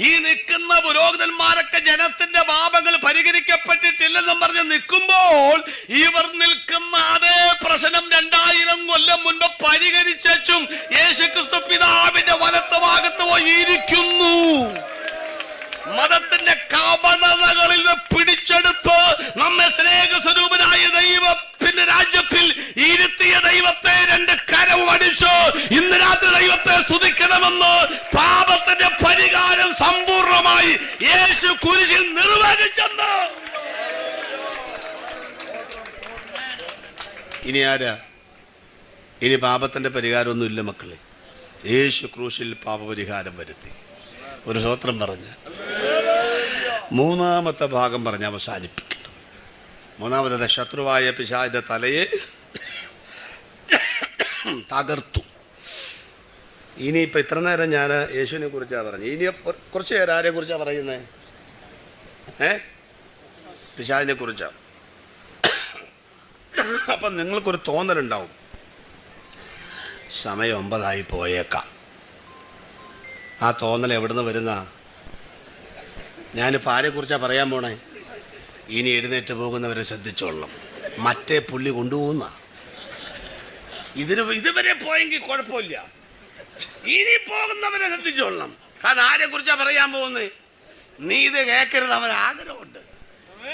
ഈ നിൽക്കുന്ന പുരോഹിതന്മാരൊക്കെ ജനത്തിന്റെ പാപങ്ങൾ പരിഹരിക്കപ്പെട്ടിട്ടില്ലെന്നും പറഞ്ഞ് നിൽക്കുമ്പോൾ ഇവർ നിൽക്കുന്ന അതേ പ്രശ്നം 2000 കൊല്ലം മുൻപ് പരിഹരിച്ചും യേശുക്രിസ്തു പിതാവിന്റെ വലത്തുഭാഗത്ത് പോയി ഇരിക്കുന്നു. മതത്തിന്റെ കപടതകളിൽ പിടിച്ചെടുത്ത് നമ്മെ സ്നേഹസ്വരൂപനായ ദൈവത്തിന്റെ രാജ്യത്തിൽ ഇരുത്തിയ ദൈവത്തെ 2 കരവും അടിച്ച് ഇന്ന് രാത്രി ദൈവത്തെ സ്തുതിക്കണമെന്ന് പാപത്തിന്റെ പരിഹാരം സമ്പൂർണമായി യേശു കുരിശിൽ നിർവഹിച്ചെന്ന്. ഇനി ആരാ? ഇനി പാപത്തിന്റെ പരിഹാരമൊന്നുമില്ല മക്കളെ. യേശു ക്രൂശിൽ പാപപരിഹാരം വരുത്തി. ഒരു സ്തോത്രം പറഞ്ഞ് മൂന്നാമത്തെ ഭാഗം പറഞ്ഞ് അവസാനിപ്പിക്കണം. മൂന്നാമത്തെ ശത്രുവായ പിശാചിന്റെ തലയെ തകർത്തു. ഇനിയിപ്പോൾ ഇത്ര നേരം ഞാൻ യേശുവിനെ കുറിച്ചാണ് പറഞ്ഞത്. ഇനി കുറച്ച് നേരം ആരെ കുറിച്ചാണ് പറയുന്നത്? പിശാചിനെ കുറിച്ചാണ്. അപ്പം നിങ്ങൾക്കൊരു തോന്നലുണ്ടാവും, സമയം 9 പോയേക്കാം. ആ തോന്നൽ എവിടുന്ന് വരുന്ന? ഞാനിപ്പോൾ ആരെക്കുറിച്ചാണ് പറയാൻ പോണേ? ഇനി എഴുന്നേറ്റ് പോകുന്നവരെ ശ്രദ്ധിച്ചോളണം. മറ്റേ പുള്ളി കൊണ്ടുപോകുന്ന ഇതുവരെ പോയെങ്കിൽ കുഴപ്പമില്ല, ഇനി പോകുന്നവരെ ശ്രദ്ധിച്ചോളണം. കാരണം ആരെക്കുറിച്ചാണ് പറയാൻ പോകുന്നത്? നീ ഇത് കേൾക്കരുത്. അവൻ ആഗ്രഹമുണ്ട്.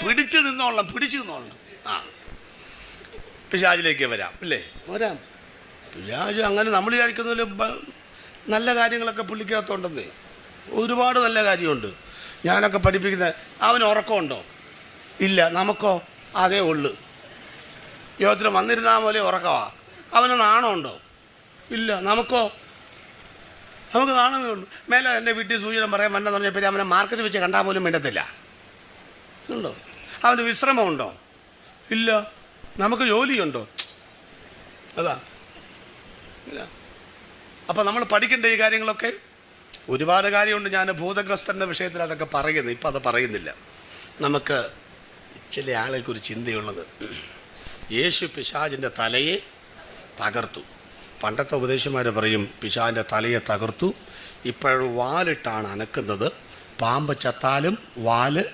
പിടിച്ചു നിന്നോളണം. ആ, പിശാചിലേക്ക് വരാം അല്ലേ? വരാം. പിശാച് അങ്ങനെ നമ്മൾ വിചാരിക്കുന്നതിൽ നല്ല കാര്യങ്ങളൊക്കെ പുള്ളിക്കകത്തുണ്ടെന്നേ. ഒരുപാട് നല്ല കാര്യമുണ്ട്. ഞാനൊക്കെ പഠിപ്പിക്കുന്നത്. അവന് ഉറക്കമുണ്ടോ? ഇല്ല. നമുക്കോ? അതേ ഉള്ളു. യോഗത്തിന് വന്നിരുന്നാൽ പോലെ ഉറക്കമാ. അവന് നാണമുണ്ടോ? ഇല്ല. നമുക്കോ? നമുക്ക് നാണമേ ഉള്ളൂ. മേലെ എൻ്റെ വീട്ടിൽ സൂചന പറയാൻ വന്നെന്ന് പറഞ്ഞപ്പോൾ അവനെ മാർക്കറ്റ് വെച്ച് കണ്ടാൽ പോലും മിണ്ടത്തില്ല. ഉണ്ടോ? അവന് വിശ്രമമുണ്ടോ? ഇല്ല. നമുക്ക് ജോലിയുണ്ടോ? അതാ ഇല്ല. അപ്പം നമ്മൾ പഠിക്കേണ്ട ഈ കാര്യങ്ങളൊക്കെ ഒരുപാട് കാര്യമുണ്ട്. ഞാൻ ഭൂതഗ്രസ്തൻ്റെ വിഷയത്തിൽ അതൊക്കെ പറയുന്നു. ഇപ്പം അത് പറയുന്നില്ല. നമുക്ക് ചില ആളുകൾക്ക് ഒരു ചിന്തയുള്ളത്, യേശു പിശാചിൻ്റെ തലയെ തകർത്തു. പണ്ടത്തെ ഉപദേശന്മാർ പറയും പിശാചിൻ്റെ തലയെ തകർത്തു. ഇപ്പോഴും വാലിട്ടാണ് അനക്കുന്നത്. പാമ്പ് ചത്താലും വാല്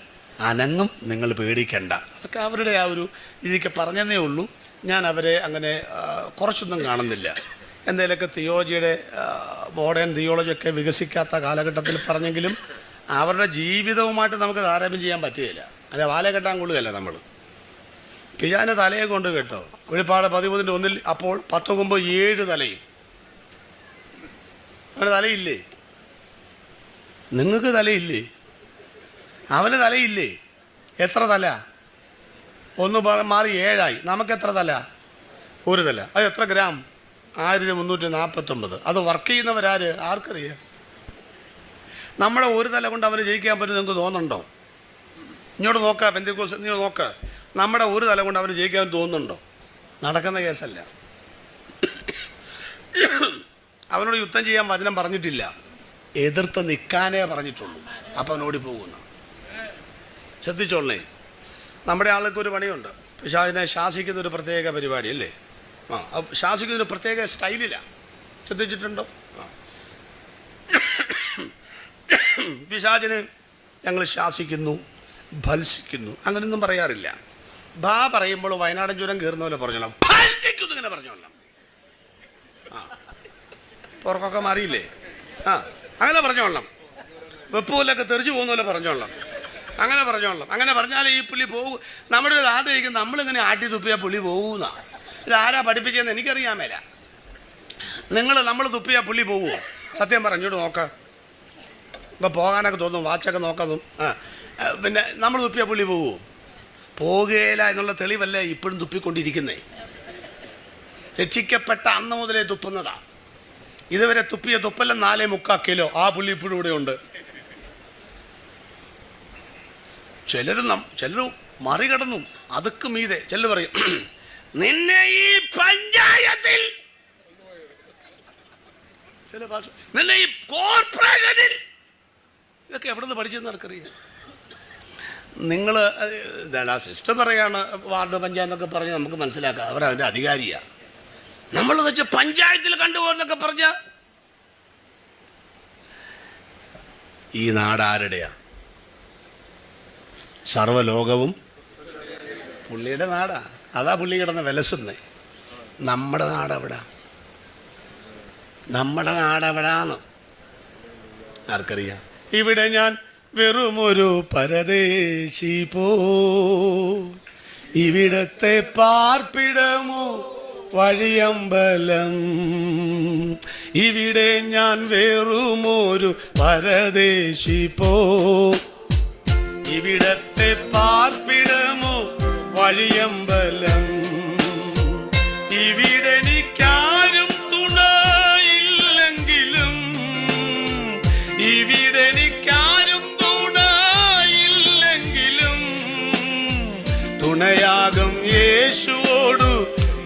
അനങ്ങും, നിങ്ങൾ പേടിക്കണ്ട. അതൊക്കെ അവരുടെ ആ ഒരു ഇതിക്ക് പറഞ്ഞതേ ഉള്ളൂ. ഞാൻ അവരെ അങ്ങനെ കുറച്ചൊന്നും കാണുന്നില്ല. എന്തെങ്കിലുമൊക്കെ തിയോളജിയുടെ മോഡേൺ തിയോളജിയൊക്കെ വികസിക്കാത്ത കാലഘട്ടത്തിൽ പറഞ്ഞെങ്കിലും അവരുടെ ജീവിതവുമായിട്ട് നമുക്ക് താരതമ്യം ചെയ്യാൻ പറ്റുകയില്ല. അല്ലെ വാല കെട്ടാൻ കൊള്ളുകയല്ല നമ്മൾ. പിശാചിൻ്റെ തലയെ കൊണ്ട് കേട്ടോ. വെളിപ്പാട് 13:1 അപ്പോൾ 10 കൊമ്പ് 7 തലയും. അവന് തലയില്ലേ? നിങ്ങൾക്ക് തലയില്ലേ? അവന് തലയില്ലേ? എത്ര തല? 1 മാറി 7 നമുക്ക് എത്ര തല? 1 തല. അത് എത്ര ഗ്രാം? 1349. അത് വർക്ക് ചെയ്യുന്നവരാര്? ആർക്കറിയാം? നമ്മുടെ 1 തല കൊണ്ട് അവന് ജയിക്കാൻ പറ്റും നിങ്ങൾക്ക് തോന്നുന്നുണ്ടോ? ഇങ്ങോട്ട് നോക്കുക. പെന്തിക്കോസ് നീ നോക്കുക. നമ്മുടെ 1 തല കൊണ്ട് അവന് ജയിക്കാൻ തോന്നുന്നുണ്ടോ? നടക്കുന്ന കേസല്ല. അവനോട് യുദ്ധം ചെയ്യാൻ വചനം പറഞ്ഞിട്ടില്ല, എതിർത്ത് നിൽക്കാനേ പറഞ്ഞിട്ടുള്ളൂ. അപ്പം അവൻ ഓടിപ്പോകുന്നു. ശ്രദ്ധിച്ചോളേ. നമ്മുടെ ആൾക്ക് ഒരു പണിയുണ്ട്. പിശാചിനെ ശാസിക്കുന്നൊരു പ്രത്യേക പരിപാടി അല്ലേ? ശാസിക്കുന്നൊരു പ്രത്യേക സ്റ്റൈലിലാണ്. ശ്രദ്ധിച്ചിട്ടുണ്ടോ? പിശാചിന് ഞങ്ങൾ ശാസിക്കുന്നു, ഭത്സിക്കുന്നു, അങ്ങനെയൊന്നും പറയാറില്ല. പറയുമ്പോൾ വയനാടൻ ചുരം കയറുന്ന പോലെ പറഞ്ഞോളാം. ഭത്സിക്കുന്നു ഇങ്ങനെ പറഞ്ഞോളാം. പുറക്കൊക്കെ മാറിയില്ലേ? അങ്ങനെ പറഞ്ഞോളാം. വെപ്പുപോലൊക്കെ തെറിച്ച് പോകുന്ന പോലെ പറഞ്ഞോളാം. അങ്ങനെ പറഞ്ഞോളാം. അങ്ങനെ പറഞ്ഞാൽ ഈ പുള്ളി പോകും. നമ്മുടെ ഒരു ആട്ടിരിക്കും. നമ്മളിങ്ങനെ ആട്ടി തുപ്പിയാൽ പുള്ളി പോകുന്ന. ഇതാരാ പഠിപ്പിച്ചതെന്ന് എനിക്കറിയാൻ മേല. നമ്മൾ തുപ്പിയാൽ പുള്ളി പോകുമോ? സത്യം പറഞ്ഞോട്ട് നോക്കാം. ഇപ്പം പോകാനൊക്കെ തോന്നും. വാച്ചൊക്കെ നോക്കാതും പിന്നെ നമ്മൾ തുപ്പിയാൽ പുള്ളി പോവുമോ? പോകുകയില്ല എന്നുള്ള തെളിവല്ലേ ഇപ്പോഴും തുപ്പിക്കൊണ്ടിരിക്കുന്നേ. രക്ഷിക്കപ്പെട്ട അന്ന് മുതലേ തുപ്പുന്നതാ. ഇതുവരെ തുപ്പിയ തുപ്പെല്ലാം 4.25 കിലോ. ആ പുള്ളി ഇപ്പോഴും ഇവിടെ ഉണ്ട്. ചിലർ മറികടന്നു, അതുക്ക് മീതെ. ചിലർ പറയും നിന്നെ ഈ പഞ്ചായത്തിൽ, ചില ഭാഷ നിന്നെ ഈ കോർപ്പറേഷനിൽ, ഇതൊക്കെ എവിടെ നിന്ന് പഠിച്ചെന്ന് എനിക്കറിയാം. നിങ്ങൾ എന്താണ് ആ സിസ്റ്റം പറയാണ്, വാർഡ് പഞ്ചായത്തൊക്കെ പറഞ്ഞ് നമുക്ക് മനസ്സിലാക്കാം. അവരതിൻ്റെ അധികാരിയാണ്. നമ്മൾ വെച്ച് പഞ്ചായത്തിൽ കണ്ടുപോകുന്നൊക്കെ പറഞ്ഞ ഈ നാട് ആരുടെയാ? സർവ്വലോകവും പുള്ളിയുടെ നാടാ. അതാ പുള്ളി കിടന്ന് വിലസുന്നേ. നമ്മുടെ നാടെവിടാ? നമ്മുടെ നാടെവിടാന്ന് ആർക്കറിയാം? ഇവിടെ ഞാൻ വെറുമൊരു പരദേശി പോ, ഇവിടത്തെ പാർപ്പിടമോ വഴിയമ്പലം. ഇവിടെ ഞാൻ വെറുമൊരു പരദേശി പോ, ഇവിടത്തെ പാർപ്പിടമോ വഴിയമ്പലം. ഇവിടെ എനിക്കാരും തുണയില്ലെങ്കിലും, ഇവിടെ എനിക്കാരും തുണയില്ലെങ്കിലും, തുണയാകും യേശുവോടു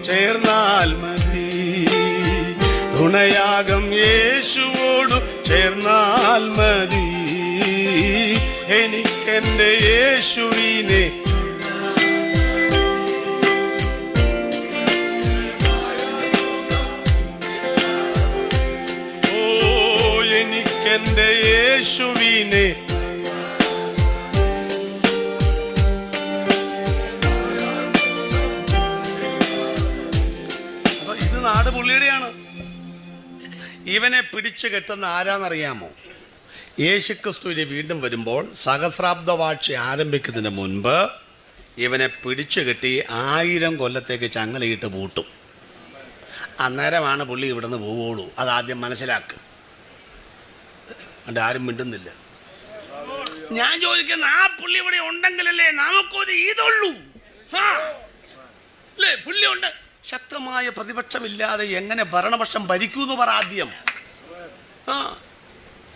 ചേർന്നാൽ മതി. തുണയാകും യേശുവോടു ചേർന്നാൽ മതി. എനിക്കെന്റെ യേശുവിനെ എനിക്കെന്റെ യേശുവിനെ ഇത് നാട് പുള്ളിയുടെയാണ്. ഇവനെ പിടിച്ചു കെട്ടുന്ന ആരാന്നറിയാമോ? യേശുക്രിസ്തുവിനെ വീണ്ടും വരുമ്പോൾ സഹസ്രാബ്ദവാഴ്ച ആരംഭിക്കുന്നതിന് മുൻപ് ഇവനെ പിടിച്ചു കെട്ടി 1000 കൊല്ലത്തേക്ക് ചങ്ങലയിട്ട് പൂട്ടും. അന്നേരമാണ് പുള്ളി ഇവിടുന്ന് പോവുള്ളൂ. അതാദ്യം മനസ്സിലാക്കുക. അതുകൊണ്ട് ആരും മിണ്ടുന്നില്ല. ഞാൻ ചോദിക്കുന്ന, ആ പുള്ളി ഇവിടെ ഉണ്ടെങ്കിലല്ലേ നമുക്കൊരു ഇതുള്ളൂ. അല്ലേ? പുള്ളി ഉണ്ട്. ശക്തമായ പ്രതിപക്ഷമില്ലാതെ എങ്ങനെ ഭരണപക്ഷം ഭരിക്കൂന്ന് പറ ആദ്യം.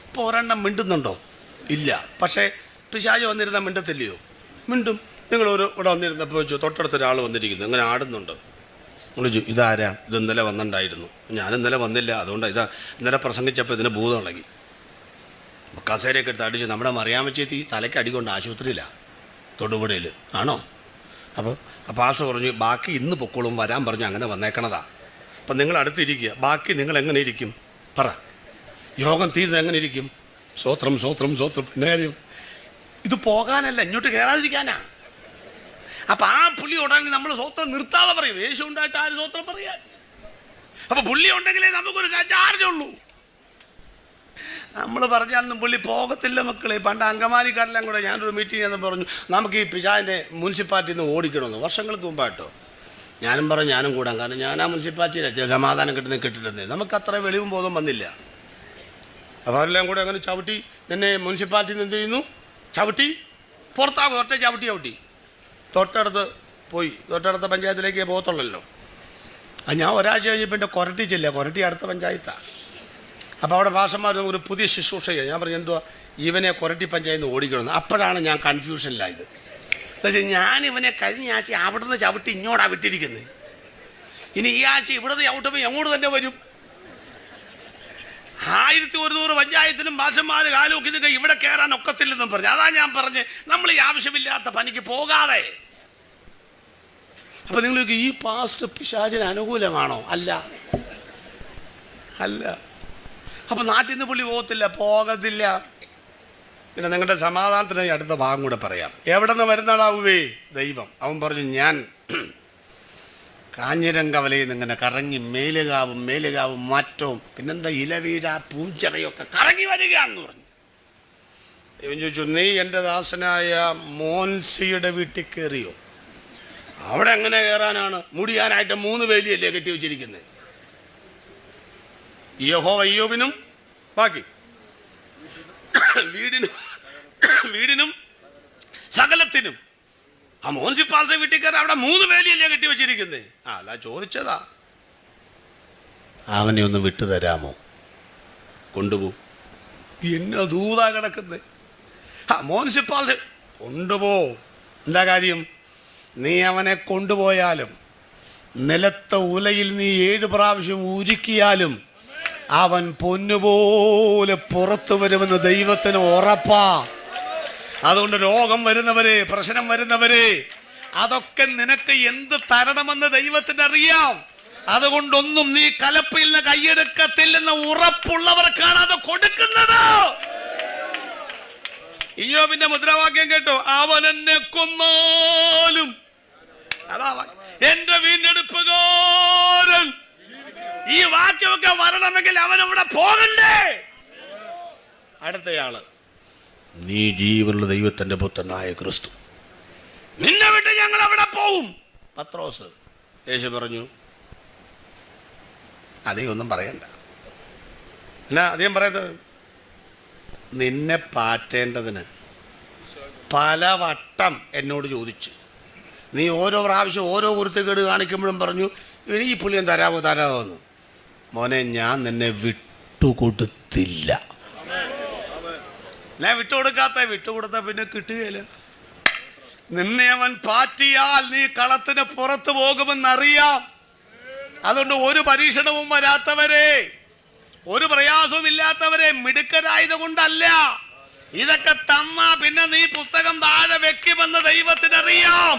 ഇപ്പോൾ ഒരെണ്ണം മിണ്ടുന്നുണ്ടോ? ഇല്ല. പക്ഷേ പിശാച് വന്നിരുന്ന മിണ്ടത്തില്ലയോ? മിണ്ടും. നിങ്ങൾ ഇവിടെ വന്നിരുന്നപ്പോൾ വെച്ചു തൊട്ടടുത്തൊരാൾ വന്നിരിക്കുന്നു, അങ്ങനെ ആടുന്നുണ്ട്. നിങ്ങൾ ചോദിച്ചു ഇതാരാ? ഇത് ഇന്നലെ വന്നിട്ടുണ്ടായിരുന്നു. ഞാൻ ഇന്നലെ വന്നില്ല, അതുകൊണ്ട് ഇന്നലെ പ്രസംഗിച്ചപ്പോൾ ഇതിന് ഭൂതം ഇളകി. കസേരയൊക്കെ എടുത്ത് അടിച്ചു. നമ്മുടെ മറിയാമ്മച്ചേത്തി തലയ്ക്ക് അടികൊണ്ട് ആശുപത്രിയിലാണ്, തൊടുപുഴയിൽ. ആണോ? അപ്പോൾ പാസ്റ്റർ പറഞ്ഞു ബാക്കി ഇന്ന് പൊക്കോളും, വരാൻ പറഞ്ഞു, അങ്ങനെ വന്നേക്കണതാ. അപ്പം നിങ്ങൾ അടുത്തിരിക്കുക. ബാക്കി നിങ്ങൾ എങ്ങനെ ഇരിക്കും പറ? യോഗം തീരുന്നത് എങ്ങനെ ഇരിക്കും? സ്വോത്രം സ്വോത്രം സ്വോത്രം. പിന്നെ കാര്യം ഇത് പോകാനല്ല, ഇങ്ങോട്ട് കയറാതിരിക്കാനാ. അപ്പം ആ പുള്ളി ഉണ്ടെങ്കിൽ നമ്മൾ സ്വോത്രം നിർത്താതെ പറയും. യേശു ഉണ്ടായിട്ട് ആര് സ്വോത്രം പറയാൻ? അപ്പം പുള്ളി ഉണ്ടെങ്കിലേ നമുക്കൊരു ചാർജ് ഉള്ളൂ. നമ്മൾ പറഞ്ഞാലൊന്നും പുള്ളി പോകത്തില്ല മക്കളെ. പണ്ട് അങ്കമാലിക്കാരെല്ലാം കൂടെ ഞാനൊരു മീറ്റിംഗ് എന്ന് പറഞ്ഞു നമുക്ക് ഈ പിശാചിൻ്റെ മുനിസിപ്പാലിറ്റിയിൽ നിന്ന് ഓടിക്കണമെന്ന്. വർഷങ്ങൾക്ക് മുമ്പായിട്ടോ. ഞാനും പറഞ്ഞു ഞാനും കൂടാം. കാരണം ഞാൻ ആ മുനിസിപ്പാലിറ്റിയിലെ സമാധാനം കിട്ടിയിരുന്നേ. നമുക്ക് അത്ര വെളിവും ബോധം വന്നില്ല. അപ്പോൾ അവരെല്ലാം കൂടെ അങ്ങനെ ചവിട്ടി തന്നെ മുനിസിപ്പാലിറ്റിയിൽ നിന്ന് എന്ത് ചെയ്യുന്നു? ചവിട്ടി പുറത്താകും. ഒറ്റ ചവിട്ടി തൊട്ടടുത്ത് പോയി. തൊട്ടടുത്ത പഞ്ചായത്തിലേക്ക് പോകത്തുള്ളല്ലോ. അത് ഞാൻ ഒരാഴ്ച കഴിഞ്ഞപ്പോൾ എൻ്റെ കൊരട്ടി ചെല്ലുക. കൊരട്ടി അടുത്ത പഞ്ചായത്താണ്. അപ്പോൾ അവിടെ ഭാഷന്മാർ ഒരു പുതിയ ശുശ്രൂഷ ചെയ്യുക. ഞാൻ പറഞ്ഞു എന്തുവാ ഇവനെ കൊരട്ടി പഞ്ചായത്ത് നിന്ന് ഓടിക്കണമെന്ന്. അപ്പോഴാണ് ഞാൻ കൺഫ്യൂഷനിലായത്. എന്നുവെച്ചാൽ ഞാൻ ഇവനെ കഴിഞ്ഞ ആഴ്ച അവിടെ നിന്ന് ചവിട്ടി ഇങ്ങോട്ടാണ് വിട്ടിരിക്കുന്നത്. ഇനി ഈ ആഴ്ച ഇവിടുന്ന് ചവിട്ടുമ്പോൾ എങ്ങോട്ട് തന്നെ വരും? 1100 പഞ്ചായത്തിലും ഭാഷന്മാർ കാലുവെക്കുന്നൊക്കെ ഇവിടെ കയറാൻ ഒക്കത്തില്ലെന്നും പറഞ്ഞു. അതാ ഞാൻ പറഞ്ഞ് നമ്മൾ ഈ ആവശ്യമില്ലാത്ത പണിക്ക് പോകാതെ. അപ്പം നിങ്ങൾക്ക് ഈ പാസ്റ്റ് പിശാചിന് അനുകൂലമാണോ? അല്ല. അപ്പം നാട്ടിൽ നിന്ന് പുള്ളി പോകത്തില്ല. പിന്നെ നിങ്ങളുടെ സമാധാനത്തിന് അടുത്ത ഭാഗം കൂടെ പറയാം. എവിടെ നിന്ന് വരുന്നതാവുവേ? ദൈവം. അവൻ പറഞ്ഞു ഞാൻ കാഞ്ഞിരങ്കവലയിൽ നിന്ന് ഇങ്ങനെ കറങ്ങി മേലുകാവും മാറ്റവും പിന്നെന്താ ഇലവീര പൂഞ്ചെറയൊക്കെ കറങ്ങി വരികയാണെന്ന് പറഞ്ഞു. ഇവൻ ചോദിച്ചു നീ എൻ്റെ ദാസനായ മോൻസിയുടെ വീട്ടിൽ കയറിയോ? അവിടെ എങ്ങനെ കയറാനാണ്? മുടിയാനായിട്ട് 3 വേലിയല്ലേ കെട്ടി വെച്ചിരിക്കുന്നത്. യഹോവ അയ്യോബിനും ബാക്കി വീടിനും സകലത്തിനും. ആ മുനിസിപ്പാലിറ്റി വീട്ടിൽ കയറി അവിടെ 3 വേലിയല്ലേ കെട്ടി വെച്ചിരിക്കുന്നേ. അതാ ചോദിച്ചതാ, അവനെ ഒന്ന് വിട്ടു തരാമോ? കൊണ്ടുപോകും. എന്നെ ദൂതാ കിടക്കുന്നേ. മുനിസിപ്പാലിറ്റി കൊണ്ടുപോ. എന്താ കാര്യം? നീ അവനെ കൊണ്ടുപോയാലും നിലത്തെ ഉലയിൽ നീ 7 പ്രാവശ്യം ഉരുക്കിയാലും അവൻ പൊന്നുപോലെ പുറത്തു വരുമെന്ന് ദൈവത്തിന് ഉറപ്പാ. അതുകൊണ്ട് രോഗം വരുന്നവരെ, പ്രശ്നം വരുന്നവരെ, അതൊക്കെ നിനക്ക് എന്ത് തരണമെന്ന് ദൈവത്തിന് അറിയാം. അതുകൊണ്ടൊന്നും നീ കലപ്പയിൽ നിന്ന് കൈയെടുക്കത്തില്ലെന്ന് ഉറപ്പുള്ളവർക്കാണ് അത് കൊടുക്കുന്നത്. ഇയ്യോബിന്റെ മുദ്രാവാക്യം കേട്ടോ, അവൻ എന്നെ കൊന്നാലും അതാ എന്റെ വീണ്ടെടുപ്പുകാരൻ. ഈ വാക്യമൊക്കെ വരണമെങ്കിൽ അവൻ അവിടെ പോകണ്ടേ? അടുത്തയാള്, നീ ജീവനുള്ള ദൈവത്തിന്റെ പുത്രനായ ക്രിസ്തു, നിന്നെ വിട്ട് ഞങ്ങൾ അവിടെ പോവും. പത്രോസ്. യേശു പറഞ്ഞു, അധികം ഒന്നും പറയണ്ട. എന്നാ അധികം പറയുന്നത്? നിന്നെ പാറ്റേണ്ടതിന് പലവട്ടം എന്നോട് ചോദിച്ചു. നീ ഓരോ പ്രാവശ്യം ഓരോ കുരുത്തക്കേട് കാണിക്കുമ്പോഴും പറഞ്ഞു, ഇനി ഈ പുള്ളിയും തരാമോ എന്ന്. മോനെ, ഞാൻ നിന്നെ വിട്ടുകൊടുത്തില്ല. ഞാൻ വിട്ടുകൊടുത്ത പിന്നെ കിട്ടുകയില്ല. നിന്നെ അവൻ പാറ്റിയാൽ നീ കളത്തിന് പുറത്തു പോകുമെന്നറിയാം. അതുകൊണ്ട് ഒരു പരീക്ഷണവും വരാത്തവരെ, ഒരു പ്രയാസവും ഇല്ലാത്തവരെ, മിടുക്കരായത് കൊണ്ടല്ല, ഇതൊക്കെ തന്നാ പിന്നെ നീ പുസ്തകം താഴെ വെക്കുമെന്ന് ദൈവത്തിനറിയാം.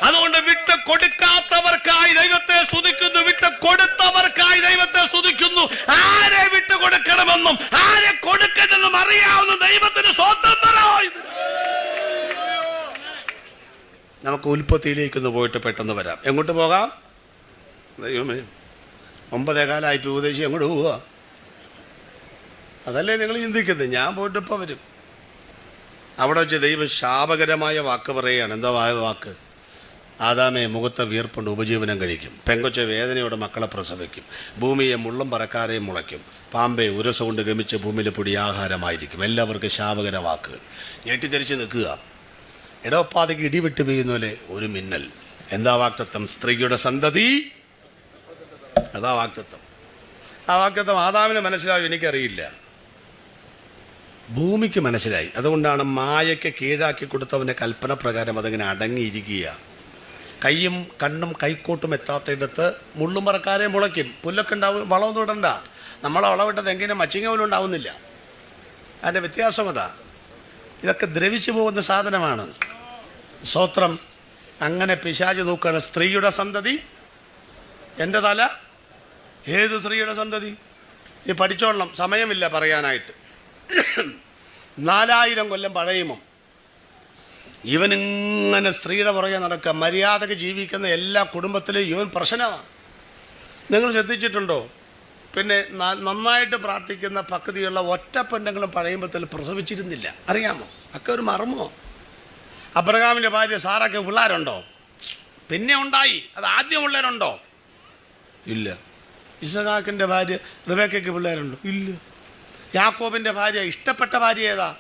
അതുകൊണ്ട് വിട്ട് കൊടുക്കാത്തവർക്കായി ദൈവത്തെ സ്തുതിക്കുന്നു, വിട്ട് കൊടുത്തവർക്കായി ദൈവത്തെ സ്തുതിക്കുന്നു. ആരെ വിട്ട് കൊടുക്കണമെന്നും ആരെ കൊടുക്കണമെന്നും അറിയാവുന്ന ദൈവത്തിന് സ്വന്തം പറയും. നമുക്ക് ഉൽപ്പത്തിയിലേക്കൊന്ന് പോയിട്ട് പെട്ടെന്ന് വരാം. എങ്ങോട്ട് പോകാം? ദൈവമേ, 9:15 ഉപദേശി എങ്ങോട്ട് പോവുക? അതല്ലേ നിങ്ങൾ ചിന്തിക്കുന്നത്? ഞാൻ പോയിട്ട് ഇപ്പം വരും. അവിടെ വെച്ച് ദൈവം ശാപകരമായ വാക്ക് പറയുകയാണ്. എന്താ വാക്ക്? ആദാമേ, മുഖത്തെ വീർപ്പുണ്ട്, ഉപജീവനം കഴിക്കും. പെങ്കൊച്ച വേദനയോടെ മക്കളെ പ്രസവിക്കും. ഭൂമിയെ മുള്ളും പറക്കാരെയും മുളയ്ക്കും. പാമ്പെ ഉരസ കൊണ്ട് ഗമിച്ച് ഭൂമിയിലെ പൊടി ആഹാരമായിരിക്കും. എല്ലാവർക്കും ശാപകര വാക്കുകൾ. ഞെട്ടിത്തിരിച്ച് നിൽക്കുക. ഇടവപ്പാതയ്ക്ക് ഇടിവിട്ട് പെയ്യുന്ന പോലെ ഒരു മിന്നൽ. എന്താ വാക്തത്വം? സ്ത്രീയുടെ സന്തതി. അതാ വാക്തത്വം. ആ വാക്തത്വം ആദാമിന് മനസ്സിലാവും, എനിക്കറിയില്ല. ഭൂമിക്ക് മനസ്സിലായി. അതുകൊണ്ടാണ് മായയ്ക്ക് കീഴാക്കി കൊടുത്തവൻ്റെ കൽപ്പന പ്രകാരം അതങ്ങനെ അടങ്ങിയിരിക്കുക. കൈയും കണ്ണും കൈക്കോട്ടും എത്താത്തയിടത്ത് മുള്ളും പറക്കാരെ മുളയ്ക്കും. പുല്ലൊക്കെ ഉണ്ടാവും. വളമൊന്നും ഇടണ്ട. നമ്മളെ വളമിട്ടത് എങ്കിലും മച്ചിങ്ങ പോലും ഉണ്ടാവുന്നില്ല. അതിൻ്റെ വ്യത്യാസം അതാ. ഇതൊക്കെ ദ്രവിച്ചു പോകുന്ന സാധനമാണ്. സ്തോത്രം. അങ്ങനെ പിശാച് നോക്കുകയാണ്. സ്ത്രീയുടെ സന്തതി. എൻ്റെ തല. ഏത് സ്ത്രീയുടെ സന്തതി? ഈ പഠിച്ചോളണം, സമയമില്ല പറയാനായിട്ട്. 4000 കൊല്ലം പഴയുമോ ഇവനിങ്ങനെ സ്ത്രീയുടെ പുറകെ നടക്കുക. മര്യാദക്ക് ജീവിക്കുന്ന എല്ലാ കുടുംബത്തിലും ഇവൻ പ്രശ്നമാണ്. നിങ്ങൾ ശ്രദ്ധിച്ചിട്ടുണ്ടോ? പിന്നെ നന്നായിട്ട് പ്രാർത്ഥിക്കുന്ന പക്വതയുള്ള ഒറ്റ പെണ്ണുങ്ങളും പഴയുമ്പത്തിൽ പ്രസവിച്ചിരുന്നില്ല. അറിയാമോ? ഒക്കെ ഒരു മർമ്മോ. അബ്രഹാമിൻ്റെ ഭാര്യ സാറയ്ക്ക് പിള്ളേരുണ്ടോ? പിന്നെ ഉണ്ടായി. അത് ആദ്യം പിള്ളേരുണ്ടോ? ഇല്ല. ഇസഹാക്കിൻ്റെ ഭാര്യ റിബേക്കയ്ക്ക് പിള്ളേരുണ്ടോ? ഇല്ല. യാക്കോബിൻ്റെ ഭാര്യ, ഇഷ്ടപ്പെട്ട ഭാര്യ ഏതാ?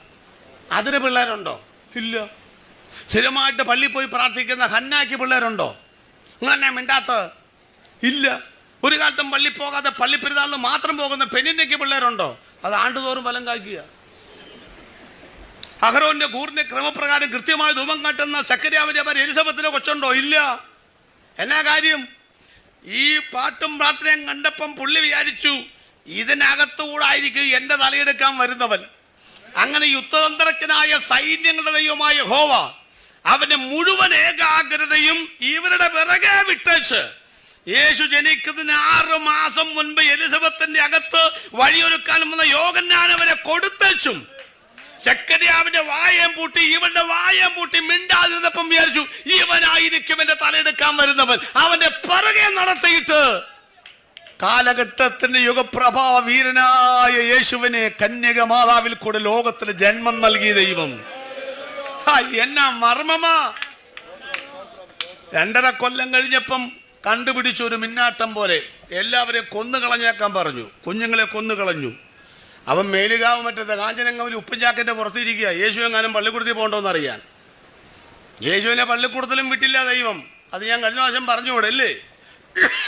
അതിന് പിള്ളേരുണ്ടോ? ഇല്ല. സ്ഥിരമായിട്ട് പള്ളിയിൽ പോയി പ്രാർത്ഥിക്കുന്ന ഹന്നായ്ക്ക് പിള്ളേരുണ്ടോ? അങ്ങനെ മിണ്ടാത്തത്? ഇല്ല. ഒരു കാലത്തും പള്ളി പോകാതെ പള്ളിപ്പെരുന്നാളിന് മാത്രം പോകുന്ന പെണ്ണിൻ്റെക്ക് പിള്ളേരുണ്ടോ? അത് ആണ്ടുതോറും ഫലം കായ്ക്കുക. അഹരോന്റെ കൂറിന്റെ ക്രമപ്രകാരം കൃത്യമായി ധൂപം കാട്ടുന്ന സക്കര്യാവിന്റെ ഭാര്യ എലിസബത്തിലെ കൊച്ചുണ്ടോ? ഇല്ല. എന്നാ കാര്യം? ഈ പാട്ടും പ്രാർത്ഥനയും കണ്ടപ്പം പുള്ളി വിചാരിച്ചു ഇതിനകത്തുകൂടായിരിക്കും എൻ്റെ തലയെടുക്കാൻ വരുന്നവൻ. അങ്ങനെ യുദ്ധതന്ത്രജ്ഞനായ സൈന്യങ്ങളുടെ ദൈവമായ യഹോവ അവന്റെ മുഴുവൻ ഏകാഗ്രതയും ഇവരുടെ പിറകെ വിട്ടേച്ച് യേശു ജനിക്കുന്നതിന് 6 മാസം മുൻപ് എലിസബത്തിന്റെ അകത്ത് വഴിയൊരുക്കാൻ വന്ന യോഹന്നാൻ അവരെ കൊടുത്തേച്ചും സക്കര്യാവിന്റെ വായം പൂട്ടി ഇവന്റെ വായം പൂട്ടി മിണ്ടാതിരുന്നപ്പം വിചാരിച്ചു ഇവനായിരിക്കും എന്റെ തലയെടുക്കാൻ വരുന്നവൻ. അവന്റെ പിറകെ നടത്തിയിട്ട് കാലഘട്ടത്തിന്റെ യുഗപ്രഭാവ വീരനായ യേശുവിനെ കന്യക മാതാവിൽ കൂടെ ലോകത്തിന് ജന്മം നൽകിയ ദൈവം. എന്നാ മർമ്മമാ. 2.5 കൊല്ലം കഴിഞ്ഞപ്പം കണ്ടുപിടിച്ചു ഒരു മിന്നാട്ടം പോലെ. എല്ലാവരെയും കൊന്നുകളഞ്ഞേക്കാൻ പറഞ്ഞു. കുഞ്ഞുങ്ങളെ കൊന്നുകളഞ്ഞു. അവൻ മേലുകാവ് മറ്റേ കാഞ്ചനങ്ങാവിൽ ഉപ്പുംചാക്കിന്റെ പുറത്തിരിക്കുക. യേശു എങ്ങാനും പള്ളിക്കുടത്തിൽ പോകണ്ടോന്ന് അറിയാൻ. യേശുവിനെ പള്ളിക്കൂടത്തിലും വിട്ടില്ല ദൈവം. അത് ഞാൻ കഴിഞ്ഞ പ്രാവശ്യം പറഞ്ഞുകൂടെ അല്ലേ?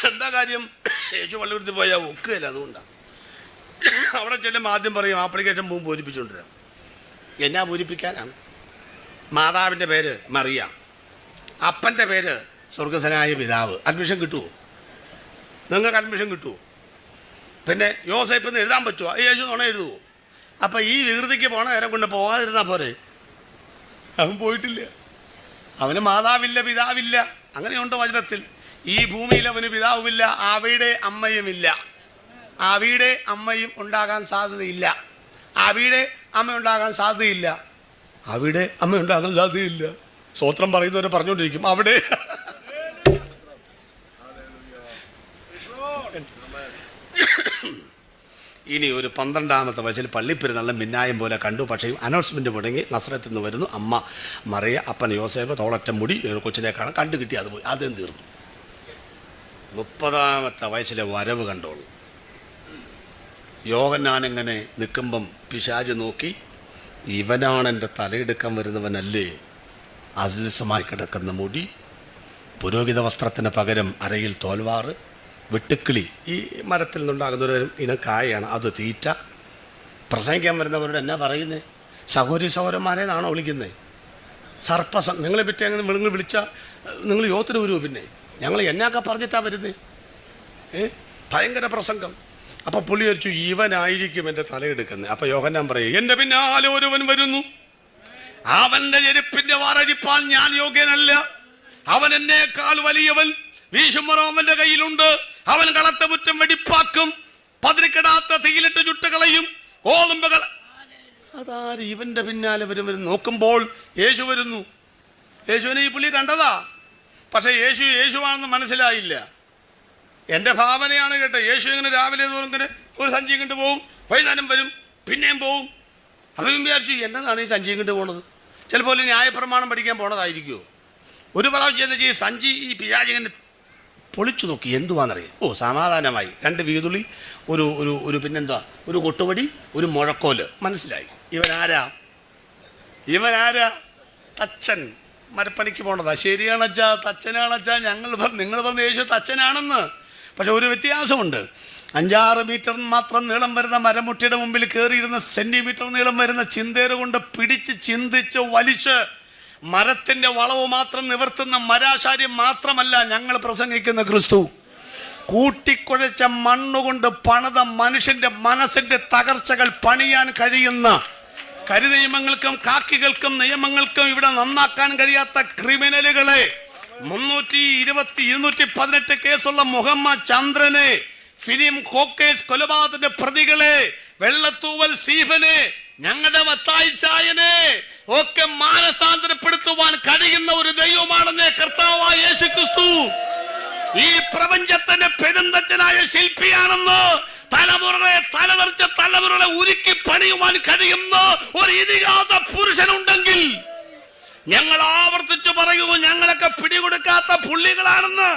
എന്താ കാര്യം? യേശു പള്ളിക്കൂടത്തിൽ പോയാൽ ഒക്കുകയില്ല, അതുകൊണ്ടാണ്. അവിടെ ചെല്ലുമ്പോൾ ആദ്യം പറയും ആപ്ലിക്കേഷൻ പോകും പൂരിപ്പിച്ചുകൊണ്ടിരാം. എന്നാ പൂരിപ്പിക്കാനാണ്? മാതാവിൻ്റെ പേര് മറിയ, അപ്പൻ്റെ പേര് സ്വർഗസ്വനായ പിതാവ്. അഡ്മിഷൻ കിട്ടുമോ? നിങ്ങൾക്ക് അഡ്മിഷൻ കിട്ടുമോ? പിന്നെ യോസേപ്പ് എന്ന് എഴുതാൻ പറ്റുമോ? യേശു നുണ എഴുതുമോ? അപ്പം ഈ വികൃതിക്ക് പോണ നേരം കൊണ്ട് പോകാതിരുന്നാൽ പോരെ? അവൻ പോയിട്ടില്ല. അവന് മാതാവില്ല, പിതാവില്ല. അങ്ങനെയുണ്ട് വചനത്തിൽ. ഈ ഭൂമിയിൽ അവന് പിതാവുമില്ല, അവിടെ അമ്മയുമില്ല. അവിടെ അമ്മയും ഉണ്ടാകാൻ സാധ്യതയില്ല. അവിടെ അമ്മ ഉണ്ടാകാൻ സാധ്യതയില്ല. അവിടെ അമ്മ ഉണ്ടാകാൻ സാധ്യതയില്ല. സ്വത്രം പറയുന്നവരെ പറഞ്ഞുകൊണ്ടിരിക്കും അവിടെ. ഇനി ഒരു 12-ാമത്തെ വയസ്സിൽ പള്ളിപ്പെരുന്നാളിന് മിന്നായം പോലെ കണ്ടു. പക്ഷേ അനൗൺസ്മെൻറ്റ് തുടങ്ങി. നസ്രത്തിൽ നിന്ന് വരുന്നു, അമ്മ മറിയ, അപ്പൻ യോസേഫ്, തോളറ്റ മുടി, കൊച്ചിനെ കാണാൻ കണ്ടു കിട്ടി. അത് പോയി, അതും തീർന്നു. 30-ാമത്തെ വയസ്സിലെ വരവ് കണ്ടോളൂ. യോഹന്നാനെങ്ങനെ നിൽക്കുമ്പം പിശാച് നോക്കി, ഇവനാണ് എൻ്റെ തലയെടുക്കാൻ വരുന്നവനല്ലേ? അസിസമായി കിടക്കുന്ന മുടി, പുരോഹിത വസ്ത്രത്തിന് പകരം അരയിൽ തോൽവാറ്, വെട്ടുക്കിളി, ഈ മരത്തിൽ നിന്നുണ്ടാകുന്നൊരു ഇനം കായാണ്, അത് തീറ്റ. പ്രസംഗിക്കാൻ വരുന്നവരോട് എന്നാ പറയുന്നത്? സഹോദരി സഹോദരന്മാരെന്നാണോ വിളിക്കുന്നത്? നിങ്ങളെ പറ്റി അങ്ങനെ നിങ്ങൾ വിളിച്ചാൽ നിങ്ങൾ യോത്തിന് വരുമോ? പിന്നെ ഞങ്ങൾ എന്നാക്കെ പറഞ്ഞിട്ടാണ് വരുന്നത്? ഭയങ്കര പ്രസംഗം. അപ്പം പുള്ളി വിചാരിച്ചു ഇവനായിരിക്കും എൻ്റെ തലയെടുക്കുന്നത്. അപ്പം യോഹന്നാൻ പറയും, എൻ്റെ പിന്നാലെ ഒരുവൻ വരുന്നു, അവൻ്റെ ചെരുപ്പിൻ്റെ വാറഴിപ്പാൻ ഞാൻ യോഗ്യനല്ല. അവൻ എന്നേക്കാൾ വലിയവൻ, വീശുമറോ അവൻ്റെ കയ്യിലുണ്ട്. അവൻ കളത്തെ മുറ്റം വെടിപ്പാക്കും, പതിരിക്കിടാത്ത തീയിലിട്ട് ചുട്ടുകളയും, ഓതുമ്പകൾ. അതാര് ഇവൻ്റെ പിന്നാലെ വരും? നോക്കുമ്പോൾ യേശു വരുന്നു. യേശുവിനെ ഈ പുള്ളി കണ്ടതാ, പക്ഷേ യേശുവാണെന്ന് മനസ്സിലായില്ല. എൻ്റെ ഭാവനയാണ് കേട്ടോ. യേശു ഇങ്ങനെ രാവിലെ ഇങ്ങനെ ഒരു സഞ്ചി കൊണ്ട് പോവും, വൈകുന്നേരം വരും, പിന്നെയും പോവും. അപ്പം വിചാരിച്ചു എന്നതാണ് ഈ സഞ്ചി കൊണ്ട് പോണത്? ചിലപ്പോൾ ന്യായപ്രമാണം പഠിക്കാൻ പോണതായിരിക്കുമോ? ഒരു പ്രാവശ്യം എന്താ ചെയ്യും, സഞ്ചി ഈ പിശാചിങ്ങനെ പൊളിച്ചു നോക്കി. എന്തുവാണെന്നറിയാം? ഓ, സമാധാനമായി. 2 വീതുളി, ഒരു ഒരു ഒരു പിന്നെന്താ, ഒരു കൊട്ടുപടി, ഒരു മുഴക്കോല്. മനസ്സിലായി ഇവനാരാ? തച്ചൻ. മരപ്പണിക്ക് പോണതാ. ശരിയാണച്ചാ, തച്ചനാണച്ചാ. നിങ്ങൾ പറഞ്ഞ യേശു തച്ചനാണെന്ന്. പക്ഷെ ഒരു വ്യത്യാസമുണ്ട്. 5-6 മീറ്റർ മാത്രം നീളം വരുന്ന മരമുട്ടിയുടെ മുമ്പിൽ കയറിയിരുന്ന സെൻറ്റിമീറ്റർ നീളം വരുന്ന ചിന്തേര് കൊണ്ട് പിടിച്ച് ചിന്തിച്ച് വലിച്ച് മരത്തിൻ്റെ വളവ് മാത്രം നിവർത്തുന്ന മരാശാരി മാത്രമല്ല ഞങ്ങൾ പ്രസംഗിക്കുന്ന ക്രിസ്തു. കൂട്ടിക്കുഴച്ച മണ്ണുകൊണ്ട് പണിത മനുഷ്യൻ്റെ മനസ്സിൻ്റെ തകർച്ചകൾ പണിയാൻ കഴിയുന്ന, കരിനിയമങ്ങൾക്കും കാക്കികൾക്കും നിയമങ്ങൾക്കും ഇവിടെ നന്നാക്കാൻ കഴിയാത്ത ക്രിമിനലുകളെ, 218 കേസുള്ള മുഹമ്മദ് ചന്ദ്രനെ, ഫിലിം കോക്കേസ് കൊലപാതകത്തിന്റെ പ്രതികളെ, വെള്ളത്തൂവൽ സ്റ്റീഫനെ, ഞങ്ങളുടെ മത്തായിച്ചായനെ ഒക്കെ മാനസാന്തരപ്പെടുത്തുവാൻ കഴിയുന്ന ഒരു ദൈവമാണെന്നേ കർത്താവായ യേശുക്രിസ്തു. ഈ പ്രപഞ്ചത്തിന്റെ പെരുന്തച്ഛനായ ശില്പിയാണെന്ന്, തലമുറകളെ തലതെറിച്ച തലമുറകളെ ഉരുക്കി പണിയുവാൻ കഴിയുന്ന ഒരു ഇതിഹാസ പുരുഷനുണ്ടെങ്കിൽ ഞങ്ങൾ ആവർത്തിച്ചു പറയുന്നു, ഞങ്ങളൊക്കെ പിടികൊടുക്കാത്ത പുള്ളികളാണെന്ന്.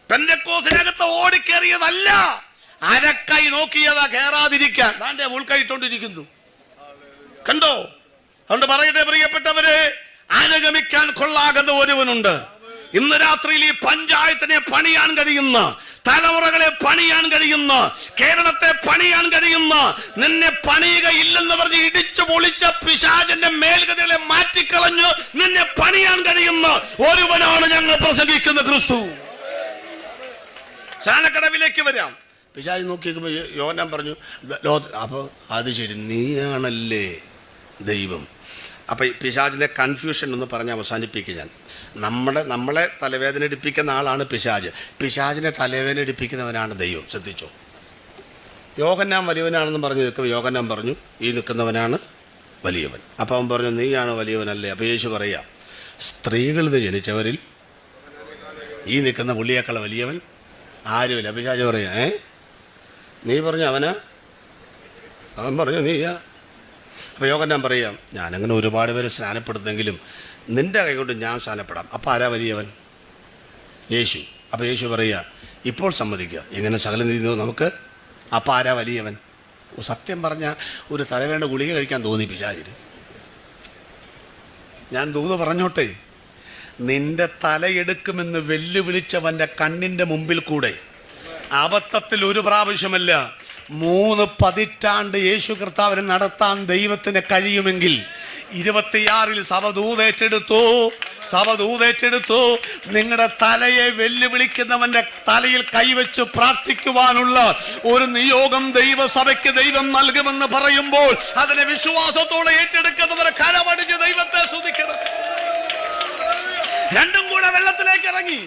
പെന്തക്കോസിനകത്ത് ഓടിക്കേറിയതല്ല, അരക്കൈ നോക്കിയതാ കയറാതിരിക്കാൻ. താൻ്റെ ഉൾക്കൈയിട്ടോണ്ടിരിക്കുന്നു, കണ്ടോ? അതുകൊണ്ട് പറയട്ടെ പ്രിയപ്പെട്ടവരെ, അനുഗമിക്കാൻ കൊള്ളാകുന്ന ഒരുവനുണ്ട്. ഇന്ന് രാത്രിയിൽ ഈ പഞ്ചായത്തിനെ പണിയാൻ കഴിയുന്ന, തലമുറകളെ പണിയാൻ കഴിയുന്ന, കേരളത്തെ പണിയാൻ കഴിയുന്ന, നിന്നെ പണിയുകയില്ലെന്ന് പറഞ്ഞ് ഇടിച്ചു പൊളിച്ച പിശാചിന്റെ മേൽഗതികളെ മാറ്റിക്കളഞ്ഞ് നിന്നെ പണിയാൻ കഴിയുന്ന ഒരുവനാണ് ഞങ്ങൾ പ്രസംഗിക്കുന്ന ക്രിസ്തു. ചാലക്കടവിലേക്ക് വരാം. പിശാച് നോക്കി നോക്കുമ്പോൾ യോഹന്നാൻ പറഞ്ഞു, അപ്പോൾ അത് ശരി, നീയാണല്ലേ ദൈവം. അപ്പം പിശാചിന്റെ കൺഫ്യൂഷൻ എന്ന് പറഞ്ഞ് അവസാനിപ്പിക്കുക ഞാൻ. നമ്മളെ തലവേദന എടുപ്പിക്കുന്ന ആളാണ് പിശാച്. പിശാചിനെ തലവേദന എടുപ്പിക്കുന്നവനാണ് ദൈവം. ശ്രദ്ധിച്ചോ? യോഹന്നാൻ വലിയവനാണെന്ന് പറഞ്ഞു നിൽക്കുമ്പോൾ യോഹന്നാൻ പറഞ്ഞു, ഈ നിൽക്കുന്നവനാണ് വലിയവൻ. അപ്പം അവൻ പറഞ്ഞു, നീയാണ് വലിയവനല്ലേ? അപ്പോൾ യേശു പറയാം, സ്ത്രീകളിൽ നിന്ന് ജനിച്ചവരിൽ ഈ നിൽക്കുന്ന പുള്ളിയേക്കാൾ വലിയവൻ ആരുമില്ല. പിശാച് പറയാ, നീ പറഞ്ഞു അവനാ? അവൻ പറഞ്ഞു നീയാ. അപ്പോൾ യോഹന്നാൻ പറയാം, ഞാനങ്ങനെ ഒരുപാട് പേര് സ്നാനപ്പെടുന്നെങ്കിലും നിൻ്റെ കൈ കൊണ്ട് ഞാൻ സ്നാനപ്പെടാം. അപ്പോൾ ആരാ വലിയവൻ? യേശു. അപ്പോൾ യേശു പറയുക, ഇപ്പോൾ സമ്മതിക്കുക, എങ്ങനെ സകലം നീതി നമുക്ക്. അപ്പോൾ ആരാ വലിയവൻ? സത്യം പറഞ്ഞാൽ ഒരു തലവേണ്ട ഗുളിക കഴിക്കാൻ തോന്നി പിശാചിന്. ഞാൻ ദൂത് പറഞ്ഞോട്ടെ, നിന്റെ തലയെടുക്കുമെന്ന് വെല്ലുവിളിച്ചവൻ്റെ കണ്ണിൻ്റെ മുമ്പിൽ കൂടെ അബദ്ധത്തിൽ ഒരു പ്രാവശ്യമല്ല 3 പതിറ്റാണ്ട് യേശു കർത്താവിനെ നടത്താൻ ദൈവത്തിന് കഴിയുമെങ്കിൽ 26-ൽ സഭ ദൂതേറ്റെടുത്തു നിങ്ങളുടെ തലയെ വെല്ലുവിളിക്കുന്നവന്റെ തലയിൽ കൈവച്ച് പ്രാർത്ഥിക്കുവാനുള്ള ഒരു നിയോഗം ദൈവസഭയ്ക്ക് ദൈവം നൽകുമെന്ന് പറയുമ്പോൾ അതിനെ വിശ്വാസത്തോടെ ഏറ്റെടുക്കുന്നവരെ കരമടിച്ച് ദൈവത്തെ സ്തുതിക്കണം. രണ്ടും കൂടെ വെള്ളത്തിലേക്ക് ഇറങ്ങി.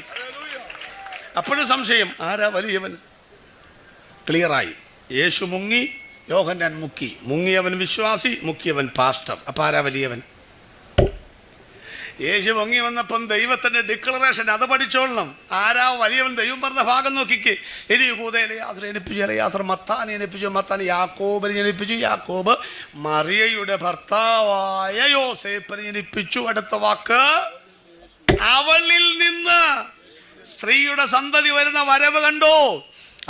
അപ്പോഴും സംശയം, ആരാ വലിയവൻ? ക്ലിയറായി. യേശു മുങ്ങി, യോഹന്നാൻ മുക്കി. മുങ്ങിയവൻ വിശ്വാസി, മുക്കിയവൻ പാസ്റ്റർ. അപ്പൊ ആരാ വലിയവൻ? യേശു മുങ്ങി വന്നപ്പം ദൈവത്തിന്റെ ഡിക്ലറേഷൻ അത് പഠിച്ചോളണം. ആരാ വലിയവൻ? ദൈവം പറഞ്ഞ ഭാഗം നോക്കിക്കേ. ഇനി യഹൂദയെ ജനിപ്പിച്ചു, എലയാസർ മത്താനെ ജനിപ്പിച്ചു, മത്താൻ യാക്കോബിനെ ജനിപ്പിച്ചു, യാക്കോബ് മറിയയുടെ ഭർത്താവായ യോസേപ്പിനെ ജനിപ്പിച്ചു. അടുത്ത വാക്ക്, അവളിൽ നിന്ന് സ്ത്രീയുടെ സന്തതി വരുന്ന വരവ് കണ്ടോ?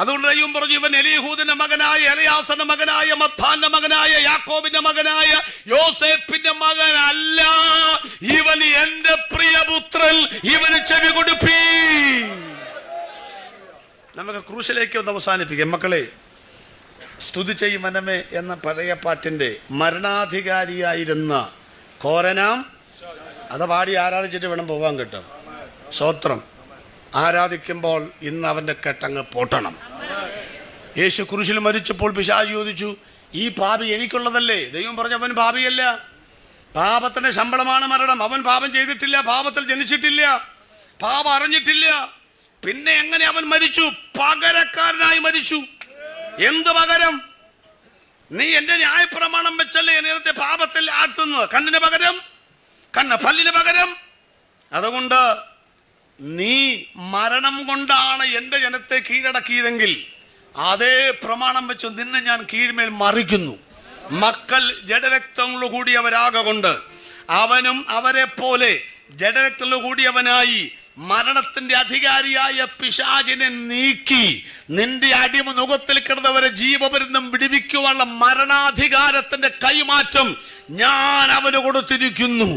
അതുകൊണ്ട് ദൈവം പറഞ്ഞു, ഇവൻ എലീഹൂദിന്റെ മകനായ, എലയാസന്റെ മകനായ, മത്താന്റെ മകനായ, യാക്കോബിന്റെ മകനായ, യോസേപ്പിന്റെ മകനല്ല, ഇവൻ എന്റെ പ്രിയപുത്രൻ, ഇവന് ചെവി കൊടുപ്പീ. നമുക്ക് ക്രൂശിലേക്ക് ഒന്ന് അവസാനിപ്പിക്കാം. മക്കളെ, സ്തുതി ചെയ്യും മനമേ എന്ന പഴയ പാട്ടിന്റെ മരണാധികാരിയായിരുന്ന കോരനാം അത് പാടി ആരാധിച്ചിട്ട് വേണം പോവാൻ. കേട്ടോ, സ്തോത്രം. ആരാധിക്കുമ്പോൾ ഇന്ന് അവൻ്റെ കെട്ടങ്ങ് പൊട്ടണം. യേശു ക്രൂശിൽ മരിച്ചപ്പോൾ പിശാച് ചോദിച്ചു, ഈ പാപി എനിക്കുള്ളതല്ലേ? ദൈവം പറഞ്ഞു, അവൻ പാപിയല്ല, പാപത്തിന്റെ ശമ്പളമാണ് മരണം. അവൻ പാപം ചെയ്തിട്ടില്ല, പാപത്തിൽ ജനിച്ചിട്ടില്ല, പാപം അറിഞ്ഞിട്ടില്ല. പിന്നെ എങ്ങനെ അവൻ മരിച്ചു? പകരക്കാരനായി മരിച്ചു. എന്ത് പകരം? നീ എന്റെ ന്യായപ്രമാണം വെച്ചല്ലേ നേരത്തെ പാപത്തിൽ ആഴ്ത്തുന്നത്. കണ്ണിന് പകരം കണ്ണ്, പല്ലിന് പകരം. അതുകൊണ്ട് നീ മരണം കൊണ്ടാണ് എൻ്റെ ജനത്തെ കീഴടക്കിയതെങ്കിൽ അതേ പ്രമാണം വെച്ച് നിന്നെ ഞാൻ കീഴ്മേൽ മറിക്കുന്നു. മക്കൾ ജഡരക്തങ്ങളു കൂടിയവരാകൊണ്ട് അവനും അവരെ പോലെ ജഡരക്തങ്ങളു കൂടിയവനായി മരണത്തിന്റെ അധികാരിയായ പിശാചിനെ നീക്കി നിന്റെ അടിമ നുഖത്തിൽ കിടന്നവരെ ജീവപര്യന്തം വിടുവിക്കുവാനുള്ള മരണാധികാരത്തിന്റെ കൈമാറ്റം ഞാൻ അവന് കൊടുത്തിരിക്കുന്നു.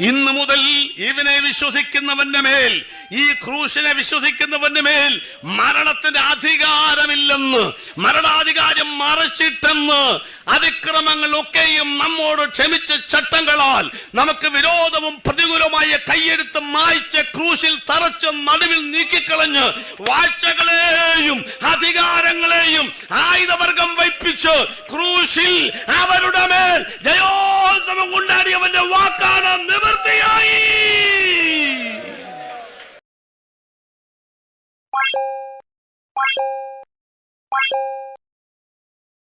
ഇന്നു മുതൽ ഇവനെ വിശ്വസിക്കുന്നവന്റെ മേൽ, ഈ ക്രൂശിനെ വിശ്വസിക്കുന്നവന്റെ മേൽ മരണത്തിന്റെ അധികാരമില്ലെന്ന്, മരണാധികാരം മറച്ചിട്ടെന്ന്, അതിക്രമങ്ങളൊക്കെയും നമ്മോട് ക്ഷമിച്ച ചട്ടങ്ങളാൽ നമുക്ക് വിരോധവും പ്രതികൂലമായ കൈയെടുത്ത് മായ്ച്ച് ക്രൂശിൽ തറച്ച് നടുവിൽ നീക്കിക്കളഞ്ഞ് വാഴ്ചകളെയും അധികാരങ്ങളെയും ആയുധവർഗം വയ്പ്പിച്ച് ക്രൂശിൽ അവരുടെ മേൽ ജയോത്സവം കൊണ്ടാടിയവന്റെ വാക്കാണ് നിവൃത്തിയായി.